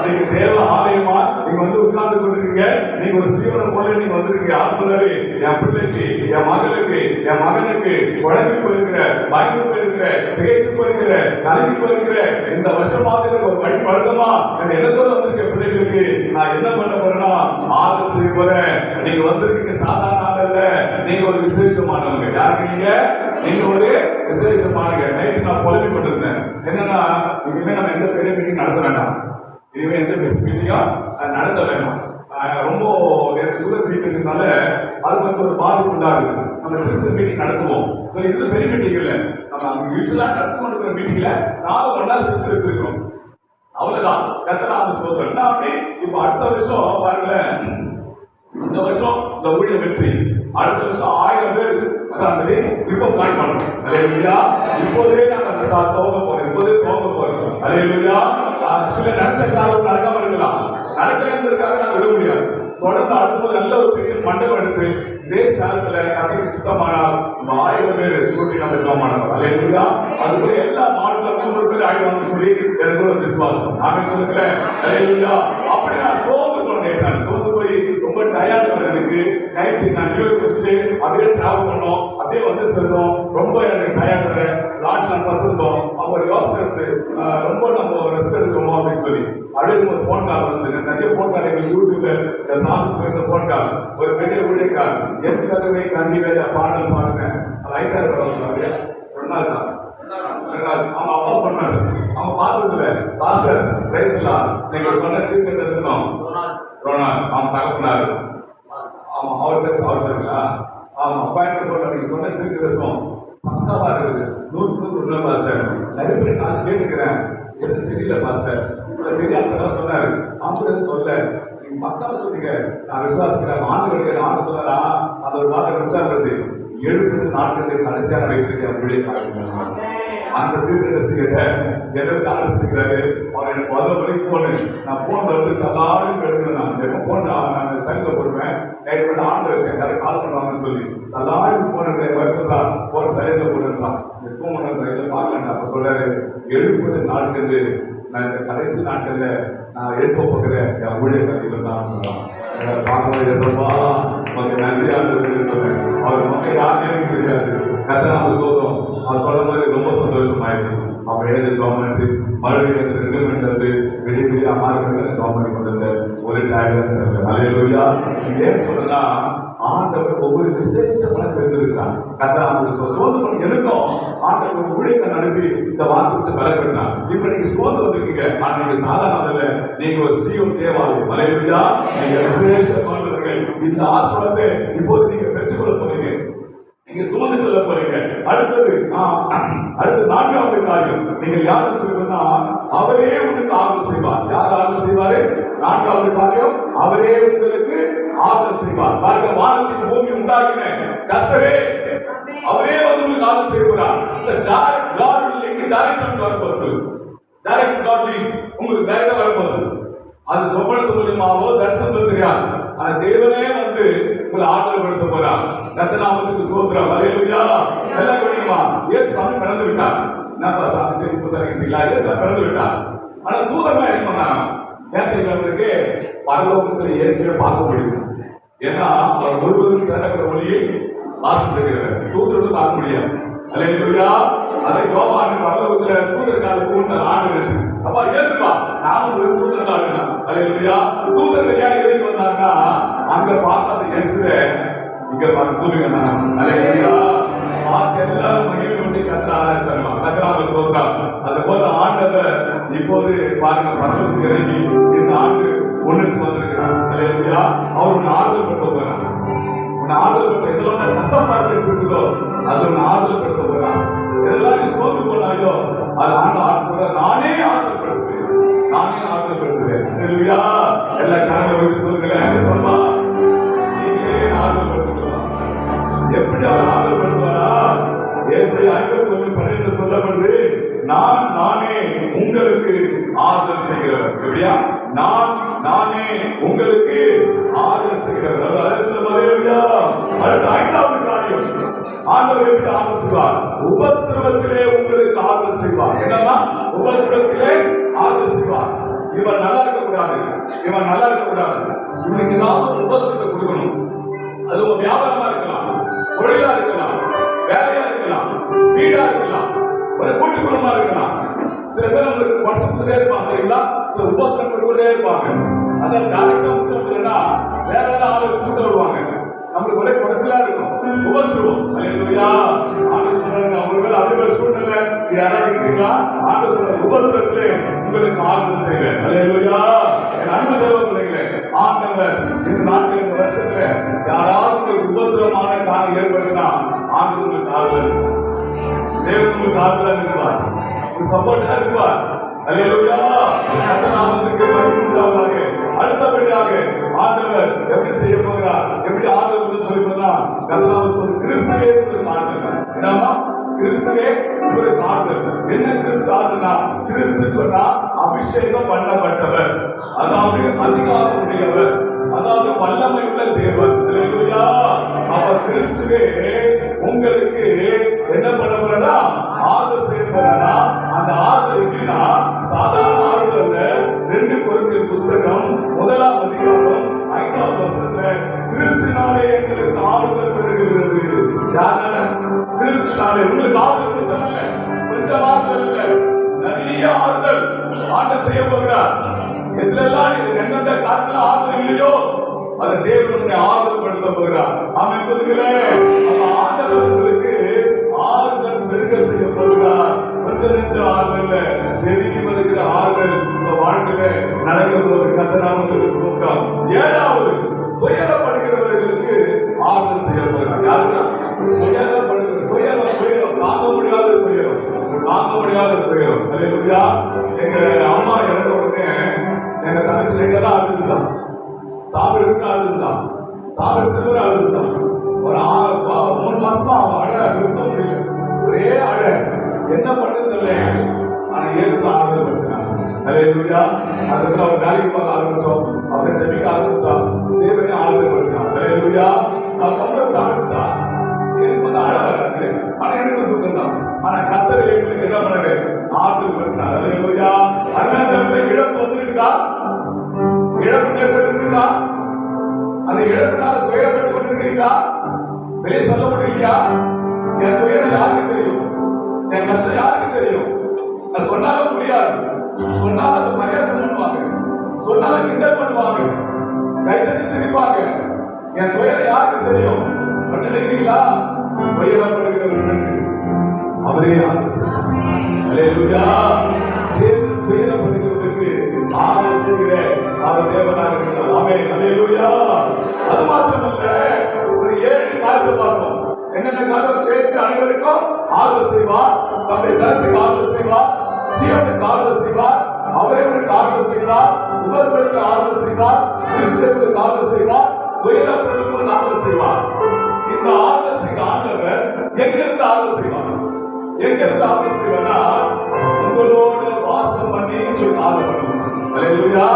நீங்க தேவ ஆலயமா நீங்க வந்து உட்கார்ந்து கொண்டிருக்கீங்க. நீங்க ஒரு சீயோனை போல நீங்க வந்திருக்கீங்க. ஆ சொல்றாரு, என் பிள்ளைக்கு, என் மகளுக்கு, என் மகனுக்கு குழந்தை போயிருக்கிற, பயந்து போயிருக்கிற, திகைத்து போயிருக்கிற, கலங்கி போயிருக்கிற இந்த வருஷமாக ஒரு வழி பழக்கமா இடத்தோட வந்திருக்க பிள்ளைகளுக்கு நான் என்ன பண்ண போறேன்னா ஆறுதல் செய்ய போறேன். நீங்க வந்திருக்கீங்க சாதாரண ஆள் அல்ல, நீங்க ஒரு விசேஷமானவங்க. யாருக்கு நீங்க? நீங்க ஒரு விசேஷமானவங்க. நைட்டு நான் புலம்பி கொண்டிருந்தேன். என்னன்னா, இனிமே நம்ம எந்த பெரிய மீட்டிங் நடத்த வேண்டாம், இனிமே எந்த மீட்டிங்கும் நடத்த வேண்டாம். ரொம்ப எனக்கு சுகர் மீட்டிங்னால அது கொஞ்சம் ஒரு பாதிப்பு உண்டாகுது. நம்ம சிறு மீட்டிங் நடத்துவோம். சரி, இது பெரிய மீட்டிங் இல்லை, நம்ம யூஸ்வலா நடத்தி கொண்டிருக்கிற மீட்டிங்ல 4 ஒன்றா சேர்த்து வச்சிருக்கோம். அவ்வளவுதான். கர்த்தர் நாம ஸ்தோத்திரம். இப்ப அடுத்த வருஷம் பாருங்களேன், இந்த வருஷம் இந்த ஊழிய வெற்றி, அடுத்த வருஷம் 1000 பேர் அதாவது இப்போ பிளான் பண்றோம். அல்லேலூயா. இப்போதே நாங்க துவங்க போறோம், இப்போதே துவங்க போறோம். அல்லேலூயா. சில நினைச்ச காலம் நடக்காம இருக்கலாம், நடக்கலன்றதுக்காக நாங்க விட முடியாது. தொடர்ந்து அடுத்த நல்ல ஒரு பெரிய மண்டபம் எடுத்து இதே ஸ்தலத்துல கதைக்கு சுத்தமானால் 1000 பேர் கூட்டி நம்ம ஜெபமானோம். அல்லேலூயா. அதுக்குள்ள எல்லா மாடலும் 300 பேர் ஆயிடுவாங்கன்னு சொல்லி எனக்கு ஒரு விசுவாசம். நாமே சொல்லுங்கள. அல்லேலூயா. அப்படி நான் சோர்ந்து போனேன். நான் சோர்ந்து போய் ரொம்ப டயர்ட் எனக்கு. நைட்டு நான் நியூயார்க் வச்சுட்டு அப்படியே டிராவல் பண்ணோம், அப்படியே வந்து சேர்ந்தோம். ரொம்ப எனக்கு டயர்டு. லாட்ஜ் நான் பார்த்துருந்தோம். அவங்க யோசனை எடுத்து ரொம்ப நம்ம ரெஸ்ட் எடுக்கணும் அப்படின்னு சொல்லி அப்படியே ஒரு ஃபோன் கால் வந்து நிறைய ஃபோன் கால் எங்களுக்கு யூடியூப்ல இந்த ஃபோன் கால் ஒரு பெரிய ஊழியக்கார் என் கதவை கண்டிப்பா பாடல் பாருங்க. அது ஐட்டாரு அப்படியே 2 நாள் தான். அவங்க அப்பா பண்ணாரு, அவங்க பார்த்ததுல பாஸ்டர் பிரைஸ்லாம் நீங்க சொன்ன தீர்க்க தரிசனம் ரொனால்ட் அவங்க தகப்பனாரு. ஆமா, அவர் பேருங்களா? ஆமா, அப்பாயின்மெண்ட் போட்ட நீங்க சொன்ன தீர்க்க தரிசனம் பக்காவா இருக்குது. 100க்கு 100 பாஸ்டர். நிறைய பேர் நான் கேட்டுக்கிறேன், எது சரியில்லை பாஸ்டர். சில பெரிய ஆட்கள் சொன்னாரு, ஆம்புலன்ஸ் சொல்ல நீங்க பக்காவா சொன்னீங்க, நான் விசுவாசிக்கிறேன். ஆண்டு நான் சொன்னா அந்த ஒரு வார்த்தை விசாரிக்கிறது 70 நாட்களுக்கு கடைசியாக வைத்திருக்க ஊழியக்காரங்க. அந்த தீர்க்கதரிசிகிட்ட எனக்கு ஆலோசிக்கிறாரு. அவர் எனக்கு 10 மணிக்கு போனு, நான் போன் வந்து தள்ளாடும் எடுக்கிறேன். போன் நான் சைட்ல போடுவேன். நைட் மட்டும் ஆண்டு வச்சேன், யாரும் கால் பண்ணுவாங்கன்னு சொல்லி தள்ளாடும் போன் இருக்கிற சொல்றா போன் சைட்ல போட்டுருக்கலாம். இந்த தூங்கணும் இதில் பார்க்கல. அப்ப சொல்றாரு 70 நாட்கள் நான் இந்த கடைசி நாட்கள்ல நான் எழுப்ப போகிற என் ஊழியர்கள் தான் சொல்றான். பார்க்கவே சொல்வா உங்களுக்கு நன்றி ஆண்டு சொல்றேன். அவர் மக்கள் யாருமே எனக்கு தெரியாது. கர்த்தர் சொல்றோம். அவர் சொல்ற மாதிரி ரொம்ப சந்தோஷம் ஆயிடுச்சு. அவர் எழுந்து ஜோம் பண்ணி மறுபடியும் 2 மணில இருந்து விடிய 6 மணிக்கு ஜோம் பண்ணி கொண்டு ஒரு டேக்லைன் தெரியல. ஹல்லேலூயா. ஏன் சொல்றேன்னா ஆண்டவர் ஒவ்வொரு விசேஷமான தெரிஞ்சிருக்கிறார். கர்த்தர் அவங்க சோதனை பண்ணி எனக்கும் ஆண்டவர் ஊழியர்கள் அனுப்பி இந்த வார்த்தை பலப்படுத்தினார். இப்ப நீங்க சோதனை வந்திருக்கீங்க. ஆனா நீங்க சாதாரண இல்ல, நீங்க ஒரு சீயம் தேவாலயம். ஹல்லேலூயா. நீங்க விசேஷமானவர்கள். இந்த ஆசீர்வாதத்தை இப்போது நீங்க பெற்றுக்கொள்ள போறீங்க. நீங்க சுமந்து செல்ல போறீங்க. அடுத்து 4வது காரியம், நீங்க யாருக்கு செய்வீங்கன்னா அவரே உங்களுக்கு ஆதரவு செய்வார். யார் ஆதரவு செய்வாரு? 4வது காரியம், அவரே உங்களுக்கு ஆதரவு செய்வார். பாருங்க, வானத்தின் பூமி உண்டாக்கின கர்த்தரே அவரே வந்து உங்களுக்கு ஆதரவு செய்வார். டைரக்ட் காட் லிங்க் டைரக்ட் வரப்போகுது. டைரக்ட் காட் லிங்க் உங்களுக்கு டைரக்டா வரப்போகுது. அது சொப்பனத்து மூலியமாவோ தரிசனம் தெரியாது. ஆனா தேவனே வந்து உங்களை ஆதரவுபடுத்த போறார். கர்த்தநாமத்துக்கு ஸ்தோத்திரம். ஹல்லேலூயா. எல்லாம் கவனியுமா, இயேசு சாமி பிறந்து விட்டார். நான் சாமி செய்தி புத்தகங்களா இயேசு பிறந்து விட்டார். ஆனா தூதர்கள் என்ன பண்ணாங்க? நேரத்துக்கு பரலோகத்தில் இயேசுவை பார்க்க முடியும். ஏன்னா அவர் முழுவதும் சேரக்கிற ஒளியை வாசம் செய்கிறார். தூதர்கள் பார்க்க முடியாது. ஹல்லேலூயா. அதை யோவான் பரலோகத்துல தூதர்கால கூட்ட ஆண்டு வச்சு அப்ப ஏதுப்பா நானும் ஒரு தூதர்கள் ஆடுனா. ஹல்லேலூயா. தூதர்கள் யார் இறங்கி வந்தாங்கன்னா அங்க பார்க்காத இயேசுவை இங்க பார்த்துங்க. ஹல்லேலூயா. பார்த்து எல்லாரும் மகிழ்ச்சி கொண்டு கர்த்தரை ஆராய்ச்சாங்க. கர்த்தராக ஸ்தோத்திரம். அது போல ஆண்டவர் இப்போது பாருங்க பரலோகத்துக்கு இறங்கி இந்த ஆண்டு ஒண்ணுக்கு வந்திருக்கிறார். ஹல்லேலூயா. அவர் உன்னை ஆறுதல் படுத்த போறார். உன்னை ஆறுதல் படுத்த எதெல்லாம் கஷ்டப்பட வச்சிருக்குதோ அது உன்னை ஆறுதல் படுத்த போறார். எதெல்லாம் நீ சோர்ந்து போனாயோ அது ஆண்டு சொல்ற நானே ஆறுதல் படுத்துவேன். நானே ஆறுதல் படுத்துவேன். ஹல்லேலூயா. எல்லா காரணங்களும் சொல்லுங்களேன். சொல்லா நீங்களே ஆறுதல் படுத்துக்கலாம். எப்படி அவர் ஆறுதல் படுத்துவாரா? ஏசாயா 51:12 சொல்லப்படுது, நானே உங்களுக்கு ஆறுதல் செய்கிறவர். எப்படியா? நானே உங்களுக்கு ஆறுதல் செய்கிறவர். அதை சொல்ல ஹல்லேலூயா. அடுத்த 5வது காரியம், ஆண்டவர் எப்படி ஆறுதல் செய்வார்? உபத்திரவத்திலே உங்களுக்கு ஆறுதல் செய்வார். என்னன்னா உபத்திரவத்திலே ஆறுதல் செய்வார். இவன் நல்லா இருக்க கூடாது, இவன் நல்லா இருக்க கூடாது, இவனுக்கு ஏதாவது உபத்திரத்தை கொடுக்கணும். அது ஒரு வியாபாரமா இருக்கலாம், தொழிலா இருக்கலாம், வேலையா இருக்கலாம், வீடா இருக்கலாம், ஒரு கூட்டு குடும்பமா இருக்கலாம். சில பேர் நம்மளுக்கு வருஷத்துலேயே இருப்பாங்க தெரியுங்களா? சில உபத்திரம் கொடுத்துட்டே இருப்பாங்க. அதான் டைரக்டா முட்டா வேற ஏதாவது ஆலோசனை முட்ட விடுவாங்க. நம்மளுக்கு ஒரே குறைச்சலா இருக்கும், உபத்திருவோம். ஹல்லேலூயா. ஆண்டவர் சொல்றாங்க, அவர்கள் அப்படிப்பட்ட சூழ்நிலை யாராவது இருக்கீங்களா? ஆண்டவர் சொல்றாங்க, உபத்திரத்திலே உங்களுக்கு ஆறுதல் செய்வேன். ஹல்லேலூயா. என் அன்பு தேவ பிள்ளைகளே, ஆண்டவர் இந்த நாட்கள் இந்த வருஷத்துல யாராவது உங்களுக்கு உபத்திரமான காரணம் ஏற்படுத்தினா ஆண்டவர் உங்களுக்கு ஆறுதல், தேவன் உங்களுக்கு ஆறுதலாக இருப்பார், சப்போர்ட்டா இருப்பார். ஹல்லேலூயா. கர்த்தநாமத்துக்கு மகிமை உண்டாவதாக. அடுத்தபடியாக ஆண்டவர் எப்படி செய்ய போகிறார், எப்படி ஆறுதல் சொல்லி போனா கர்த்தநாமத்துக்கு கிறிஸ்துவே உங்களுக்கு ஆறுதல். என்னமா? கிறிஸ்துவே உங்களுக்கு ஆறுதல். என்ன கிறிஸ்து ஆறுதல்னா, கிறிஸ்து சொன்னா அபிஷேகம் பண்ணப்பட்டவர், அதாவது அதிகாரம் உடையவர், அதாவது வல்லமை உள்ள தேவன். ஹல்லேலூயா. அவர் கிறிஸ்துவே உங்களுக்கு என்ன பண்ண போறா? ஆறுதல் செய்ய போறா. அந்த ஆறுதல் எப்படின்னா சாதாரண ஆறுதல் அல்ல. 2 கொரிந்தியர் புத்தகம் 1ஆம் அதிகாரம் 5வது வசனத்துல கிறிஸ்துவினாலே எங்களுக்கு ஆறுதல் பெறுகிறது. யாரால? கிறிஸ்துவினாலே. உங்களுக்கு ஆறுதல் கொஞ்சம் அல்ல, கொஞ்சம் ஆறுதல் இல்ல, நிறைய ஆறுதல் ஆண்டவர் செய்ய போகிறார். எதுலெல்லாம் எந்தெந்த காலத்துல ஆறுதல் இல்லையோ அந்த தேவனுடைய ஆறுதல் படுத்த போகிறார். ஆமென் சொல்லுங்களேன். ஆண்டவர் உங்களுக்கு ஆறுதல் பெருக செய்ய போகிறார். கொஞ்சம் நெஞ்சம் ஆறுதல் இல்ல, பெருகி வருகிற ஆறுதல் உங்க வாழ்க்கையில நடக்க போது. கர்த்தநாமத்துக்கு ஸ்தோத்திரம். 7வது, துயரப்படுகிறவர்களுக்கு ஆறுதல் செய்ய போகிறார். யாருன்னா துயரப்படுகிற துயரம் தாங்க முடியாத துயரம், தாங்க முடியாத துயரம். ஹல்லேலூயா. எங்க அம்மா இறந்த உடனே எங்க தங்கச்சி 2 நாள் அழுதுதான், சாப்பிடுறதுக்கு அழுதுதான், சாப்பிடுறதுக்கு அழுதுதான். ஒரு 3 மாசமா அவன் அழ நிறுத்த முடியல, ஒரே அழ. என்ன பண்ணுறது இல்லை. ஆனா இயேசு ஆறுதல் படுத்தினார். ஹல்லேலூயா. அதுக்கப்புறம் அவர் வேலைக்கு பார்க்க ஆரம்பிச்சோம், அவரை ஜெபிக்க ஆரம்பிச்சோம், தேவனே ஆறுதல் படுத்தினார். ஹல்லேலூயா. அதுக்கப்புறம் அழுதா, எனக்கு வந்து அழ வராது, ஆனா எனக்கு துக்கம் தான். ஆனா கர்த்தர் எங்களுக்கு என்ன பண்ணாரு? ஆறுதல் படுத்தினார். ஹல்லேலூயா. அதனால இழப்பு வந்துருக்குதா? இழப்பு ஏற்பட்டிருக்குதா? அந்த இழப்பினால துயரப்பட்டு கொண்டிருக்கிறீங்களா? வெளியே சொல்ல முடியலையா? என் துயரம் யாருக்கு தெரியும்? என் கஷ்டம் யாருக்கு தெரியும்? நான் சொன்னாலும் புரியாது, சொன்னாலும் அது பரியாசம் பண்ணுவாங்க, சொன்னாலும் கிண்டல் பண்ணுவாங்க, கைதட்டி சிரிப்பாங்க. என் துயரம் யாருக்கு தெரியும் நினைக்கிறீங்களா? துயரப்படுகிறவர்களுக்கு அவரே ஆலோசனை. அல்லேலூயா. தேவன் துயரப்படுகிறவர்களுக்கு ஆலோசனை அவர் தேவனாக இருக்கிறார். ஆமென். அல்லேலூயா. அது மாத்திரமல்ல, ஒரு 7 காரியத்தை பார்த்தோம். என்னென்ன காரியம்? பேச்சு அனைவருக்கும் ஆதரவு செய்வார், தம்முடைய ஜனத்துக்கு ஆதரவு செய்வார், சீயோனுக்கு ஆதரவு செய்வார், அவர்களுக்கு ஆதரவு செய்வார், உபர்களுக்கு ஆதரவு செய்வார், கிறிஸ்தவர்களுக்கு ஆதரவு செய்வார், துயரப்படுகிறவர்களுக்கு ஆதரவு செய்வார். இந்த ஆதரவு ஆண்டவர் எங்கிருந்து ஆதரவு செய்வார்? எங்கிருந்து ஆதரவு செய்வார்னா, உங்களோட வாசம் பண்ணி சொல்லி ஆதரவு பண்ணுவார். அல்லேலூயா.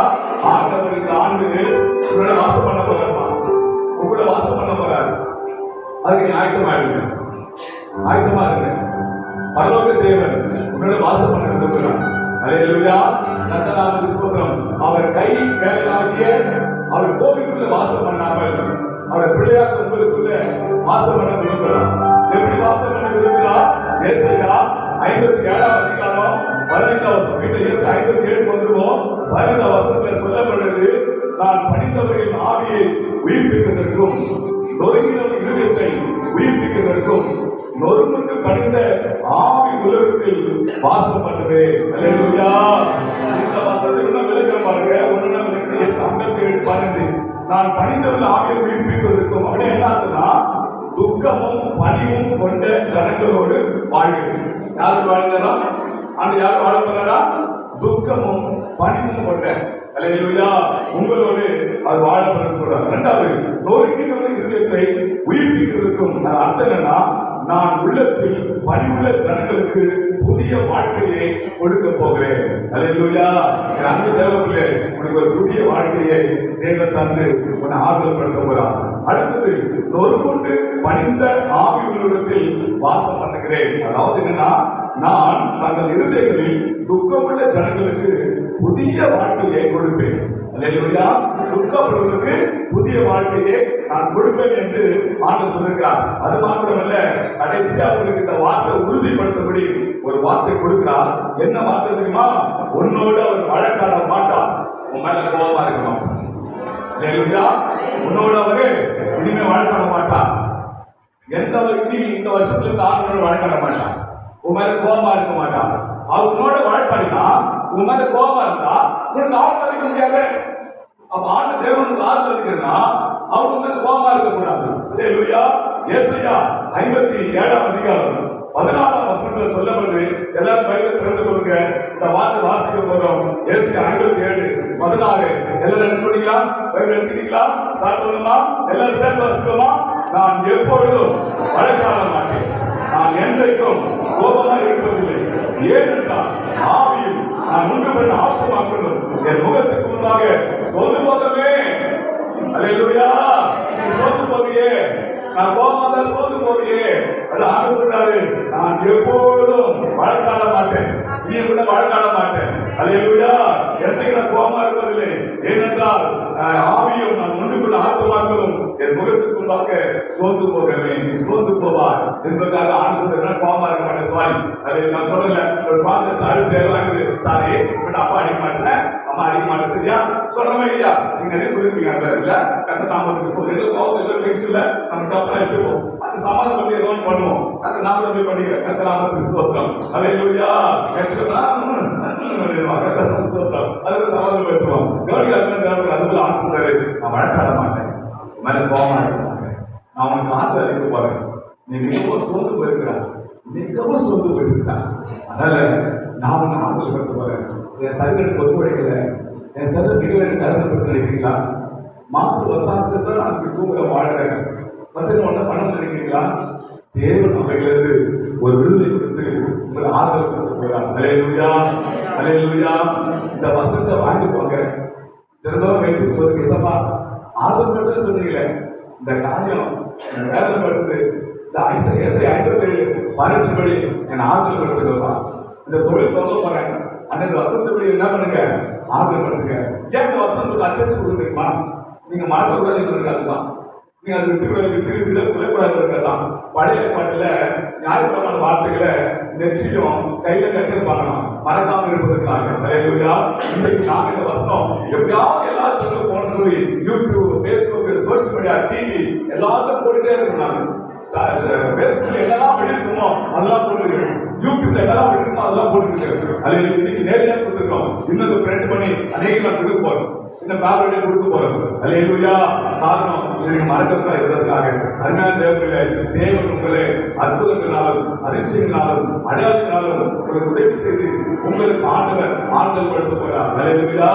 ஆண்டவர் இந்த ஆண்டு உங்களோட வாசம் பண்ண போறாருமா, உங்களோட வாசம் பண்ண போறாரு. அதுக்கு நீ ஆயத்தமா இருங்க, ஆயத்தமா இருங்க. பரலோக தேவன் உங்களோட வாசம் பண்ண விரும்புகிறார். அல்லேலூயா. கர்த்தராகிய ஸ்தோத்திரம். அவர் கை வேலையாகிய அவர் கோவிலுக்குள்ள வாசம் பண்ணாமல் அவர் பிள்ளையாக உங்களுக்குள்ள வாசம் பண்ண விரும்புகிறார். எப்படி வாசம் பண்ண விரும்புகிறார்? ஏசாயா 57ஆம் அதிகாரம் 15ஆம் வசனம். வீட்டை ஏசாயா 57 வந்துருவோம். 15ஆம் வசனத்துல சொல்லப்படுறது, நான் பணிந்தவர்களின் ஆவியை உயிர்ப்பிப்பதற்கும் நொறுங்கினவன் இருதயத்தை உயிர்ப்பிப்பதற்கும் நொறுங்குண்டு பணிந்த ஆவி உலகத்தில் வாசம் பண்ணுவேன். அல்லேலூயா. இந்த வசனத்தை விளக்கம் பாருங்க. ஒன்னு விளக்கம் ஏசாயா 57:15. நான் பணிந்தவர்கள் ஆவியை உயிர்ப்பிப்பதற்கும் அப்படியே என்ன ஆகுதுன்னா, துக்கமும் பணிவும் கொண்ட ஜனங்களோடு வாழ்கிறேன். யாருக்கு வாழ்கிறா? ஆண்டு யார் வாழ போறாரா? துக்கமும் பணிவும் கொண்ட. அல்லேலூயா. உங்களோடு அது வாழப்பட சொல்றார். இரண்டாவது, நொறுங்கினவரின் இதயத்தை உயிர்ப்பிக்கிறதுக்கும் அர்த்தம் என்னன்னா, நான் உள்ளத்தில் பணிவுள்ள ஜனங்களுக்கு புதிய வாழ்க்கையை கொடுக்க போகிறேன். அல்லேலூயா. அன்பு தேவர்களே, உனக்கு ஒரு புதிய வாழ்க்கையை தேவன் தந்து உன்னை ஆறுதல் படுத்த போறார். அடுத்தது, நொறுங்குண்டு பணிந்த ஆவி உள்ளத்தில் வாசம் பண்ணுகிறேன். அதாவது என்னன்னா, நான் தங்கள் இருதயங்களில் துக்கமுள்ள ஜனங்களுக்கு புதிய வாழ்க்கையை கொடுப்பேன். அல்லேலூயா. துக்கப்படுவதற்கு புதிய வாழ்க்கையை நான் கொடுப்பேன் என்று ஆண்டவர் சொல்லுகிறார். அது மாத்திரமல்ல, கடைசியா உங்களுக்கு இந்த வார்த்தை உறுதிப்படுத்தபடி ஒரு வார்த்தை கொடுக்கிறார். என்ன வார்த்தை தெரியுமா? உன்னோட அவர் வழக்காட மாட்டார், உன் மேல கோபமா இருக்க மாட்டார். அல்லேலூயா. உன்னோட அவரு இனிமே வழக்காட மாட்டார். எந்த இந்த வருஷத்துல இருந்து ஆண்டோட வழக்காட மாட்டார், உன் மேல கோபமா இருக்க மாட்டார். அவர் உன்னோட வழக்காடினா, உன் மேல கோபமா இருந்தா உனக்கு ஆறுதல் அளிக்க முடியாது. அப்ப ஆண்டு தேவனுக்கு ஆறுதல் அளிக்கிறா, அவர் உன் மேல கோபமா இருக்க கூடாது. அல்லேலூயா. ஏசாயா 57ஆம் அதிகாரம் 14ஆம் வசனத்துல சொல்லப்படுது. எல்லாரும் பைபிளை திறந்து கொள்ளுங்க. இந்த வார்த்தை வாசிக்க போறோம். ஏசாயா 57:16. எல்லாரும் எடுத்துக்கிட்டீங்களா? பைபிள் எடுத்துக்கிட்டீங்களா? ஸ்டார்ட் பண்ணுமா? எல்லாரும் சேர்ந்து வாசிக்கலாமா? நான் எப்பொழுதும் வழக்காட மாட்டேன், நான் என்றைக்கும் கோபமாக இருப்பதில்லை. ஏனென்றால் ஆவியும் நான் உண்டு பண்ண ஆத்மாக்களும் என் முகத்துக்கு முன்பாக சோர்ந்து போகவே. அல்லேலூயா. நீ சோர்ந்து போவியே, நான் கோபமாக தான் சோர்ந்து போவியே. அது ஆண்டு சொல்றாரு, நான் எப்பொழுதும் வழக்காட மாட்டேன், இனி கூட வழக்காட மாட்டேன். அல்லேலூயா. என்றைக்கு நான் கோபமா இருப்பதில்லை. ஏனென்றால் ஆவியும் நான் உண்டு பண்ண ஆத்மாக்களும் என் முகத்துக்கு முன்பாக சோர்ந்து போகவே. நீ சோர்ந்து போவார் என்பதற்காக ஆண்டு சொல்ற கோபமா இருக்க மாட்டேன். சாரி, அதை நான் சொல்லல. ஒரு குழந்தை சாரி தேர்வாங்குது, சாரி அப்பா அடிக்க மாட்டேன், அம்மா அடிக்க மாட்டேன், சரியா சொல்றமே இல்லையா? நீங்க நிறைய சொல்லிருக்கீங்க. அந்த இல்ல கத்த நாமத்துக்கு சொல்லி ஏதோ கோபம் ஏதோ டென்ஷன்ல நம்ம தப்பா வச்சிருப்போம். அது சமாதானம் பண்ணி ஏதோ பண்ணுவோம். கத்த நாமத்தை போய் பண்ணிக்கிறேன். கத்த நாமத்துக்கு ஸ்தோத்திரம். அல்லேலூயா. ஸ்தோத்திரம். அதுக்கு சமாதானம் பெற்றுவோம். கவனிக்க அதுக்குள்ள ஆண்டு சொல்றாரு, நான் வழக்காட மாட்டேன், மேல கோபமா இருக்க மாட்டேன், நான் உனக்கு ஆறுதல் அளிக்க போறேன். நீ மிகவும் சோர்ந்து போயிருக்கிறார், மிகவும் சோர்ந்து போயிருக்கிறார். அதனால நான் உன்னை ஆறுதல் படுத்த போறேன். என் சரீரம் ஒத்துழைக்கல, என் சரீரம் மிகவும் கருதப்பட்டு நினைக்கிறீங்களா? மாற்று ஒத்தாசத்தை நான் தூங்குற வாழறேன், மற்ற ஒன்றை பணம் நினைக்கிறீங்களா? தேவன் அவைகளிலிருந்து ஒரு விடுதலை கொடுத்து உங்களை ஆறுதல் படுத்த போறார். அல்லேலூயா. அல்லேலூயா. இந்த வசனத்தை வாங்கி போங்க. தினந்தோறும் வைத்து சொல்லுங்க, இசப்பா ஆறுதல் படுத்து சொன்னீங்களே, இந்த காரியம் வேதனை படுத்துது, இந்த ஏசாயா 57:18 படி என் ஆறுதல் படுத்துக்கா. இந்த தொழில் தொங்க போறேன், அந்த வசனத்துப்படி என்ன பண்ணுங்க, ஆறுதல் படுத்துங்க. ஏன் இந்த வசனத்துக்கு அச்சச்சு கொடுக்குறீங்களா? நீங்க மறக்கக்கூடாது. அதுதான் நீங்க அதை விடக்கூடாது. பழைய பாட்டுல ஞாயிற்றுக்கிழமை வார்த்தைகளை நெற்றியும் கையில கட்டிருப்பாங்களாம் மறக்காம இருப்பதற்காக. அல்லேலூயா. இன்னைக்கு நாங்க இந்த வசனம் எப்படியாவது எல்லாரும் சொல்ல போன சொல்லி YouTube, Facebook, social media, TV எல்லாத்தையும் போட்டுட்டே இருக்கணும். பேஸ்புக்ல என்னெல்லாம் வெளியிருக்குமோ அதெல்லாம் போட்டுருக்கேன், யூடியூப்ல என்னெல்லாம் வெளியிருக்குமோ அதெல்லாம் போட்டுருக்கேன். அது இன்னைக்கு நேரடியாக கொடுத்துருக்கோம். இன்னும் பிரிண்ட் பண்ணி அநேக நான் கொடுக்க போறோம், இன்னும் பேப்பரோட கொடுக்க போறோம். அல்லேலூயா. காரணம் இதுக்கு மறக்கத்தா இருப்பதற்காக. அருமையான தேவர்களே, தேவன் உங்களை அற்புதங்களாலும் அதிசயங்களாலும் அடையாளங்களாலும் உங்களுக்கு உதவி செய்து உங்களுக்கு ஆண்டவர் ஆறுதல் படுத்த போறார். அல்லேலூயா.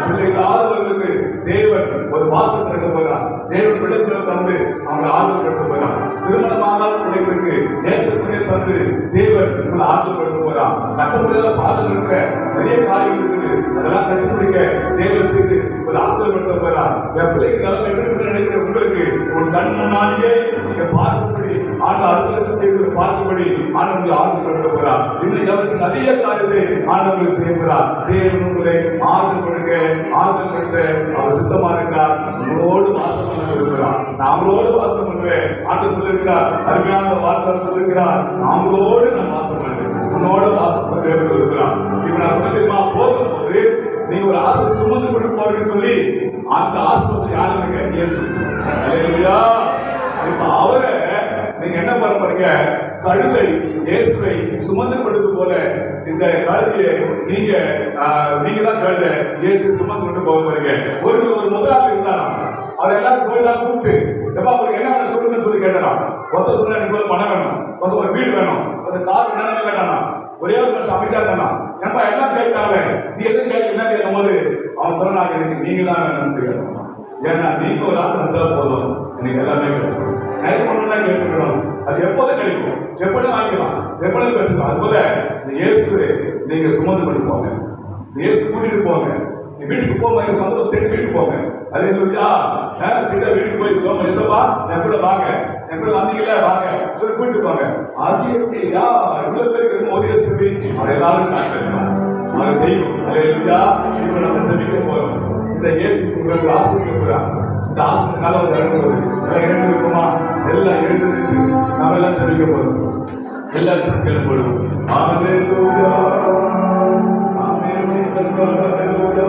பிள்ளைகளாதவர்களுக்கு தேவன் ஒரு வாசல் திறக்க போறார். தேவன் பிள்ளைச்சல் தந்து அவங்களை ஆறுதல் படுத்த போறார். திருமணமான பிள்ளைகளுக்கு ஏற்ற துணை தந்து தேவன் உங்களை ஆறுதல் படுத்த போறார். கட்டப்படியாத பாதம் இருக்கிற நிறைய காரியங்கள் இருக்குது, அதெல்லாம் கண்டுபிடிக்க தேவன் செய்து ஒரு ஆறுதல் படுத்த போறார். என் பிள்ளைக்கு நல்லா வெற்றி நினைக்கிற உங்களுக்கு ஒரு கண் முன்னாடியே நீங்க பார்க்கும்படி ஆண்டு அற்புதத்தை செய்து பார்க்கும்படி ஆண்டவர்கள் ஆறுதல் படுத்த போறார். இன்னும் அவருக்கு நிறைய காரியத்தை ஆண்டவர்கள் செய்ய போறார். தேவன் உங்களை ஆறுதல் படுக்க ஆறுதல் படுத்த அவர் சித்தமா இருக்கிறார். உங்களோடு வாசம் பண்ண இருக்கிறார். நாமளோடு வாசம் பண்ணுவேன் ஆண்டு சொல்லிருக்கிறார். அருமையான வார்த்தை சொல்லிருக்கிறார். நாமளோடு நான் வாசம் பண்ணுவேன், உன்னோட வாசம் பண்ண இருக்கிறார். இப்ப நான் சொல்லிருமா போகும்போது நீங்க ஒரு ஆசை சுமந்து கொண்டு போறீங்கன்னு சொல்லி அந்த ஆஸ்பத்திரி யாருங்க இயேசு. அல்லேலூயா. இப்ப அவரை நீங்க என்ன பண்ண போறீங்க? கழுதை இயேசுவை சுமந்து கொண்டது போல இந்த கழுதையை நீங்க தான் கழுதை இயேசு சுமந்து கொண்டு போக போறீங்க. ஒரு முதலாளி இருந்தாராம். அவர் எல்லாரும் கோயிலாம் கூப்பிட்டு எப்ப அவருக்கு என்ன சொல்லுங்கன்னு சொல்லி கேட்டாராம். ஒருத்தர் சொன்னா எனக்கு ஒரு பணம் வேணும், ஒரு வீடு வேணும், ஒரு கார் வேணும் கேட்டானா. ஒரே ஒரு மனுஷன் அமைதியா இருந்தானா. ஏன்பா எல்லாம் கேட்காங்க, நீ எதுவும் என்ன கேட்கும் போது அவன் சொன்னா எனக்கு நீங்க தான் வேணும் கேட்கணும். ஏன்னா நீங்க ஒரு ஆள் வந்தா போதும், எனக்கு எல்லாமே கிடைச்சிடும். நிறைய பொண்ணு தான் கேட்டுக்கிறோம், அது எப்போதும் கிடைக்கும், எப்படியும் வாங்கிக்கலாம், எப்படியும் பேசலாம். அது போல இந்த இயேசு நீங்க சுமந்து கொண்டு போங்க, இயேசு கூட்டிட்டு போங்க. நீ வீட்டுக்கு போங்க, சொந்த சரி வீட்டுக்கு போங்க. அல்லேலூயா. சீதா வீட்டுக்கு போய் சோம இசப்பா என் கூட வாங்க, என் கூட வந்தீங்களா வாங்க சொல்லி கூட்டிட்டு போங்க. அது எப்படியா இவ்வளவு பேருக்கு மோதிய சொல்லி அவர் எல்லாரும் ஆச்சரியம். அவர் தெய்வம். அல்லேலூயா. இப்ப நம்ம ஜெபிக்க போறோம். இந்த இயேசு உங்களுக்கு ஆசிரியர் போறாங்க. இந்த ஆசிரியர் ஒரு இறங்குவது எல்லாம் இறந்து இருக்குமா? எல்லாம் எழுந்து நின்று நம்ம எல்லாம் ஜெபிக்க போறோம். எல்லாருக்கும் கேள்வி போடுவோம். அல்லேலூயா. ஆமென். ஜீசஸ் அல்லேலூயா.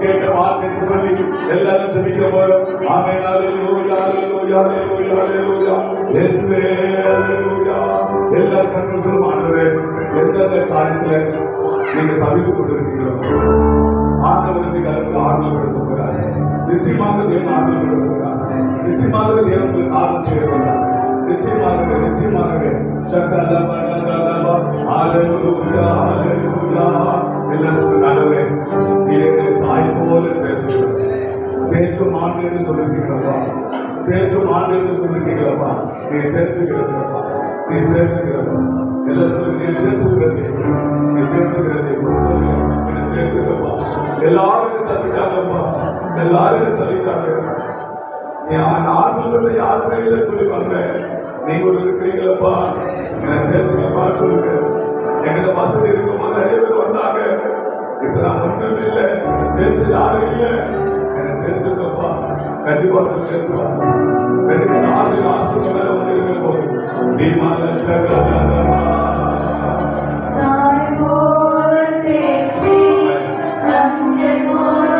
கேட்ட வார்த்தை சொல்லி எல்லாரும் ஜெபிக்க போறோம். ஆமென். அல்லேலூயா. அல்லேலூயா. அல்லேலூயா. அல்லேலூயா. இயேசுவே அல்லேலூயா. எல்லா கண்கள் சொல்லுவானே எந்தெந்த காரியத்துல நீங்க தவித்து கொண்டிருக்கீங்களோ ஆண்டவருக்கு ஆறுதல் கொடுக்கிறார். நிச்சயமாக தேவன் ஆறுதல் கொடுக்கிறார். நிச்சயமாக தேவன் உங்களுக்கு ஆறுதல் செய்கிறார். நிச்சயமாகவே எல்லாம் சொல்லுங்க. தாய் போல தேற்றும் ஆண்டு என்று சொல்லிருக்கீங்களப்பா, தேற்றும் ஆண்டு என்று சொல்லிருக்கீங்களப்பா. நீ தேர்ச்சுகிறப்பா, நீ தேர்ச்சுகிறப்பா. எல்லாம் சொல்லுங்க. நீ தேர்ச்சுகிறது, நீ தேர்ச்சுகிறது சொல்லுங்க. தேர்ச்சுகிறப்பா. எல்லாருக்கும் தவிட்டாங்கப்பா, எல்லாருக்கும் தவிட்டாங்க. ஆறுதல் யாருமே இல்லை சொல்லிப்பாங்க. நீங்க ஒரு இருக்கிறீங்களப்பா, எனக்கு தேர்ச்சுங்கப்பா சொல்லுங்க. எங்கிட்ட வசதி இருக்கும்போது நிறைய பேர் வந்தாங்க. இப்ப நான் ஒன்றும் இல்லை, தேர்ச்சி யாரும் இல்லை. எனக்கு தேர்ச்சிருக்கப்பா, கண்டிப்பா தேர்ச்சுவா. எனக்கு ஆறு ஆசிரியர் வந்து இருக்க போது நீ தாய் போல தேற்றி தந்தை போல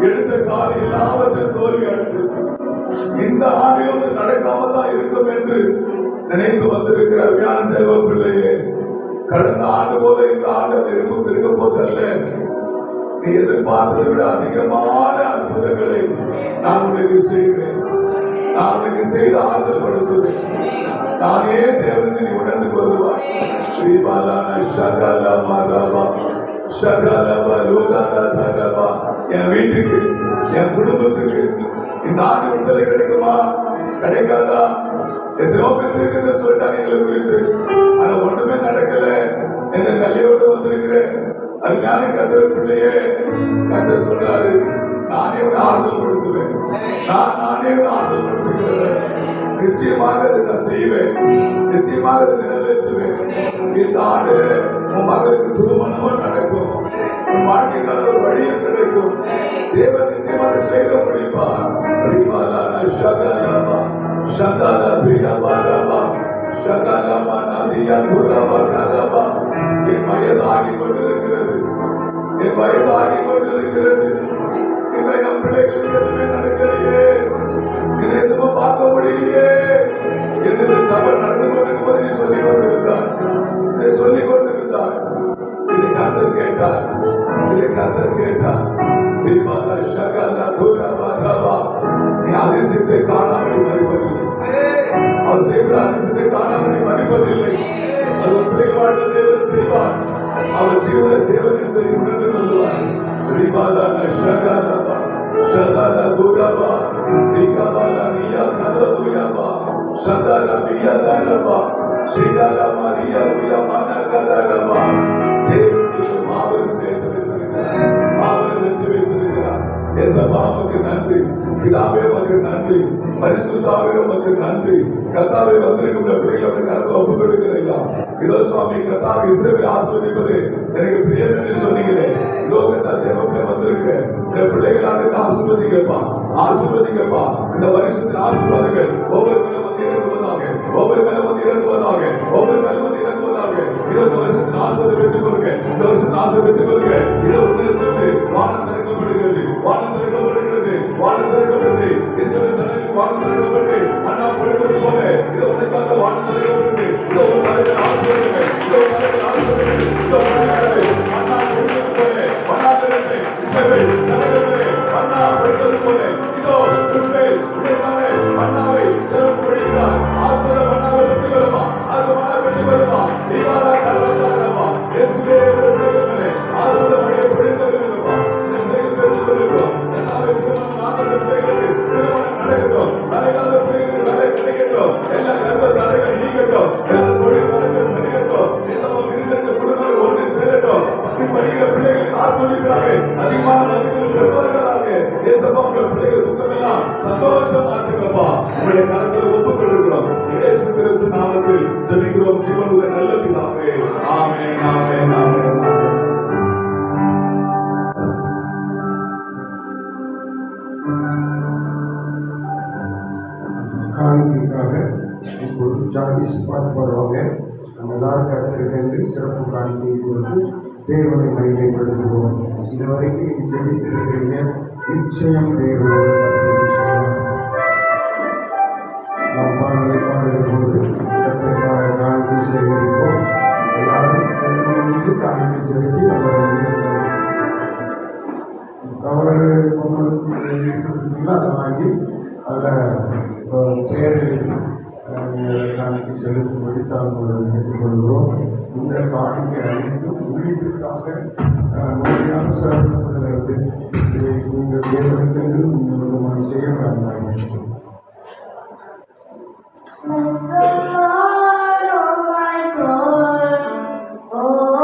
எடுத்த காலம் எல்லாவற்றையும் தோல்வி அடைந்திருக்கும். இந்த ஆண்டிலும் இது நடக்காம தான் இருக்கும் என்று நினைத்து வந்திருக்கிற அருமையான தேவ பிள்ளையே, கடந்த ஆண்டு போல இந்த ஆண்டு திரும்ப இருக்க போதல்ல. நீ எதிர்பார்த்ததை விட அதிகமான அற்புதங்களை நான் உனக்கு செய்வேன். நான் உனக்கு செய்து ஆறுதல் படுத்துவேன். நானே தேவன் நீ உணர்ந்து கொள்வாய். என் வீட்டுக்கு, என் குடும்பத்துக்கு இந்த ஆண்டு விடுதலை கிடைக்குமா கிடைக்காதா? எத்தனையோ பேர் சொல்லிட்டாங்க எங்களை குறித்து. ஆனா ஒண்ணுமே நடக்கல. என்ன கல்லையோடு வந்திருக்கிறேன் அருமையான கத்திர பிள்ளையே, கத்த சொல்றாரு, நானே ஒரு ஆறுதல் படுத்துவேன். நானே ஒரு ஆறுதல் படுத்துகிறேன். நிச்சயமாக அதை நான் செய்வேன். நிச்சயமாக அதை நிறைவேற்றுவேன். இந்த ஆண்டு உன் மகளுக்கு திருமணமும் நடக்கும். உன் வாழ்க்கைக்கான ஒரு வழியும் கிடைக்கும். தேவன் நிச்சயமாக செய்த முடியுமா? என் வயதாகி கொண்டிருக்கிறது. என் வயதாகி கொண்டிருக்கிறது. என் பிள்ளைகளுக்கு எதுவுமே நடக்கலையே. இதை எதுவும் பார்க்க முடியலையே என்று சபை நடந்து கொண்டிருக்கும் போது நீ சொல்லிக் கொண்டிருந்தார். இதை சொல்லிக் கொண்டிருந்தார். இதை கர்த்தர் கேட்டார். இதை கர்த்தர் கேட்டார். நீ அதிசயத்தை காணாமல் மறிப்பதில்லை. அவர் செய்கிற அதிசயத்தை காணாமல் மறிப்பதில்லை. அது பிள்ளைகள் வாழ்ந்த தேவன் செய்வார். அவர் ஜீவன தேவன் என்பதை உணர்ந்து கொள்வார். நன்றி பிதாவே, உமக்கு நன்றி. பரிசுத்தாவே, உமக்கு நன்றி. கர்த்தாவே, வந்திருக்கிற பிள்ளைகளை கருத்தில் ஒப்புக் கொடுக்கிறீங்களா? இதோ சுவாமி, கர்த்தாவே இஸ்ரவேலை ஆசீர்வதிப்பது எனக்கு பிரியம் என்று சொன்னீங்களே. லோகத்தா தேவப்பிள்ளை வந்திருக்கிறேன். இந்த பிள்ளைகளாக ஆசீர்வதிக்கப்பா, ஆசீர்வதிக்கப்பா. இந்த வருஷத்தின் ஆசீர்வாதங்கள் ஒவ்வொரு மேலும் வந்து இறங்குவதாக, ஒவ்வொரு மேலும் வந்து இறங்குவதாக, ஒவ்வொரு மேலும் வந்து இறங்குவதாக. இந்த வருஷத்தின் ஆசீர்வாதம் பெற்றுக் கொள்ளுங்க. இந்த வருஷத்தின் ஆசீர்வாதம் பெற்றுக் கொள்ளுங்க. இதை உணர்ந்து வானம் திறக்கப்படுகிறது. வானம் திறக்கப்படுகிறது. வானம் திறக்கப்படுகிறது. இஸ்ரவேல் ஜனங்களுக்கு வானம் திறக்கப்பட்டு அண்ணா கொடுக்கிறது போல இதை உனக்காக வானம் திறக்கப்படுகிறது. இதோ ஒரு தலைவர் ஆசீர்வாதங்கள். இதோ ஒரு தலைவர் ஆசீர்வாதங்கள். இதோ அண்ணா கொடுக்கிறது போல அண்ணா திறந்து இஸ்ரவேல் ஜனங்களுக்கு அண்ணா கொடுக்கிறது போல இதோ உண்மையில் உடையமான அண்ணாவை திறப்படுகிறார். ஆசீர்வாத அண்ணாவை பெற்றுக் கொள்ளுமா? அது அண்ணா பெற்றுக் கொள்ளுமா? நீவாரா கலவரமா? இயேசுவே விடுதலை ஆசீர்வாத மழையை பொழிந்து கொள்ளுமா? இந்த பிள்ளைகள் பெற்றுக் கொள்ளுகிறோம். நடக்கட்டும். தலைகால பிள்ளைகளுக்கு வேலை கிடைக்கட்டும். எல்லா கர்ப்ப தடைகள் நீக்கட்டும். எல்லா தொழில் வளங்கள் பெருகட்டும். தேசமும் இருந்த குடும்பங்கள் ஒன்று சேரட்டும். படிக்கிற பிள்ளைகளுக்கு ஆசீர்வதிக்கிறாங்க. அதிகமான மதிப்புகள் பெறுவார்களாக. தேசமும் உங்கள் பிள்ளைகள் துக்கமெல்லாம் சந்தோஷம் மாற்றுங்கப்பா. உங்களுடைய கரத்தில் ஒப்புக் கொடுக்கிறோம். இயேசு கிறிஸ்து நாமத்தில் ஜெபிக்கிறோம். ஜீவனுள்ள நல்ல பிதாவே. ஆமென், ஆமென், ஆமென், ஆமென். காணிக்கைக்காக இப்பொழுது ஜாதிஸ் பாட்டு பாடுவாங்க. நம்ம எல்லாரும் கருத்திருக்கின்ற சிறப்பு காணிக்கையை கொடுத்து தேவனை மகிமைப்படுத்துவோம். இதுவரைக்கும் நீங்கள் ஜெபித்திருக்கிறீங்க. நிச்சயம் தேவனை நாம் பாடலை பாடும்போது கருத்திற்காக காணிக்கை சேகரிப்போம். எல்லாரும் காணிக்கை செலுத்தி நம்ம கவர் இருக்கிறதுங்களா அதை வாங்கி அதில் பேர் எழுதி காணிக்கை செலுத்தும்படி தாங்கள் கேட்டுக்கொள்கிறோம். இந்த காணிக்கை அனைத்தும் ஊழியத்திற்காக முறையாக செலுத்தப்படுகிறது. நீங்கள் தேவனுக்கென்று நீங்கள் செய்ய வேண்டாம். Oh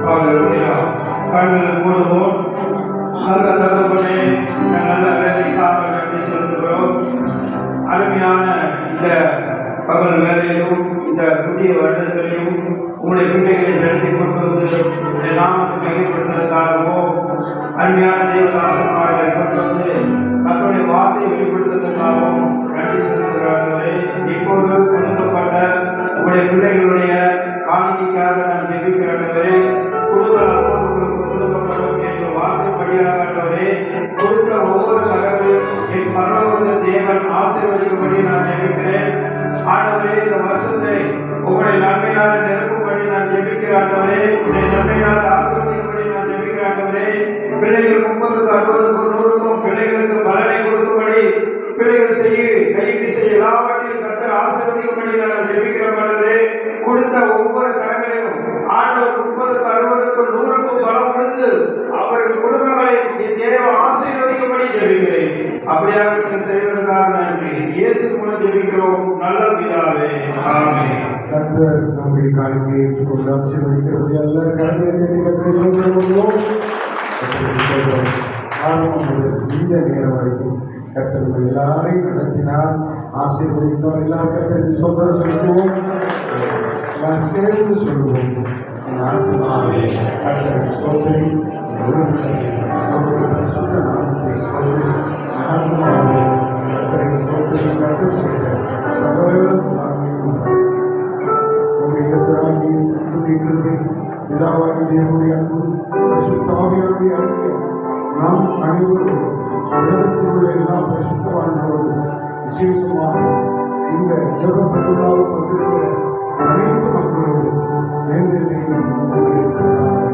ஹalleluya. கண்களை மூடுவோம். நல்ல தகப்பனே, இந்த நல்ல வேலைக்காக நன்றி செலுத்துகிறோம். அருமையான இந்த பகல் வேலையிலும் இந்த புதிய வருடத்திலையும் உங்களுடைய பிள்ளைகளை நடத்தி கொண்டு வந்து உங்களுடைய நாமத்தை மையப்படுத்துவதற்காகவும் அருமையான தேவதாசமார்களை கொண்டு வந்து தன்னுடைய வார்த்தையை வெளிப்படுத்துவதற்காகவும் நன்றி செலுத்துகிறார்களே. இப்போது கொடுக்கப்பட்ட உங்களுடைய பிள்ளைகளுடைய காணிக்கைக்காக நான் ஜெபிக்கிறவரே, கொடுங்கள் அப்போது உங்களுக்கு கொடுக்கப்படும் என்ற வார்த்தைப்படியாகவே கொடுத்த ஒவ்வொரு கரங்களும் என் பரலோக தேவன் ஆசீர்வதிக்கும்படி நான் ஜெபிக்கிறேன். ஆண்டவரே, இந்த வருஷத்தை உங்களுடைய நன்மையினால் நிரப்பும்படி நான் ஜெபிக்கிறேன். ஆண்டவரே, உங்களுடைய நன்மையினால் ஆசீர்வதிக்கும்படி நான் ஜெபிக்கிறேன். ஆண்டவரே, பிள்ளைகள் 30க்கும் 60க்கும் 100க்கும் பிள்ளைகளுக்கு பலனை கொடுக்கும்படி பிள்ளைகள் கையிட்டு செய்ய எல்லாவற்றையும் கர்த்தர் ஆசீர்வதிக்கும்படி நான் ஜெபிக்கிறேன். ஆண்டவரே, கொடுத்த ஒவ்வொரு கரங்களையும் ஆண்டவர் 30க்கும் 60க்கும் 100க்கும் பலம் கொடுத்து அவர்கள் குடும்பங்களை தேவ ஆசீர்வதிக்கும்படி ஜெபிக்கிறேன். அப்படியாக செய்வதற்காக நன்றி. இயேசு மூலம் ஜெபிக்கிறோம் நல்ல பிதாவே, ஆமென். கர்த்தர் நம்முடைய காணிக்கையை ஏற்றுக்கொண்டு ஆசீர்வதிக்கிறபடி எல்லாரும் கரங்களை தட்டி கர்த்தரை சொல்லுவோம். ஆரம்பம் முதல் இந்த நேரம் வரைக்கும் கர்த்தர் நம்ம எல்லாரையும் நடத்தினார், ஆசீர்வதித்தார். எல்லாரும் கர்த்தருக்கு சொல்ல சொல்லுவோம். எல்லாரும் சேர்ந்து சொல்லுவோம். கர்த்தரை ஸ்தோத்திரி, நம்முடைய பரிசுத்த நாமத்தை ஸ்தோத்திரி. கர்த்தரை ஸ்தோத்திரி. கர்த்தர் செய்த சகல பிதாவாகி தேவனுடைய அன்பு பரிசுத்தாவியாருடைய ஐக்கியம் நாம் அனைவரும் உலகத்தில் உள்ள எல்லா பரிசுத்தவான்களோடும் விசேஷமாக இந்த ஜெப பெருவிழாவுக்கு வந்திருக்கிற அனைத்து மக்களோடும் என்றென்றையும் கொண்டிருக்கிறார்.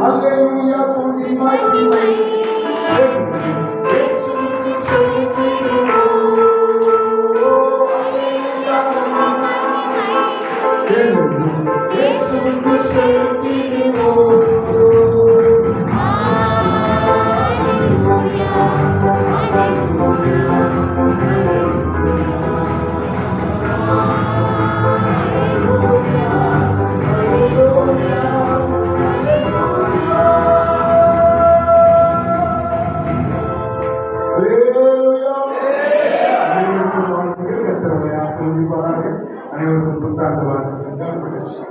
அல்லேலூயா. துதி மகிமை இயேசுவுக்கு செலுத்திடுவோம். இயேசுவுக்கு செலுத்திடுவோம். அனைவருக்கும் புத்தாண்டு வாழ்த்துக்கள்.